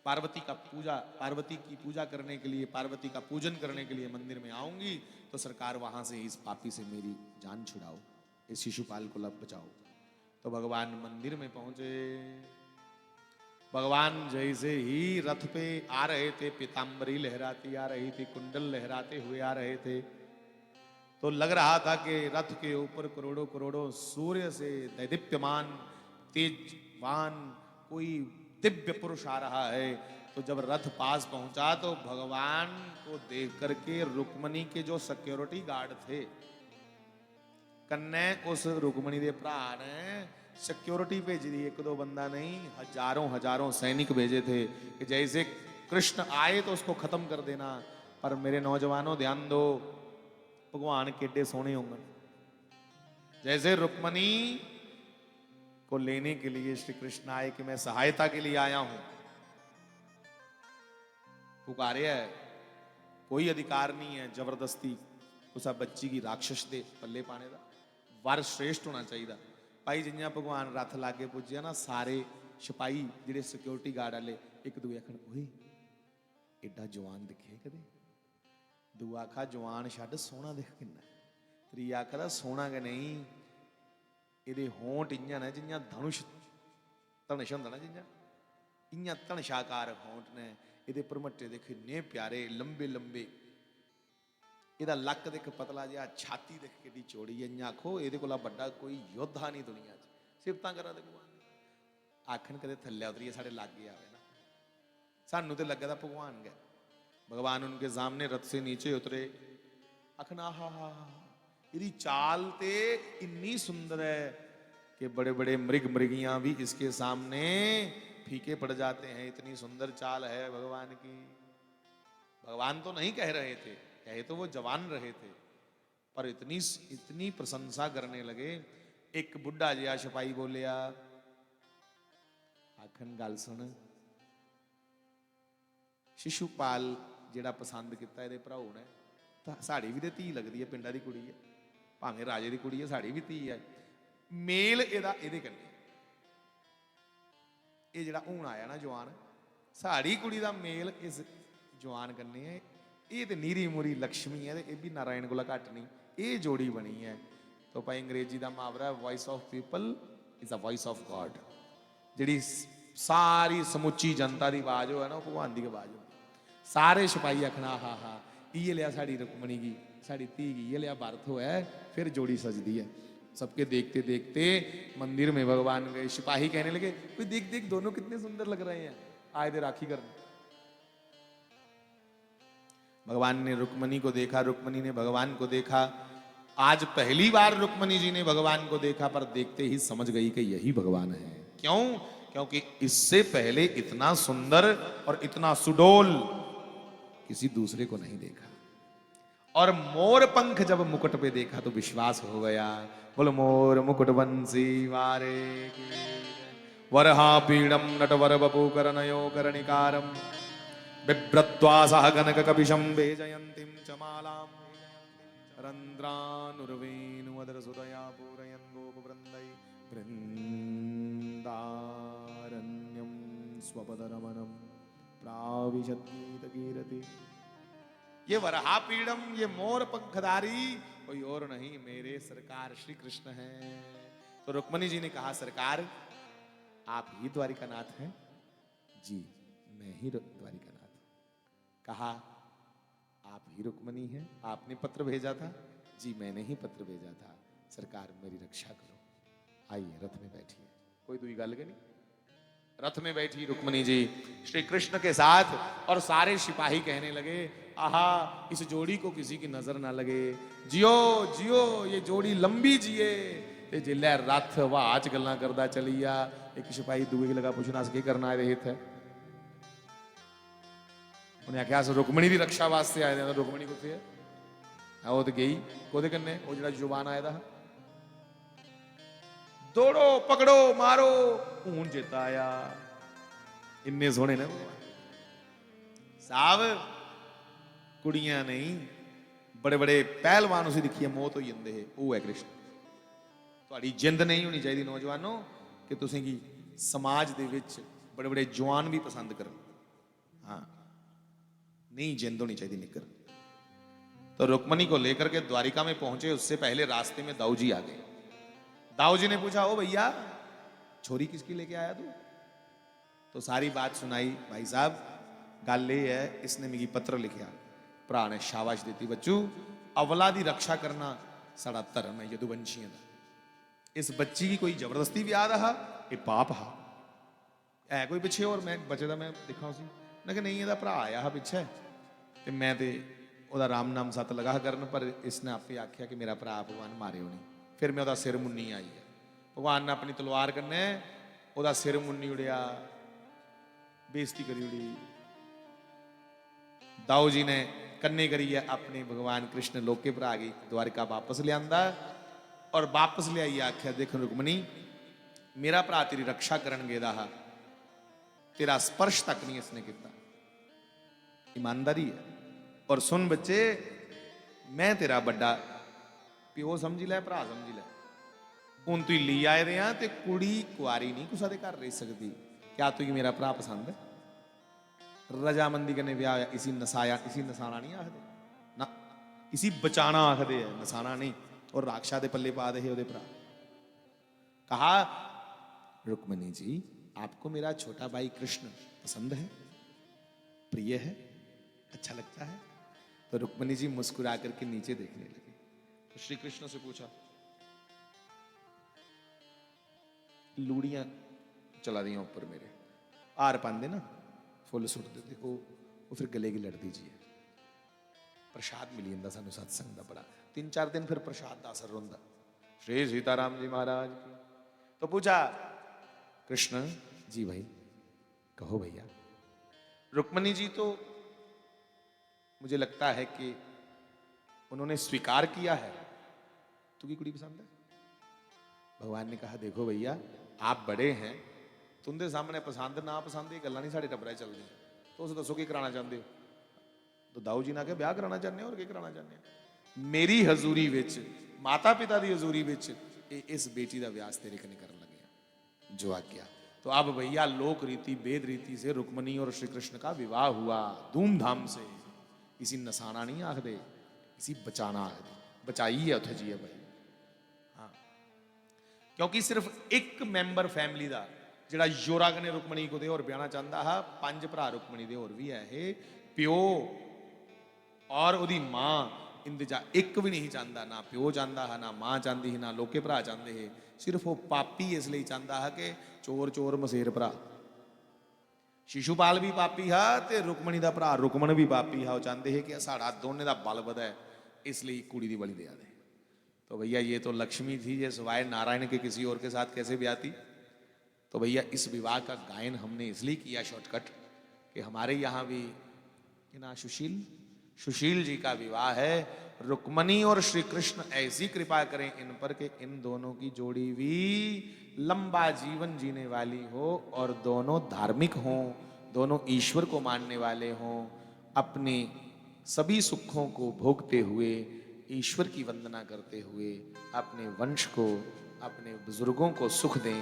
Speaker 1: पार्वती की पूजा करने के लिए, पार्वती का पूजन करने के लिए मंदिर में आऊंगी, तो सरकार वहां से इस पापी से मेरी जान छुड़ाओ, इस शिशुपाल को लब बचाओ। तो भगवान मंदिर में पहुंचे। भगवान जैसे ही रथ पे आ रहे थे, पीताम्बरी लहराती आ रही थी, कुंडल लहराते हुए आ रहे थे, तो लग रहा था कि रथ के ऊपर करोड़ों करोड़ों सूर्य से दैदीप्यमान तेजवान कोई दिव्य पुरुष आ रहा है। तो जब रथ पास पहुंचा तो भगवान को देख करके रुक्मणी के जो सिक्योरिटी गार्ड थे, कन्ने उस रुक्मणी दे भरा ने सिक्योरिटी भेजी थी। 1-2 बंदा नहीं, हजारों सैनिक भेजे थे कि जैसे कृष्ण आए तो उसको खत्म कर देना। पर मेरे नौजवानों ध्यान दो, भगवान केडे सोने होंगे। जैसे रुक्मणी को लेने के लिए श्री कृष्ण आए कि मैं सहायता के लिए आया हूं, पुकारे है, कोई अधिकार नहीं है जबरदस्ती उस बच्ची की राक्षस दे पल्ले पाने का। वर श्रेष्ठ होना चाहिए। भाई जिन्या भगवान रथ लागे पुजे ना, सारे सिपाही जिहड़े सिक्योरिटी गार्ड वाले एक दूए आखन, ओए एडा जवान दिखे कदे। दूआ आखा जवान छड्ड, सोहना दिख किन्ना। त्रीआ आखदा सोहना कि नहीं, ਇਹਦੇ ਹੋਂਠ ਇੰਆਂ ਨੇ ਜਿੰਨਾਂ ਧਨੁਸ਼ ਧਨਸ਼ ਹੁੰਦਾ ਨਾ, ਜਿੰਨਾਂ ਇੰਆਂ ਧਨਸ਼ਾਕਾਰ ਹੋਂਠ ਨੇ। ਇਹਦੇ ਭਰਮੱਟੇ ਦੇ ਕਿੰਨੇ ਪਿਆਰੇ ਲੰਬੇ ਲੰਬੇ, ਇਹਦਾ ਲੱਕ ਦੇਖ ਪਤਲਾ ਜਿਹਾ, ਛਾਤੀ ਦੇਖ ਕਿੱਡੀ ਚੌੜੀ ਹੈ। ਇੰਆਂ ਆਖੋ ਇਹਦੇ ਕੋਲ ਵੱਡਾ ਕੋਈ ਯੋਧਾ ਨਹੀਂ ਦੁਨੀਆ 'ਚ। ਸਿਫਤਾਂ ਕਰਾਂ ਦੇ ਭਗਵਾਨ ਆਖਣ ਕਦੇ ਥੱਲੇ ਉਤਰੀਏ ਸਾਡੇ ਲਾਗੇ ਆਵੇ ਨਾ, ਸਾਨੂੰ ਤੇ ਲੱਗਾ ਤਾਂ ਭਗਵਾਨ ਗਏ। भगवान उनके सामने रथ से नीचे उतरे। आखना हा हा, इदी चाल ते इन्नी सुंदर है कि बड़े बड़े मृग मृगियां भी इसके सामने फीके पड़ जाते हैं। इतनी सुंदर चाल है भगवान की। भगवान तो नहीं कह रहे थे, कहे तो वो जवान रहे थे, पर इतनी इतनी प्रशंसा करने लगे। एक बुढ़ा जिहा सिपाही बोलिया, आखन गल सुन, शिशुपाल ਜਿਹੜਾ ਪਸੰਦ ਕੀਤਾ ਇਹਦੇ ਭਰਾਓ ਨੇ, ਤਾਂ ਸਾਡੀ ਵੀ ਤੇ ਧੀ ਲੱਗਦੀ ਹੈ, ਪਿੰਡਾਂ ਦੀ ਕੁੜੀ ਹੈ, ਭਾਵੇਂ ਰਾਜੇ ਦੀ ਕੁੜੀ ਹੈ, ਸਾਡੀ ਵੀ ਧੀ ਹੈ। ਮੇਲ ਇਹਦਾ ਇਹਦੇ ਕੰਨੇ, ਇਹ ਜਿਹੜਾ ਹੁਣ ਆਇਆ ਨਾ ਜਵਾਨ, ਸਾਡੀ ਕੁੜੀ ਦਾ ਮੇਲ ਇਸ ਜਵਾਨ ਕੰਨੇ ਹੈ। ਇਹ ਤੇ ਨੀਰੀ ਮੁਰੀ ਲక్ష్ਮੀ ਹੈ, ਤੇ ਇਹ ਵੀ ਨਾਰਾਇਣ ਕੋਲ ਘੱਟ ਨਹੀਂ। ਇਹ ਜੋੜੀ ਬਣੀ ਹੈ। ਤਾਂ ਭਾਈ ਅੰਗਰੇਜ਼ੀ ਦਾ ਮੁਹਾਵਰਾ, voice of people is a voice of God. ਜਿਹੜੀ ਸਾਰੀ ਸਮੁੱਚੀ ਜਨਤਾ ਦੀ ਆਵਾਜ਼ ਹੋਵੇ ਨਾ, ਉਹ ਭਗਵਾਨ ਦੀ ਆਵਾਜ਼ ਹੋਵੇ। सारे सिपाही आखना हा हा, ये लिया साड़ी रुक्मणी की साड़ी धी की है लिया बर्थ हुआ है, फिर जोड़ी सजदी है। सबके देखते देखते मंदिर में भगवान गए, सिपाही कहने लगे कोई देख देख दोनों कितने सुंदर लग रहे हैं, आए थे राखी करने। भगवान ने रुक्मणी को देखा, रुक्मणी ने भगवान को देखा। आज पहली बार रुक्मणी जी ने भगवान को देखा, पर देखते ही समझ गई कि यही भगवान है। क्यों? क्योंकि इससे पहले इतना सुंदर और इतना सुडोल किसी दूसरे को नहीं देखा। और मोर पंख जब मुकुट पे देखा तो विश्वास हो गया। बोलो मोर मुकुट बंसी वारे की वरहा पीड़म नटवर बपू करनयो कर्णिकारम बिभ्रत्वासह कनक कपिशं वेजयन्तीं च मालां रन्ध्रानुर्वेणुवदर सुदया पूरयन् गोपवृन्दै वृन्दारण्यं स्वपदरमणं प्राविशद्गीतकीरति। ये वरहापीड़म, ये मोर पंखधारी कोई और नहीं, मेरे सरकार श्री कृष्ण हैं। तो रुक्मणी जी ने कहा सरकार आप ही द्वारिकानाथ हैं? जी मैं ही द्वारिकानाथ। कहा आप ही रुक्मणी हैं? आपने पत्र भेजा था? जी मैंने ही पत्र भेजा था। सरकार मेरी रक्षा करो। आइए रथ में बैठिए। कोई दुई गल के नहीं। रथ में बैठी रुक्मणी जी श्री कृष्ण के साथ, और सारे सिपाही कहने लगे आहा इस जोड़ी को किसी की नजर ना लगे, जियो जियो ये जोड़ी लंबी जिए। ते जिले रथ वाच गल्लां करदा चलिया। एक सिपाही दूए की लगा पूछना की करना रहे थे। उन्हें आख्या रुक्मणी की रक्षा वास्ते आए थे। रुक्मणी कुत्थे है? वो तो गई कोदे कन्ने, वो जिहड़ा जुबान आया था। दौड़ो पकड़ो मारो, ऊन चेता आया। इन्ने सोहने ने साहब, कुड़ियां नहीं बड़े बड़े पहलवान उसे दिखिए मौत हो जाते हैं। वो है कृष्ण। थोड़ी जिंद नहीं होनी चाहिए नौजवानों कि तुसीं की समाज दे विच बड़े बड़े जवान भी पसंद करो। हाँ नहीं, जिंद होनी चाहिए निकर। तो रुक्मणी को लेकर के द्वारिका में पहुंचे, उससे पहले रास्ते में दाऊ जी आ गए। दाऊ जी ने पूछा ओ भैया छोरी किसकी लेके आया तू? तो सारी बात सुनाई। भाई साहब गल ये है, इसने मेरी पत्र लिखा, भरा ने शाबाश दी बच्चू, अवला दी रक्षा करना साड़ा धर्म है यदुवंशियों का। इस बच्ची की कोई जबरदस्ती ब्याह रहा ये पाप हा है कोई पिछे, और मैं बचे का मैं देखा उसी मैं कि नहीं यदा भरा आया हा पिछे, तो मैं तो वह राम नाम सत लगा करन, पर इसने आपे आख्या कि मेरा भरा भगवान मारे नहीं। फिर मैं वह सिर मुन्नी आई है। भगवान ने अपनी तलवार कन्ने वह सिर मुन्नी उड़िया, बेइज्जती करी उड़ी। दाऊ जी ने कन्ने करी है अपने भगवान कृष्ण लोक के भरा गई, द्वारिका वापस लिया और वापस ले आई। आख्या देख रुक्मणी मेरा भरा तेरी रक्षा करन गेदा हा, तेरा स्पर्श तक नहीं इसने किया। ईमानदारी है। और सुन बच्चे, मैं तेरा बड़ा प्यो समझी लै, भरा समझी लै। हूं तू ली आए दे ते कुड़ी कुआरी नहीं कुसा दे घर रह सकती। क्या तुझे मेरा भरा पसंद है? रजामंदी कने ब्याह होया, इसी नसाया, इसी नसाना नहीं आखदे ना, इसी बचाना आखदे है, नसाना नहीं। और राक्षा दे पल्ले पा दे ओदे भरा। कहा रुक्मणी जी आपको मेरा छोटा भाई कृष्ण पसंद है, प्रिय है, अच्छा लगता है? तो रुक्मणी जी मुस्कुरा करके नीचे देखने लगे। तो श्री कृष्ण से पूछा, लूड़ियां चला दी ऊपर मेरे, आर पांदे ना फुल सुट देते वो फिर गले की लड़ दीजिए। प्रसाद मिली जाता सानू सत्संग का बड़ा, 3-4 दिन फिर प्रसाद का असर होंदा। श्री सीताराम जी महाराज की। तो पूछा कृष्ण जी भाई कहो भैया। रुक्मणी जी तो मुझे लगता है कि उन्होंने स्वीकार किया है तू की कुड़ी पसंद है। भगवान ने कहा देखो भैया आप बड़े हैं, तुंदे सामने पसंद ना पसंद ये गल्लां नहीं साडे टब्बरा चल रही, तो उस दसो की कराना चाहते हो? तो दाऊ जी ने आख्या ब्याह कराना चाहते हो और क्या कराना चाहते हो? मेरी हजूरी विच, माता पिता की हजूरी विच इस बेटी का व्यास तेरे कने करन लगे जो आज्ञा। तो अब भैया लोक रीति वेद रीति से रुक्मणी और श्री कृष्ण का विवाह हुआ धूमधाम से। इसी नसाना नहीं आखदे, इसी बचाना आखदे। बचाई है उथे जी है भाई। हाँ क्योंकि सिर्फ एक मैंबर फैमिली का जिहड़ा योरा कने रुक्मणी को दे और ब्याहना चाहता है, 5 भरा रुक्मणी दे और भी है, प्यो और उदी मां इंतजा एक भी नहीं चाहता, ना प्यो चाहता है, ना मां चाहती है, ना लोके भरा चाहते है। सिर्फ वो पापी इसलिए चाहता है कि चोर चोर मसेर भरा। शिशुपाल भी पापी है ते रुकमणी दा भरा रुकमण भी पापी है। वो चाहते है कि साड़ा दोने दा बल वधे, इसलिए कुड़ी दी बलि दे दे। तो भैया ये तो लक्ष्मी थी, ये सिवाय नारायण के किसी और के साथ कैसे ब्याती। तो भैया इस विवाह का गायन हमने इसलिए किया शॉर्टकट कि हमारे यहाँ भी ना सुशील जी का विवाह है। रुक्मणी और श्री कृष्ण ऐसी कृपा करें इन पर कि इन दोनों की जोड़ी भी लंबा जीवन जीने वाली हो और दोनों धार्मिक हों, दोनों ईश्वर को मानने वाले हों, अपने सभी सुखों को भोगते हुए ईश्वर की वंदना करते हुए अपने वंश को, अपने बुजुर्गों को सुख दें।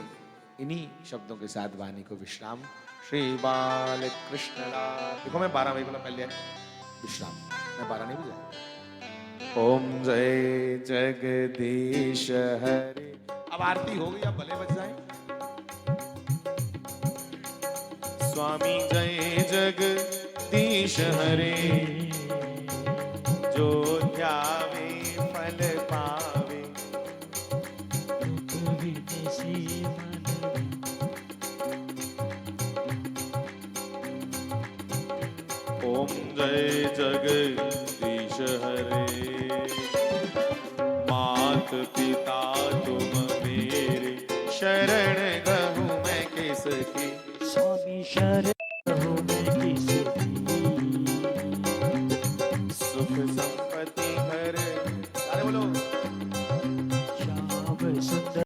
Speaker 1: इन्हीं शब्दों के साथ वाणी को विश्राम। श्री बाल कृष्ण लाल। देखो मैं 12 बजे बोला पहले विश्राम, मैं 12 नहीं बजा। ओम जय जगदीश हरे। अब आरती हो गई, अब भले बज जाए। स्वामी जय जगदीश हरे, जो ध्यावे फल पावे।
Speaker 2: विदेशी
Speaker 1: ओम जय जगदीश हरे। मात पिता तुम मेरे, शरण गहूँ मैं किसकी।
Speaker 2: स्वामी शरण